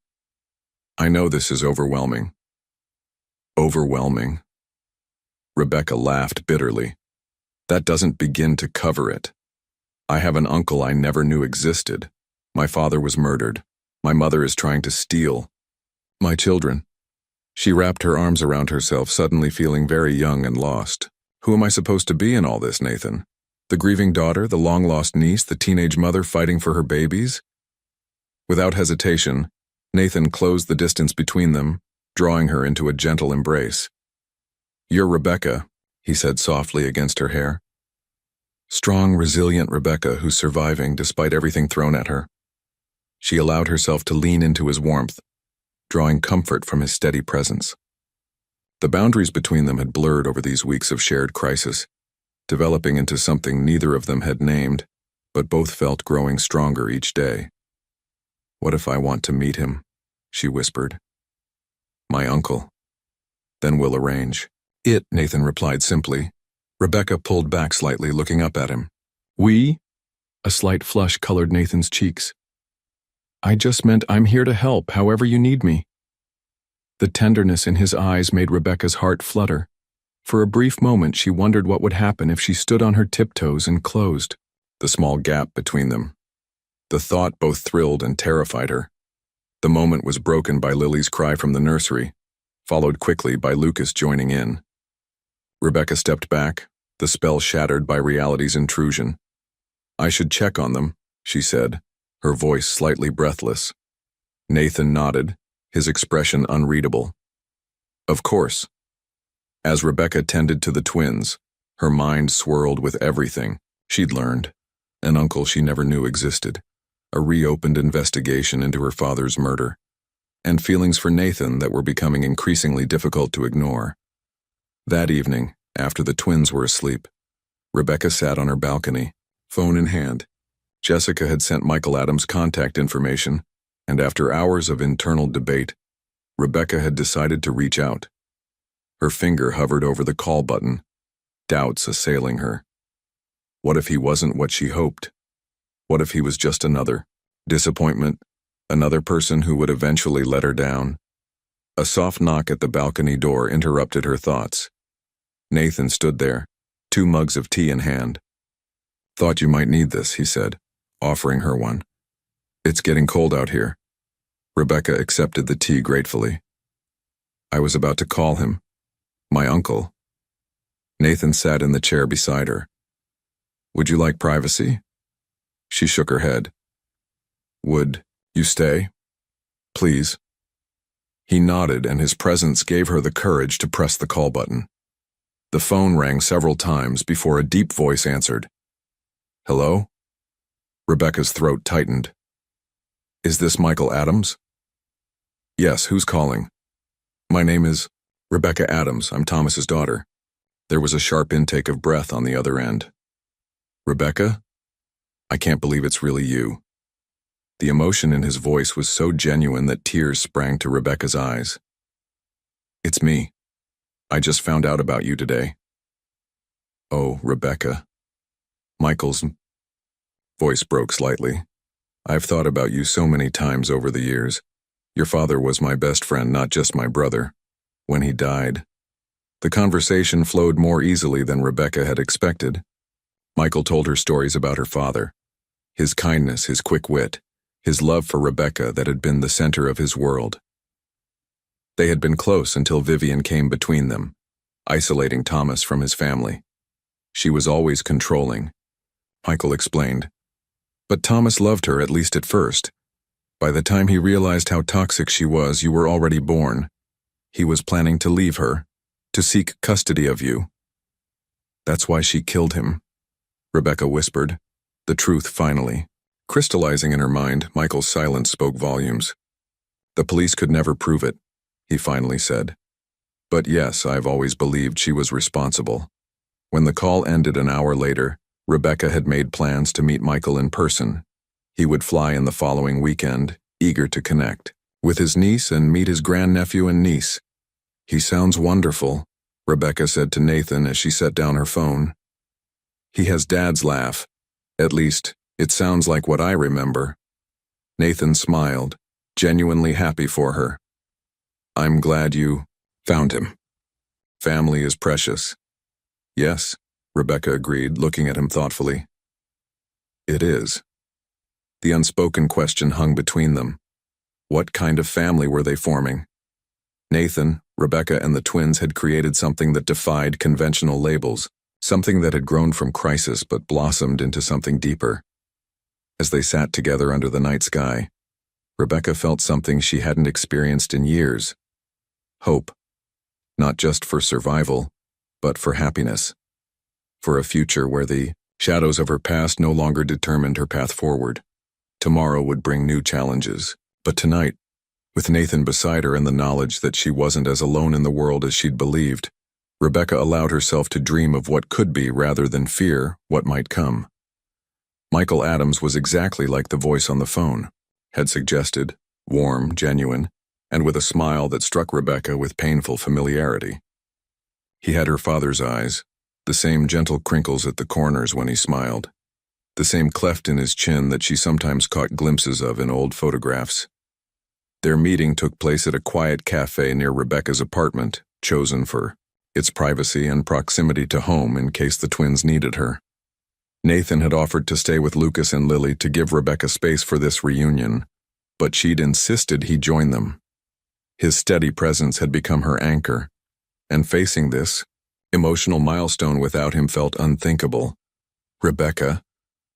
"I know this is overwhelming." "Overwhelming?" Rebecca laughed bitterly. "That doesn't begin to cover it. I have an uncle I never knew existed. My father was murdered. My mother is trying to steal my children." She wrapped her arms around herself, suddenly feeling very young and lost. "Who am I supposed to be in all this, Nathan? The grieving daughter, the long-lost niece, the teenage mother fighting for her babies?" Without hesitation, Nathan closed the distance between them, drawing her into a gentle embrace. "You're Rebecca," he said softly against her hair. Strong, resilient Rebecca who's surviving despite everything thrown at her. She allowed herself to lean into his warmth, drawing comfort from his steady presence. The boundaries between them had blurred over these weeks of shared crisis, developing into something neither of them had named, but both felt growing stronger each day. "What if I want to meet him?" she whispered. "My uncle. Then we'll arrange." Nathan replied simply. Rebecca pulled back slightly, looking up at him. "We?" A slight flush colored Nathan's cheeks. "I just meant I'm here to help, however you need me." The tenderness in his eyes made Rebecca's heart flutter. For a brief moment, she wondered what would happen if she stood on her tiptoes and closed the small gap between them. The thought both thrilled and terrified her. The moment was broken by Lily's cry from the nursery, followed quickly by Lucas joining in. Rebecca stepped back, the spell shattered by reality's intrusion. "I should check on them," she said, her voice slightly breathless. Nathan nodded, his expression unreadable. "Of course." As Rebecca tended to the twins, her mind swirled with everything she'd learned, an uncle she never knew existed, a reopened investigation into her father's murder, and feelings for Nathan that were becoming increasingly difficult to ignore. That evening, after the twins were asleep, Rebecca sat on her balcony, phone in hand. Jessica had sent Michael Adams contact information, and after hours of internal debate, Rebecca had decided to reach out. Her finger hovered over the call button, doubts assailing her. What if he wasn't what she hoped? What if he was just another disappointment, another person who would eventually let her down? A soft knock at the balcony door interrupted her thoughts. Nathan stood there, 2 mugs of tea in hand. "Thought you might need this," he said, offering her one. "It's getting cold out here." Rebecca accepted the tea gratefully. "I was about to call him. My uncle." Nathan sat in the chair beside her. "Would you like privacy?" She shook her head. "Would you stay? Please." He nodded, and his presence gave her the courage to press the call button. The phone rang several times before a deep voice answered. "Hello?" Rebecca's throat tightened. "Is this Michael Adams?" Yes, who's calling? My name is Rebecca Adams. I'm Thomas's daughter. There was a sharp intake of breath on the other end. Rebecca? I can't believe it's really you. The emotion in his voice was so genuine that tears sprang to Rebecca's eyes. It's me. I just found out about you today. Oh, Rebecca. Michael's voice broke slightly. I've thought about you so many times over the years. Your father was my best friend, not just my brother. When he died, the conversation flowed more easily than Rebecca had expected. Michael told her stories about her father, his kindness, his quick wit, his love for Rebecca that had been the center of his world. They had been close until Vivian came between them, isolating Thomas from his family. She was always controlling, Michael explained. But Thomas loved her, at least at first. By the time he realized how toxic she was, you were already born. He was planning to leave her, to seek custody of you. That's why she killed him, Rebecca whispered, the truth finally. Crystallizing in her mind, Michael's silence spoke volumes. The police could never prove it, he finally said. But yes, I've always believed she was responsible. When the call ended an hour later, Rebecca had made plans to meet Michael in person. He would fly in the following weekend, eager to connect with his niece and meet his grandnephew and niece. He sounds wonderful, Rebecca said to Nathan as she set down her phone. He has Dad's laugh. At least, it sounds like what I remember. Nathan smiled, genuinely happy for her. I'm glad you found him. Family is precious. Yes, Rebecca agreed, looking at him thoughtfully. It is. The unspoken question hung between them. What kind of family were they forming? Nathan, Rebecca, and the twins had created something that defied conventional labels, something that had grown from crisis but blossomed into something deeper. As they sat together under the night sky, Rebecca felt something she hadn't experienced in years. Hope. Not just for survival, but for happiness. For a future where the shadows of her past no longer determined her path forward. Tomorrow would bring new challenges, but tonight, with Nathan beside her and the knowledge that she wasn't as alone in the world as she'd believed, Rebecca allowed herself to dream of what could be rather than fear what might come. Michael Adams was exactly like the voice on the phone, had suggested, warm, genuine, and with a smile that struck Rebecca with painful familiarity. He had her father's eyes, the same gentle crinkles at the corners when he smiled, the same cleft in his chin that she sometimes caught glimpses of in old photographs. Their meeting took place at a quiet cafe near Rebecca's apartment, chosen for its privacy and proximity to home in case the twins needed her. Nathan had offered to stay with Lucas and Lily to give Rebecca space for this reunion, but she'd insisted he join them. His steady presence had become her anchor, and facing this emotional milestone without him felt unthinkable. Rebecca,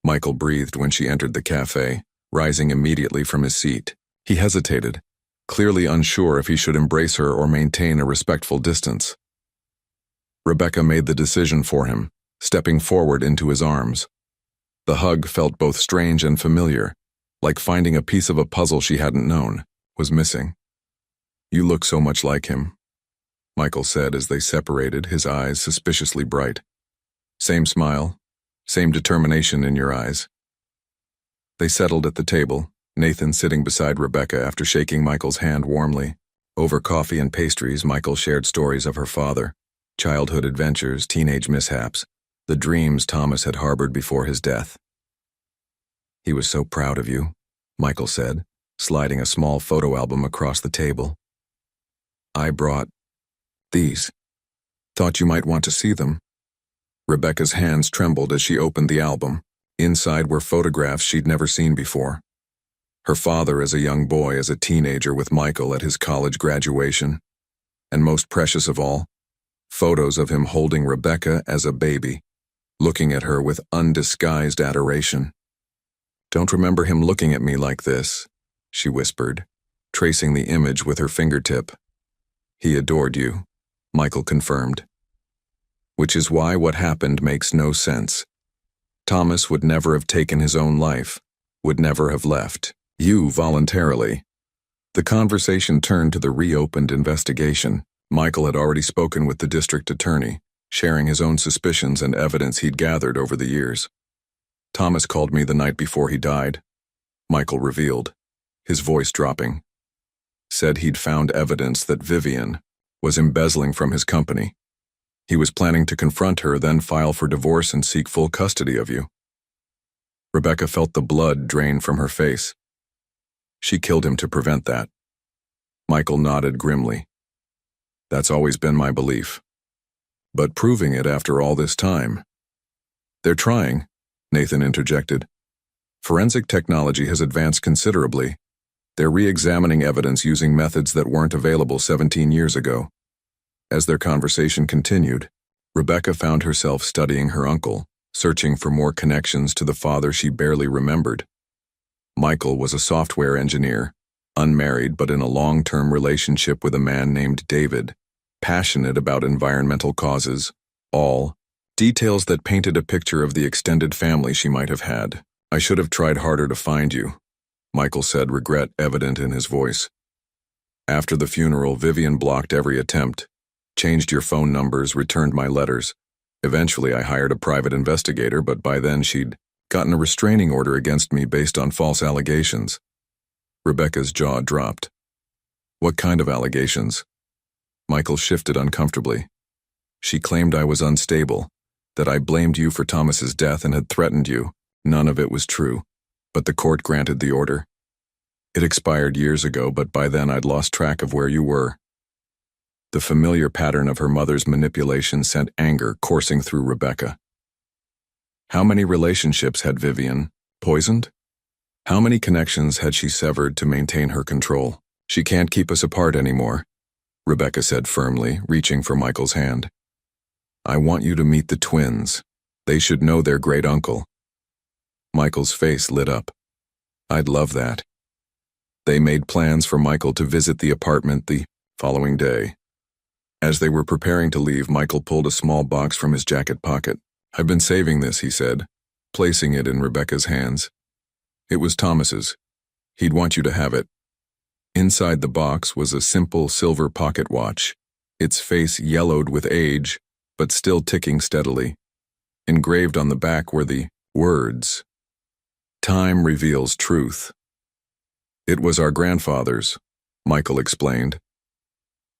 Michael breathed when she entered the cafe, rising immediately from his seat. He hesitated, clearly unsure if he should embrace her or maintain a respectful distance. Rebecca made the decision for him, stepping forward into his arms. The hug felt both strange and familiar, like finding a piece of a puzzle she hadn't known was missing. You look so much like him, Michael said as they separated, his eyes suspiciously bright. Same smile, same determination in your eyes. They settled at the table, Nathan sitting beside Rebecca after shaking Michael's hand warmly. Over coffee and pastries, Michael shared stories of her father, childhood adventures, teenage mishaps, the dreams Thomas had harbored before his death. He was so proud of you, Michael said, sliding a small photo album across the table. I brought these. Thought you might want to see them. Rebecca's hands trembled as she opened the album. Inside were photographs she'd never seen before. Her father as a young boy, as a teenager with Michael at his college graduation. And most precious of all, photos of him holding Rebecca as a baby, looking at her with undisguised adoration. Don't remember him looking at me like this, she whispered, tracing the image with her fingertip. He adored you, Michael confirmed. Which is why what happened makes no sense. Thomas would never have taken his own life, would never have left you voluntarily. The conversation turned to the reopened investigation. Michael had already spoken with the district attorney, sharing his own suspicions and evidence he'd gathered over the years. Thomas called me the night before he died, Michael revealed, his voice dropping. Said he'd found evidence that Vivian was embezzling from his company. He was planning to confront her, then file for divorce and seek full custody of you. Rebecca felt the blood drain from her face. She killed him to prevent that. Michael nodded grimly. That's always been my belief. But proving it after all this time. They're trying, Nathan interjected. Forensic technology has advanced considerably. They're re-examining evidence using methods that weren't available 17 years ago. As their conversation continued, Rebecca found herself studying her uncle, searching for more connections to the father she barely remembered. Michael was a software engineer, unmarried but in a long-term relationship with a man named David, passionate about environmental causes, all details that painted a picture of the extended family she might have had. I should have tried harder to find you, Michael said, regret evident in his voice. After the funeral, Vivian blocked every attempt, changed your phone numbers, returned my letters. Eventually, I hired a private investigator, but by then she'd gotten a restraining order against me based on false allegations. Rebecca's jaw dropped. What kind of allegations? Michael shifted uncomfortably. She claimed I was unstable, that I blamed you for Thomas's death and had threatened you. None of it was true, but the court granted the order. It expired years ago, but by then I'd lost track of where you were. The familiar pattern of her mother's manipulation sent anger coursing through Rebecca. How many relationships had Vivian poisoned? How many connections had she severed to maintain her control? She can't keep us apart anymore, Rebecca said firmly, reaching for Michael's hand. I want you to meet the twins. They should know their great uncle. Michael's face lit up. I'd love that. They made plans for Michael to visit the apartment the following day. As they were preparing to leave, Michael pulled a small box from his jacket pocket. I've been saving this, he said, placing it in Rebecca's hands. It was Thomas's. He'd want you to have it. Inside the box was a simple silver pocket watch, its face yellowed with age, but still ticking steadily. Engraved on the back were the words, "Time reveals truth." It was our grandfather's, Michael explained.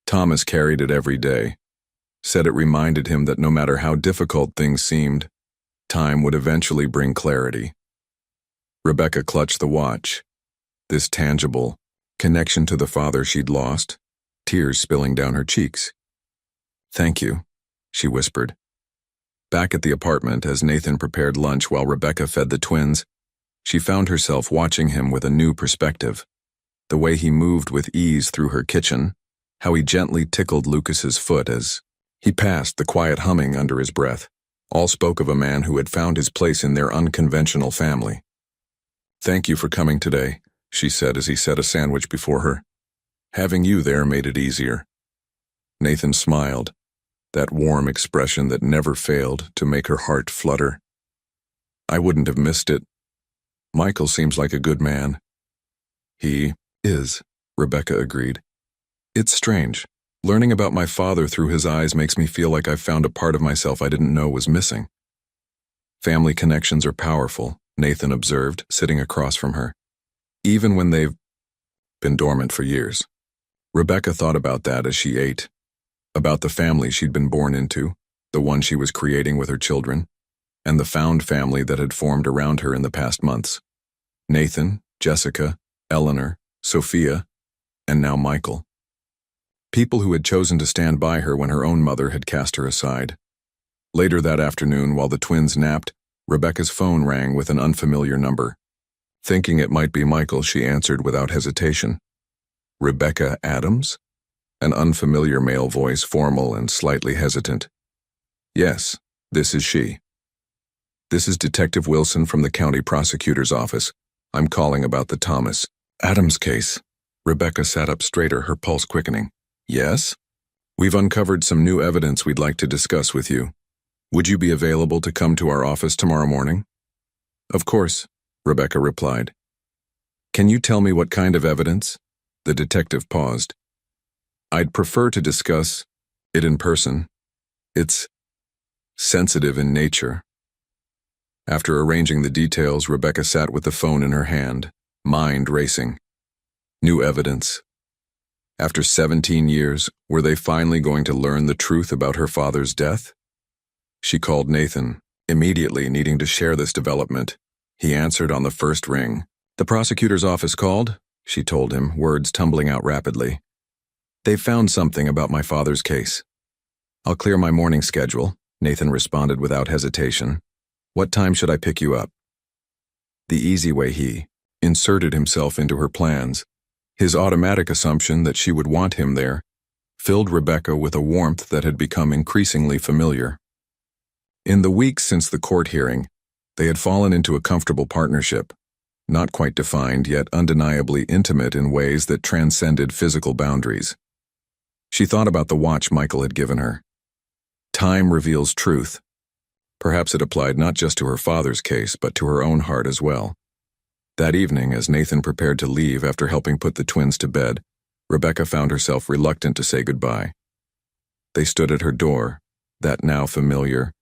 Thomas carried it every day, said it reminded him that no matter how difficult things seemed, time would eventually bring clarity. Rebecca clutched the watch, this tangible connection to the father she'd lost, tears spilling down her cheeks. Thank you, she whispered. Back at the apartment, as Nathan prepared lunch while Rebecca fed the twins, she found herself watching him with a new perspective. The way he moved with ease through her kitchen, how he gently tickled Lucas's foot as he passed, the quiet humming under his breath, all spoke of a man who had found his place in their unconventional family. Thank you for coming today, she said as he set a sandwich before her. Having you there made it easier. Nathan smiled, that warm expression that never failed to make her heart flutter. I wouldn't have missed it. Michael seems like a good man. He is, Rebecca agreed. It's strange. Learning about my father through his eyes makes me feel like I've found a part of myself I didn't know was missing. Family connections are powerful, Nathan observed, sitting across from her, even when they've been dormant for years. Rebecca thought about that as she ate, about the family she'd been born into, the one she was creating with her children, and the found family that had formed around her in the past months. Nathan, Jessica, Eleanor, Sophia, and now Michael. People who had chosen to stand by her when her own mother had cast her aside. Later that afternoon, while the twins napped, Rebecca's phone rang with an unfamiliar number. Thinking it might be Michael, she answered without hesitation. Rebecca Adams? An unfamiliar male voice, formal and slightly hesitant. Yes, this is she. This is Detective Wilson from the county prosecutor's office. I'm calling about the Thomas Adams case. Rebecca sat up straighter, her pulse quickening. Yes? We've uncovered some new evidence we'd like to discuss with you. Would you be available to come to our office tomorrow morning? Of course, Rebecca replied. Can you tell me what kind of evidence? The detective paused. I'd prefer to discuss it in person. It's sensitive in nature. After arranging the details, Rebecca sat with the phone in her hand, mind racing. New evidence. After 17 years, were they finally going to learn the truth about her father's death? She called Nathan, immediately needing to share this development. He answered on the first ring. The prosecutor's office called, she told him, words tumbling out rapidly. They've found something about my father's case. I'll clear my morning schedule, Nathan responded without hesitation. What time should I pick you up? The easy way he inserted himself into her plans. His automatic assumption that she would want him there filled Rebecca with a warmth that had become increasingly familiar. In the weeks since the court hearing, they had fallen into a comfortable partnership, not quite defined yet undeniably intimate in ways that transcended physical boundaries. She thought about the watch Michael had given her. Time reveals truth. Perhaps it applied not just to her father's case, but to her own heart as well. That evening, as Nathan prepared to leave after helping put the twins to bed, Rebecca found herself reluctant to say goodbye. They stood at her door, that now familiar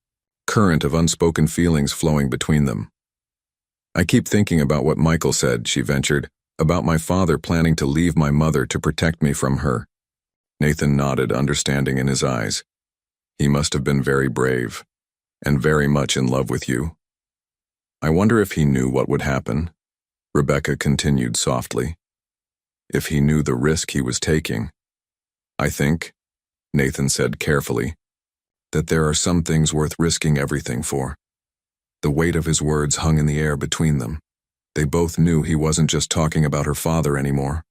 current of unspoken feelings flowing between them. I keep thinking about what Michael said, she ventured, about my father planning to leave my mother to protect me from her. Nathan nodded, understanding in his eyes. He must have been very brave, and very much in love with you. I wonder if he knew what would happen, Rebecca continued softly. If he knew the risk he was taking. I think, Nathan said carefully, that there are some things worth risking everything for. The weight of his words hung in the air between them. They both knew he wasn't just talking about her father anymore.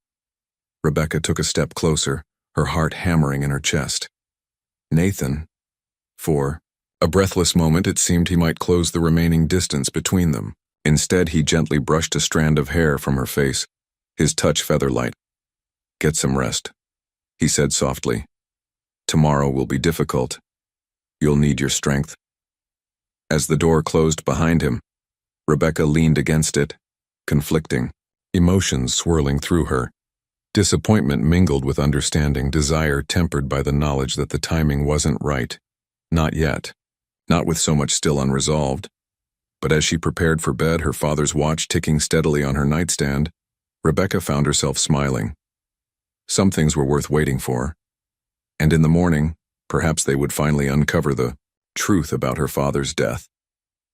Rebecca took a step closer, her heart hammering in her chest. Nathan. For a breathless moment, it seemed he might close the remaining distance between them. Instead, he gently brushed a strand of hair from her face, his touch feather-light. Get some rest, he said softly. Tomorrow will be difficult. You'll need your strength. As the door closed behind him, Rebecca leaned against it, conflicting, emotions swirling through her. Disappointment mingled with understanding, desire tempered by the knowledge that the timing wasn't right. Not yet. Not with so much still unresolved. But as she prepared for bed, her father's watch ticking steadily on her nightstand, Rebecca found herself smiling. Some things were worth waiting for. And in the morning, perhaps they would finally uncover the truth about her father's death.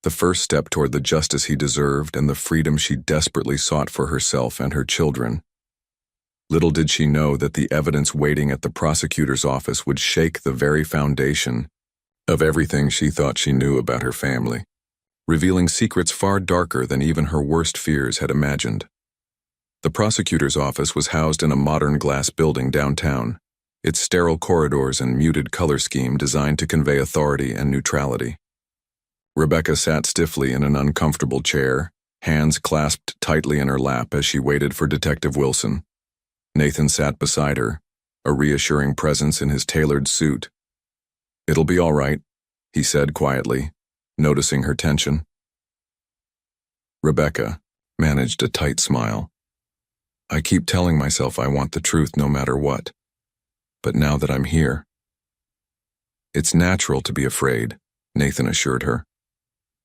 The first step toward the justice he deserved and the freedom she desperately sought for herself and her children. Little did she know that the evidence waiting at the prosecutor's office would shake the very foundation of everything she thought she knew about her family, revealing secrets far darker than even her worst fears had imagined. The prosecutor's office was housed in a modern glass building downtown, its sterile corridors and muted color scheme designed to convey authority and neutrality. Rebecca sat stiffly in an uncomfortable chair, hands clasped tightly in her lap as she waited for Detective Wilson. Nathan sat beside her, a reassuring presence in his tailored suit. It'll be all right, he said quietly, noticing her tension. Rebecca managed a tight smile. I keep telling myself I want the truth no matter what. But now that I'm here. It's natural to be afraid, Nathan assured her.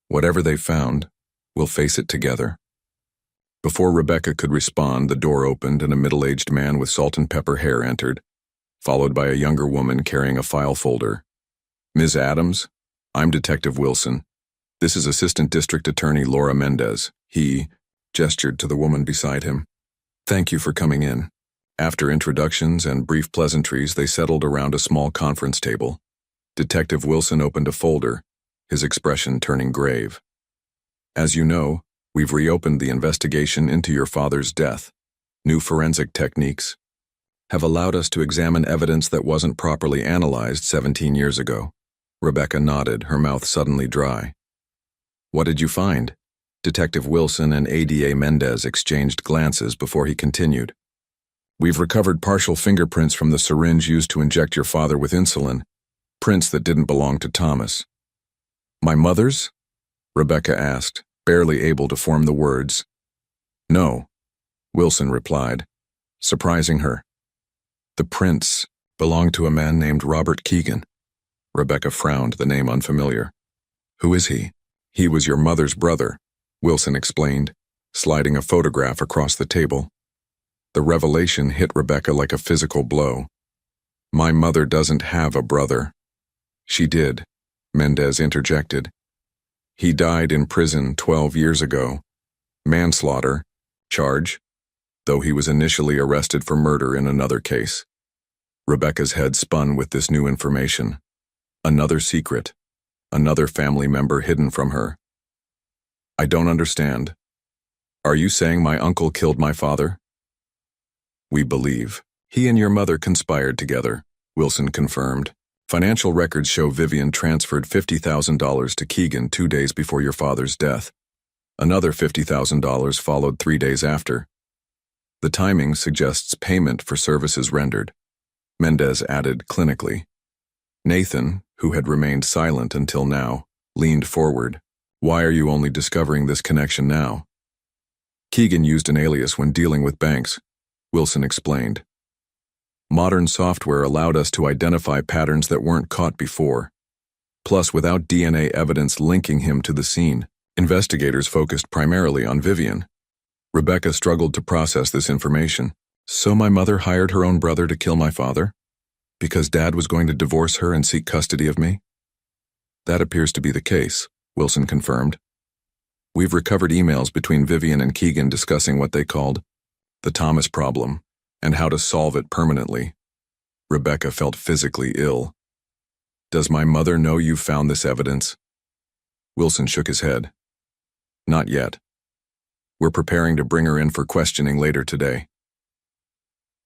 Whatever they found, we'll face it together. Before Rebecca could respond, the door opened and a middle-aged man with salt and pepper hair entered, followed by a younger woman carrying a file folder. Ms. Adams, I'm Detective Wilson. This is Assistant District Attorney Laura Mendez. He gestured to the woman beside him. Thank you for coming in. After introductions and brief pleasantries, they settled around a small conference table. Detective Wilson opened a folder, his expression turning grave. As you know, we've reopened the investigation into your father's death. New forensic techniques have allowed us to examine evidence that wasn't properly analyzed 17 years ago. Rebecca nodded, her mouth suddenly dry. What did you find? Detective Wilson and ADA Mendez exchanged glances before he continued. We've recovered partial fingerprints from the syringe used to inject your father with insulin, prints that didn't belong to Thomas. My mother's? Rebecca asked, barely able to form the words. No, Wilson replied. surprising her. The prince belonged to a man named Robert Keegan. Rebecca frowned, the name unfamiliar. Who is he? He was your mother's brother, Wilson explained, sliding a photograph across the table. The revelation hit Rebecca like a physical blow. My mother doesn't have a brother. She did, Mendez interjected. He died in prison 12 years ago. Manslaughter, charge, though he was initially arrested for murder in another case. Rebecca's head spun with this new information. Another secret. Another family member hidden from her. I don't understand. Are you saying my uncle killed my father? We believe. He and your mother conspired together, Wilson confirmed. Financial records show Vivian transferred $50,000 to Keegan 2 days before your father's death. Another $50,000 followed 3 days after. The timing suggests payment for services rendered, Mendez added clinically. Nathan, who had remained silent until now, leaned forward. Why are you only discovering this connection now? Keegan used an alias when dealing with banks, Wilson explained. Modern software allowed us to identify patterns that weren't caught before. Plus, without DNA evidence linking him to the scene, investigators focused primarily on Vivian. Rebecca struggled to process this information. So my mother hired her own brother to kill my father? Because Dad was going to divorce her and seek custody of me? That appears to be the case, Wilson confirmed. We've recovered emails between Vivian and Keegan discussing what they called the Thomas problem and how to solve it permanently. Rebecca felt physically ill. Does my mother know you found this evidence? Wilson shook his head. Not yet. We're preparing to bring her in for questioning later today.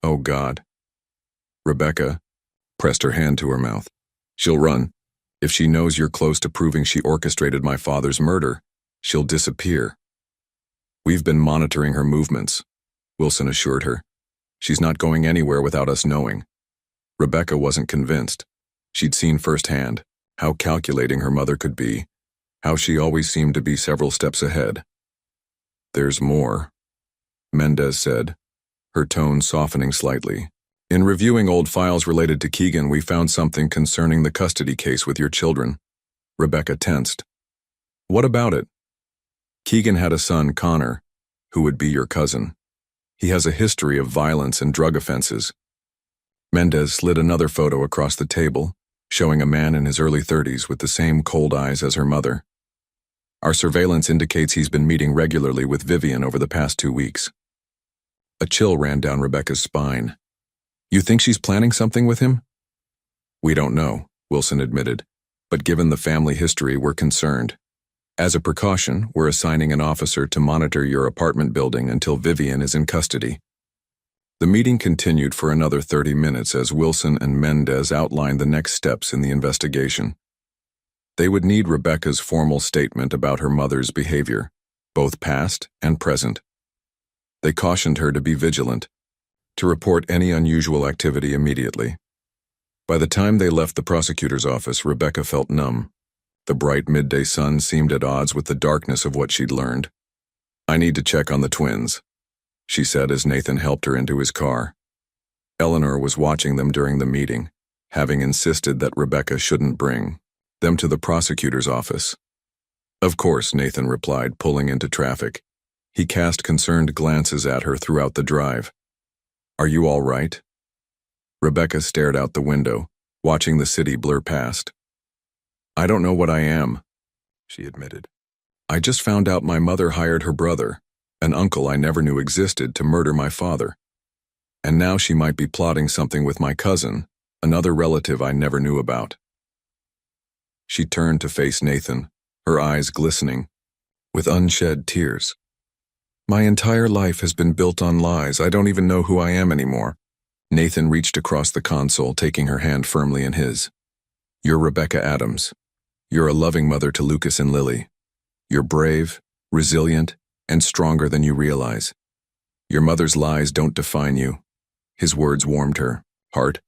Oh God. Rebecca pressed her hand to her mouth. She'll run. If she knows you're close to proving she orchestrated my father's murder, she'll disappear. We've been monitoring her movements, Wilson assured her. She's not going anywhere without us knowing. Rebecca wasn't convinced. She'd seen firsthand how calculating her mother could be, how she always seemed to be several steps ahead. There's more, Mendez said, her tone softening slightly. In reviewing old files related to Keegan, we found something concerning the custody case with your children. Rebecca tensed. What about it? Keegan had a son, Connor, who would be your cousin. He has a history of violence and drug offenses. Mendez slid another photo across the table, showing a man in his early 30s with the same cold eyes as her mother. Our surveillance indicates he's been meeting regularly with Vivian over the past 2 weeks. A chill ran down Rebecca's spine. You think she's planning something with him? We don't know, Wilson admitted, but given the family history, we're concerned. As a precaution, we're assigning an officer to monitor your apartment building until Vivian is in custody. The meeting continued for another 30 minutes as Wilson and Mendez outlined the next steps in the investigation. They would need Rebecca's formal statement about her mother's behavior, both past and present. They cautioned her to be vigilant, to report any unusual activity immediately. By the time they left the prosecutor's office, Rebecca felt numb. The bright midday sun seemed at odds with the darkness of what she'd learned. I need to check on the twins, she said as Nathan helped her into his car. Eleanor was watching them during the meeting, having insisted that Rebecca shouldn't bring them to the prosecutor's office. Of course, Nathan replied, pulling into traffic. He cast concerned glances at her throughout the drive. Are you all right? Rebecca stared out the window, watching the city blur past. I don't know what I am, she admitted. I just found out my mother hired her brother, an uncle I never knew existed, to murder my father. And now she might be plotting something with my cousin, another relative I never knew about. She turned to face Nathan, her eyes glistening, with unshed tears. My entire life has been built on lies. I don't even know who I am anymore. Nathan reached across the console, taking her hand firmly in his. You're Rebecca Adams. You're a loving mother to Lucas and Lily. You're brave, resilient, and stronger than you realize. Your mother's lies don't define you. His words warmed her heart,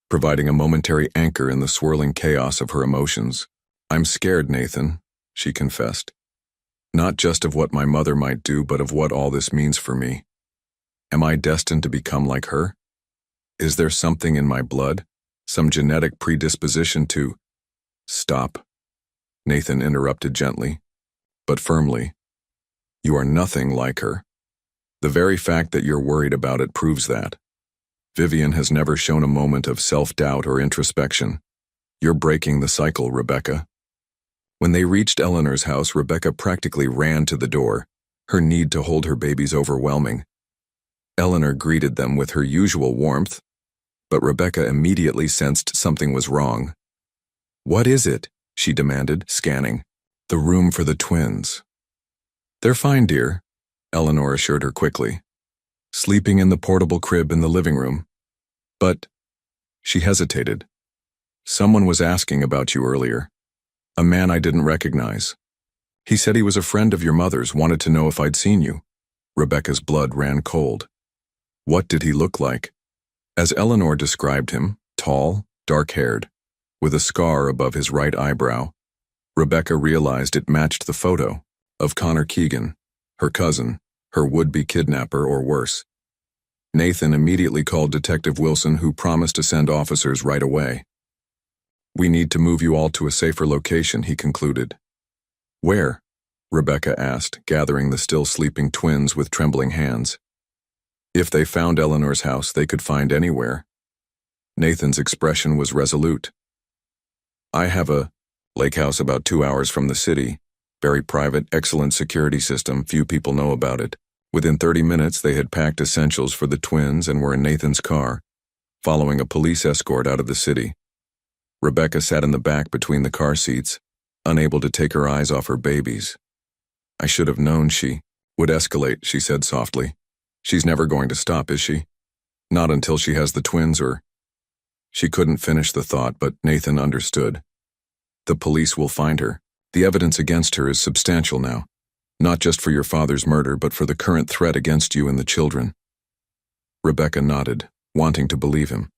providing a momentary anchor in the swirling chaos of her emotions. I'm scared, Nathan, she confessed. Not just of what my mother might do, but of what all this means for me. Am I destined to become like her? Is there something in my blood, some genetic predisposition to— Stop, Nathan interrupted gently, but firmly. You are nothing like her. The very fact that you're worried about it proves that. Vivian has never shown a moment of self-doubt or introspection. You're breaking the cycle, Rebecca. When they reached Eleanor's house, Rebecca practically ran to the door, her need to hold her babies overwhelming. Eleanor greeted them with her usual warmth, but Rebecca immediately sensed something was wrong. What is it? She demanded, scanning. The room for the twins. They're fine, dear, Eleanor assured her quickly. Sleeping in the portable crib in the living room. But— She hesitated. Someone was asking about you earlier. A man I didn't recognize. He said he was a friend of your mother's, wanted to know if I'd seen you. Rebecca's blood ran cold. What did he look like? As Eleanor described him, tall, dark-haired, with a scar above his right eyebrow, Rebecca realized it matched the photo of Connor Keegan, her cousin, her would-be kidnapper or worse. Nathan immediately called Detective Wilson, who promised to send officers right away. We need to move you all to a safer location, he concluded. Where? Rebecca asked, gathering the still sleeping twins with trembling hands. If they found Eleanor's house, they could find anywhere. Nathan's expression was resolute. I have a lake house about 2 hours from the city. Very private, excellent security system, few people know about it. Within 30 minutes, they had packed essentials for the twins and were in Nathan's car, following a police escort out of the city. Rebecca sat in the back between the car seats, unable to take her eyes off her babies. I should have known she would escalate, she said softly. She's never going to stop, is she? Not until she has the twins or— She couldn't finish the thought, but Nathan understood. The police will find her. The evidence against her is substantial now. Not just for your father's murder, but for the current threat against you and the children. Rebecca nodded, wanting to believe him.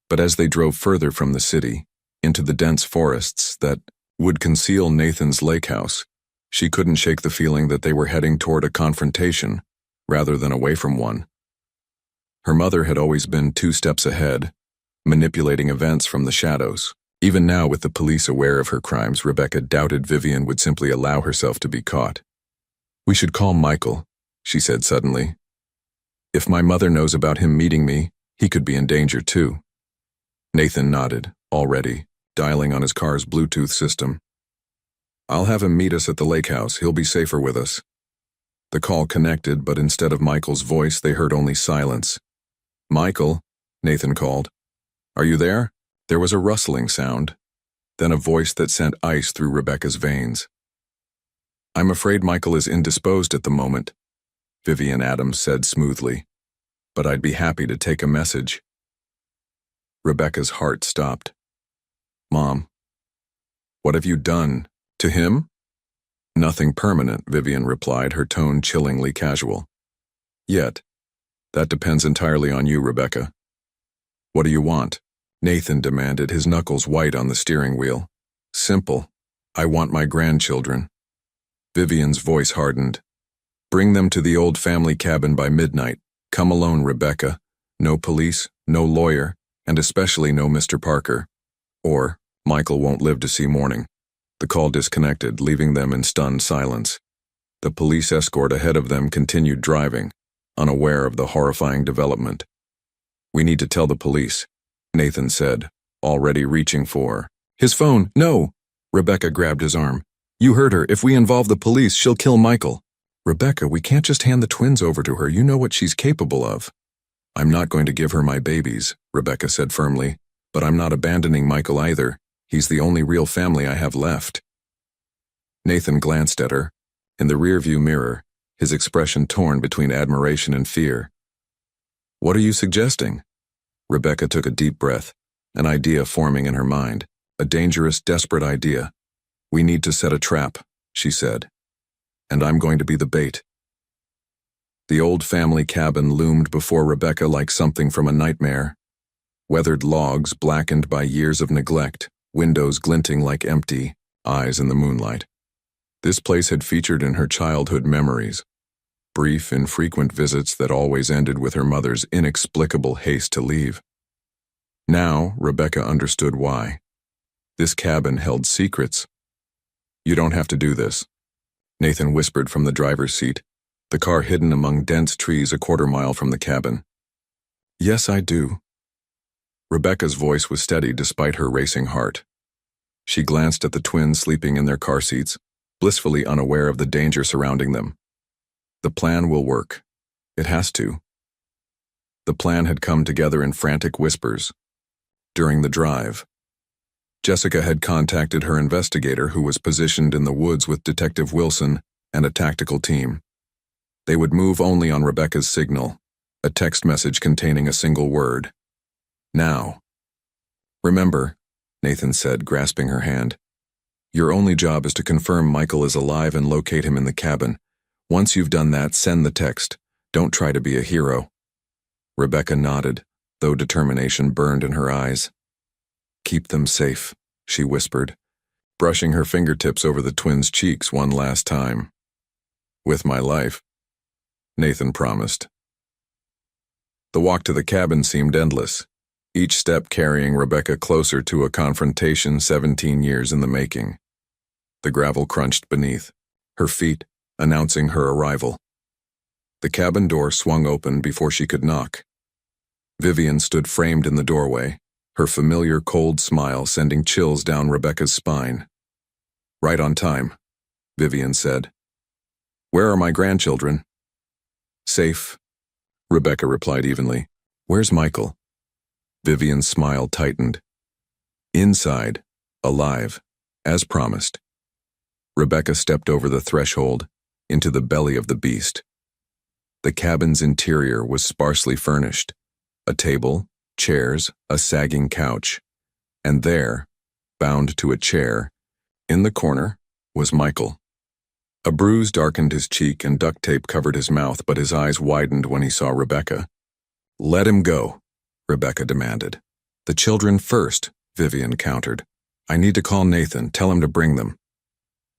But as they drove further from the city, into the dense forests that would conceal Nathan's lake house, she couldn't shake the feeling that they were heading toward a confrontation, rather than away from one. Her mother had always been 2 steps ahead, manipulating events from the shadows. Even now, with the police aware of her crimes, Rebecca doubted Vivian would simply allow herself to be caught. We should call Michael, she said suddenly. If my mother knows about him meeting me, he could be in danger too. Nathan nodded, already, dialing on his car's Bluetooth system. I'll have him meet us at the lake house. He'll be safer with us. The call connected, but instead of Michael's voice, they heard only silence. Michael, Nathan called. Are you there? There was a rustling sound, then a voice that sent ice through Rebecca's veins. I'm afraid Michael is indisposed at the moment, Vivian Adams said smoothly, but I'd be happy to take a message. Rebecca's heart stopped. Mom, what have you done? To him? Nothing permanent, Vivian replied, her tone chillingly casual. Yet, that depends entirely on you, Rebecca. What do you want? Nathan demanded, his knuckles white on the steering wheel. Simple. I want my grandchildren. Vivian's voice hardened. Bring them to the old family cabin by midnight. Come alone, Rebecca. No police, no lawyer, and especially no Mr. Parker. Or, Michael won't live to see morning. The call disconnected, leaving them in stunned silence. The police escort ahead of them continued driving, unaware of the horrifying development. We need to tell the police, Nathan said, already reaching for his phone. No! Rebecca grabbed his arm. You heard her. If we involve the police, she'll kill Michael. Rebecca, we can't just hand the twins over to her. You know what she's capable of. I'm not going to give her my babies, Rebecca said firmly, but I'm not abandoning Michael either. He's the only real family I have left. Nathan glanced at her, in the rearview mirror, his expression torn between admiration and fear. What are you suggesting? Rebecca took a deep breath, an idea forming in her mind, a dangerous, desperate idea. We need to set a trap, she said, and I'm going to be the bait. The old family cabin loomed before Rebecca like something from a nightmare. Weathered logs blackened by years of neglect, windows glinting like empty eyes in the moonlight. This place had featured in her childhood memories. brief, infrequent visits that always ended with her mother's inexplicable haste to leave. Now, Rebecca understood why. This cabin held secrets. "You don't have to do this," Nathan whispered from the driver's seat, the car hidden among dense trees a quarter-mile from the cabin. "Yes, I do." Rebecca's voice was steady despite her racing heart. She glanced at the twins sleeping in their car seats, blissfully unaware of the danger surrounding them. The plan will work. It has to. The plan had come together in frantic whispers. During the drive, Jessica had contacted her investigator, who was positioned in the woods with Detective Wilson and a tactical team. They would move only on Rebecca's signal, a text message containing a single word: "Now." "Remember," Nathan said, grasping her hand, "your only job is to confirm Michael is alive and locate him in the cabin. Once you've done that, send the text. Don't try to be a hero." Rebecca nodded, though determination burned in her eyes. "Keep them safe," she whispered, brushing her fingertips over the twins' cheeks one last time. "With my life," Nathan promised. The walk to the cabin seemed endless, each step carrying Rebecca closer to a confrontation 17 years in the making. The gravel crunched beneath, her feet announcing her arrival. The cabin door swung open before she could knock. Vivian stood framed in the doorway, her familiar cold smile sending chills down Rebecca's spine. "Right on time," Vivian said. "Where are my grandchildren?" "Safe," Rebecca replied evenly. "Where's Michael?" Vivian's smile tightened. "Inside, alive, as promised." Rebecca stepped over the threshold, into the belly of the beast. The cabin's interior was sparsely furnished: a table, chairs, a sagging couch, and there, bound to a chair, in the corner, was Michael. A bruise darkened his cheek and duct tape covered his mouth, but his eyes widened when he saw Rebecca. "Let him go," Rebecca demanded. "The children first," Vivian countered. "I need to call Nathan, tell him to bring them."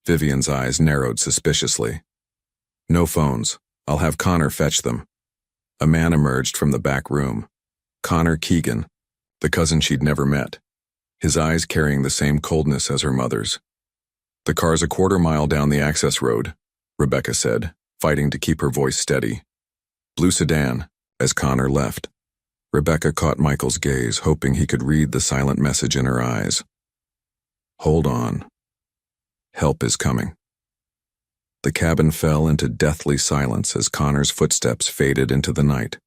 Vivian's eyes narrowed suspiciously. "No phones. I'll have Connor fetch them." A man emerged from the back room. Connor Keegan, the cousin she'd never met, his eyes carrying the same coldness as her mother's. "The car's a quarter-mile down the access road," Rebecca said, fighting to keep her voice steady. "Blue sedan," as Connor left. Rebecca caught Michael's gaze, hoping he could read the silent message in her eyes. "Hold on. Help is coming." The cabin fell into deathly silence as Connor's footsteps faded into the night.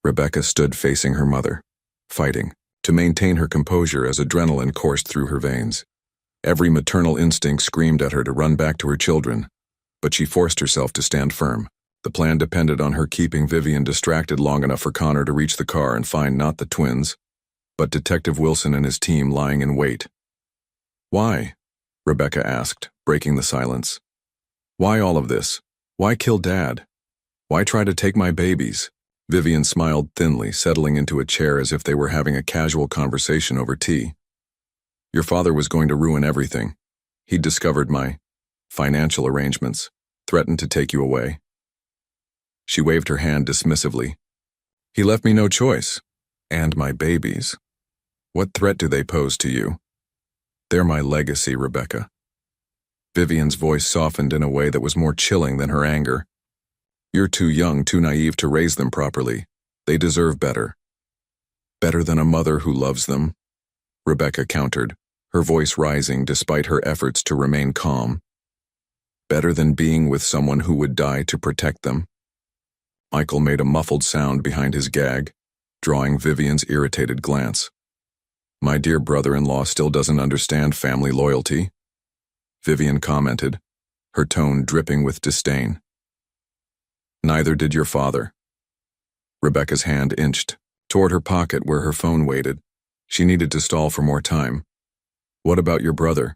Rebecca stood facing her mother, fighting to maintain her composure as adrenaline coursed through her veins. Every maternal instinct screamed at her to run back to her children, but she forced herself to stand firm. The plan depended on her keeping Vivian distracted long enough for Connor to reach the car and find not the twins, but Detective Wilson and his team lying in wait. "Why?" Rebecca asked, breaking the silence. "Why all of this? Why kill Dad? Why try to take my babies?" Vivian smiled thinly, settling into a chair as if they were having a casual conversation over tea. "Your father was going to ruin everything. He'd discovered my financial arrangements, threatened to take you away." She waved her hand dismissively. "He left me no choice. And my babies. What threat do they pose to you?" "They're my legacy, Rebecca." Vivian's voice softened in a way that was more chilling than her anger. "You're too young, too naive to raise them properly. They deserve better." "Better than a mother who loves them," Rebecca countered, her voice rising despite her efforts to remain calm. "Better than being with someone who would die to protect them." Michael made a muffled sound behind his gag, drawing Vivian's irritated glance. "My dear brother-in-law still doesn't understand family loyalty," Vivian commented, her tone dripping with disdain. "Neither did your father." Rebecca's hand inched toward her pocket where her phone waited. She needed to stall for more time. "What about your brother,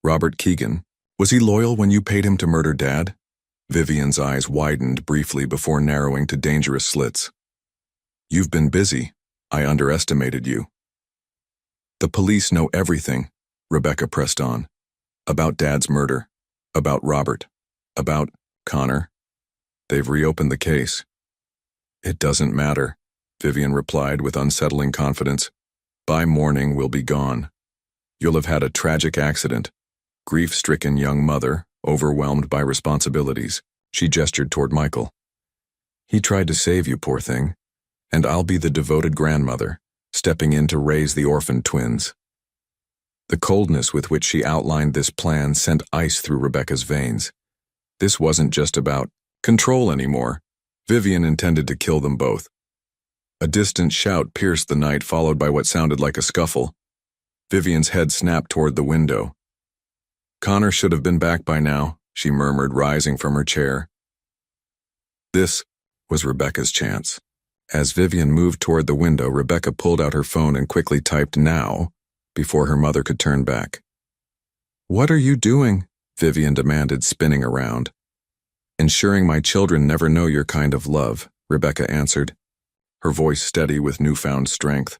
Robert Keegan? Was he loyal when you paid him to murder Dad?" Vivian's eyes widened briefly before narrowing to dangerous slits. "You've been busy. I underestimated you." "The police know everything," Rebecca pressed on. "About Dad's murder. About Robert. About Connor. They've reopened the case. It doesn't matter, Vivian replied with unsettling confidence. By morning, we'll be gone. You'll have had a tragic accident. Grief-stricken young mother, overwhelmed by responsibilities. She gestured toward Michael. He tried to save you, poor thing, and I'll be the devoted grandmother, stepping in to raise the orphaned twins. The coldness with which she outlined this plan sent ice through Rebecca's veins. This wasn't just about control anymore. Vivian intended to kill them both. A distant shout pierced the night, followed by what sounded like a scuffle. Vivian's head snapped toward the window. Connor should have been back by now, she murmured, rising from her chair. This was Rebecca's chance. As Vivian moved toward the window, Rebecca pulled out her phone and quickly typed "now" before her mother could turn back. "What are you doing?" Vivian demanded, spinning around. "Ensuring my children never know your kind of love," Rebecca answered, her voice steady with newfound strength.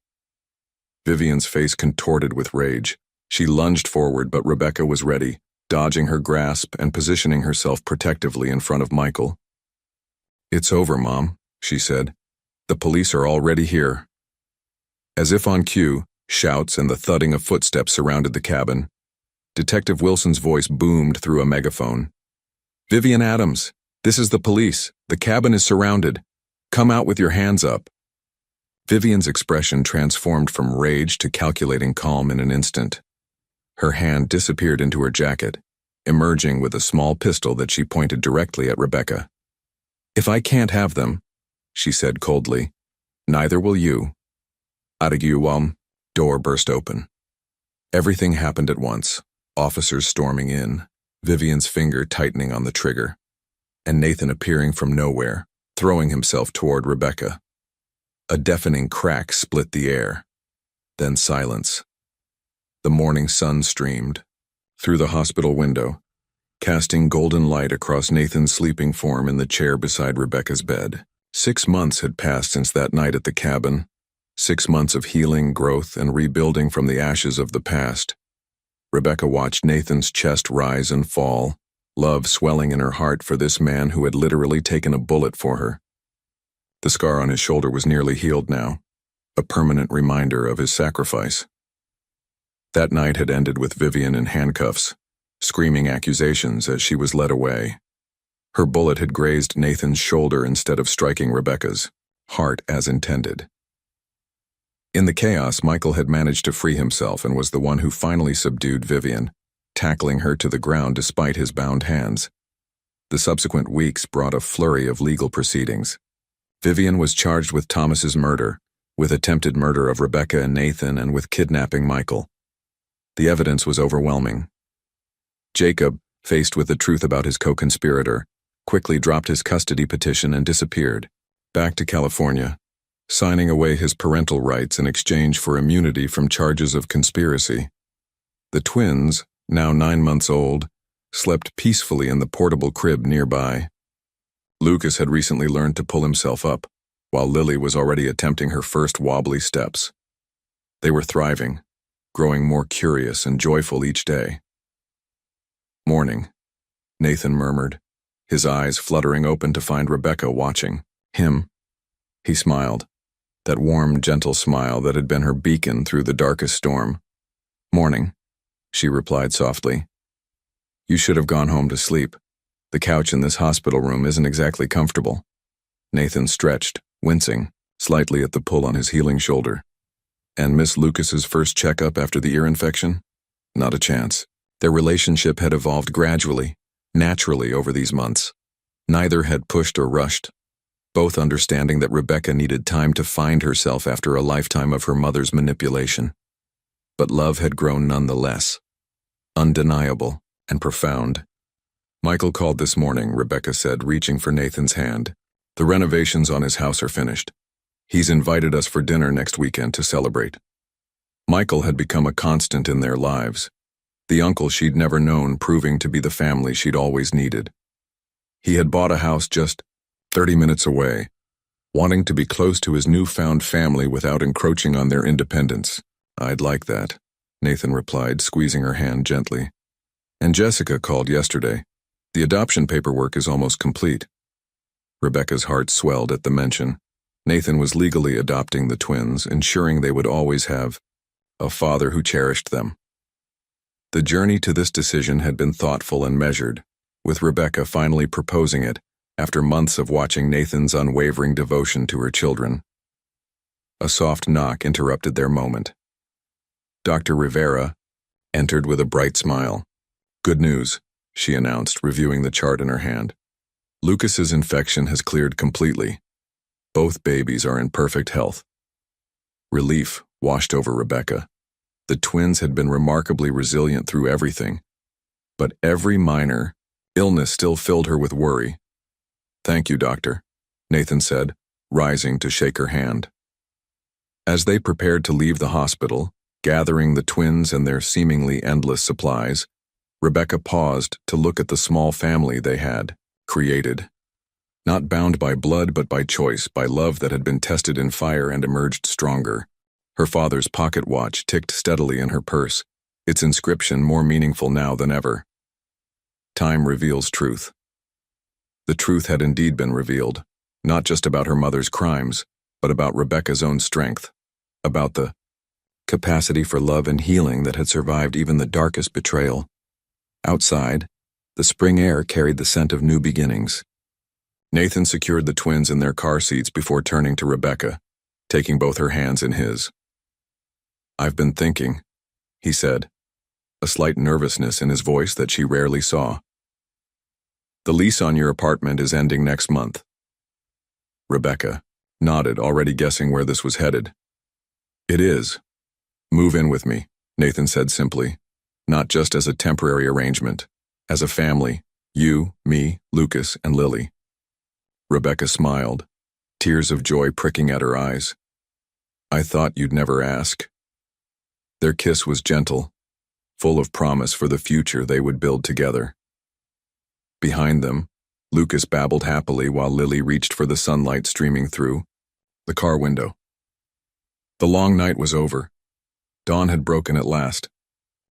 Vivian's face contorted with rage. She lunged forward, but Rebecca was ready, dodging her grasp and positioning herself protectively in front of Michael. "It's over, Mom," she said. "The police are already here." As if on cue, shouts and the thudding of footsteps surrounded the cabin. Detective Wilson's voice boomed through a megaphone. "Vivian Adams, this is the police. The cabin is surrounded. Come out with your hands up." Vivian's expression transformed from rage to calculating calm in an instant. Her hand disappeared into her jacket, emerging with a small pistol that she pointed directly at Rebecca. "If I can't have them," she said coldly, "neither will you." Door burst open. Everything happened at once. Officers storming in, Vivian's finger tightening on the trigger, and Nathan appearing from nowhere, throwing himself toward Rebecca. A deafening crack split the air. Then silence. The morning sun streamed through the hospital window, casting golden light across Nathan's sleeping form in the chair beside Rebecca's bed. 6 months had passed since that night at the cabin. 6 months of healing, growth, and rebuilding from the ashes of the past. Rebecca watched Nathan's chest rise and fall, love swelling in her heart for this man who had literally taken a bullet for her. The scar on his shoulder was nearly healed now, a permanent reminder of his sacrifice. That night had ended with Vivian in handcuffs, screaming accusations as she was led away. Her bullet had grazed Nathan's shoulder instead of striking Rebecca's heart as intended. In the chaos, Michael had managed to free himself and was the one who finally subdued Vivian, tackling her to the ground despite his bound hands. The subsequent weeks brought a flurry of legal proceedings. Vivian was charged with Thomas's murder, with attempted murder of Rebecca and Nathan, and with kidnapping Michael. The evidence was overwhelming. Jacob, faced with the truth about his co-conspirator, quickly dropped his custody petition and disappeared, back to California, signing away his parental rights in exchange for immunity from charges of conspiracy. The twins, now 9 months old, slept peacefully in the portable crib nearby. Lucas had recently learned to pull himself up, while Lily was already attempting her first wobbly steps. They were thriving, growing more curious and joyful each day. "Morning," Nathan murmured, his eyes fluttering open to find Rebecca watching him. He smiled, that warm, gentle smile that had been her beacon through the darkest storm. "Morning," she replied softly. "You should have gone home to sleep. The couch in this hospital room isn't exactly comfortable." Nathan stretched, wincing, slightly at the pull on his healing shoulder. "And Miss Lucas's first checkup after the ear infection? Not a chance." Their relationship had evolved gradually, naturally over these months. Neither had pushed or rushed, both understanding that Rebecca needed time to find herself after a lifetime of her mother's manipulation. But love had grown nonetheless, undeniable and profound. "Michael called this morning," Rebecca said, reaching for Nathan's hand. "The renovations on his house are finished. He's invited us for dinner next weekend to celebrate." Michael had become a constant in their lives, the uncle she'd never known proving to be the family she'd always needed. He had bought a house just 30 minutes away, wanting to be close to his newfound family without encroaching on their independence. "I'd like that," Nathan replied, squeezing her hand gently. "And Jessica called yesterday. The adoption paperwork is almost complete." Rebecca's heart swelled at the mention. Nathan was legally adopting the twins, ensuring they would always have a father who cherished them. The journey to this decision had been thoughtful and measured, with Rebecca finally proposing it after months of watching Nathan's unwavering devotion to her children. A soft knock interrupted their moment. Dr. Rivera entered with a bright smile. "Good news," she announced, reviewing the chart in her hand. "Lucas's infection has cleared completely. Both babies are in perfect health." Relief washed over Rebecca. The twins had been remarkably resilient through everything, but every minor illness still filled her with worry. "Thank you, doctor," Nathan said, rising to shake her hand. As they prepared to leave the hospital, gathering the twins and their seemingly endless supplies, Rebecca paused to look at the small family they had created. Not bound by blood but by choice, by love that had been tested in fire and emerged stronger. Her father's pocket watch ticked steadily in her purse, its inscription more meaningful now than ever. Time reveals truth. The truth had indeed been revealed, not just about her mother's crimes, but about Rebecca's own strength, about the capacity for love and healing that had survived even the darkest betrayal. Outside, the spring air carried the scent of new beginnings. Nathan secured the twins in their car seats before turning to Rebecca, taking both her hands in his. "I've been thinking," he said, a slight nervousness in his voice that she rarely saw. "The lease on your apartment is ending next month." Rebecca nodded, already guessing where this was headed. "It is. Move in with me," Nathan said simply, "not just as a temporary arrangement, as a family, you, me, Lucas, and Lily." Rebecca smiled, tears of joy pricking at her eyes. "I thought you'd never ask." Their kiss was gentle, full of promise for the future they would build together. Behind them, Lucas babbled happily while Lily reached for the sunlight streaming through the car window. The long night was over. Dawn had broken at last,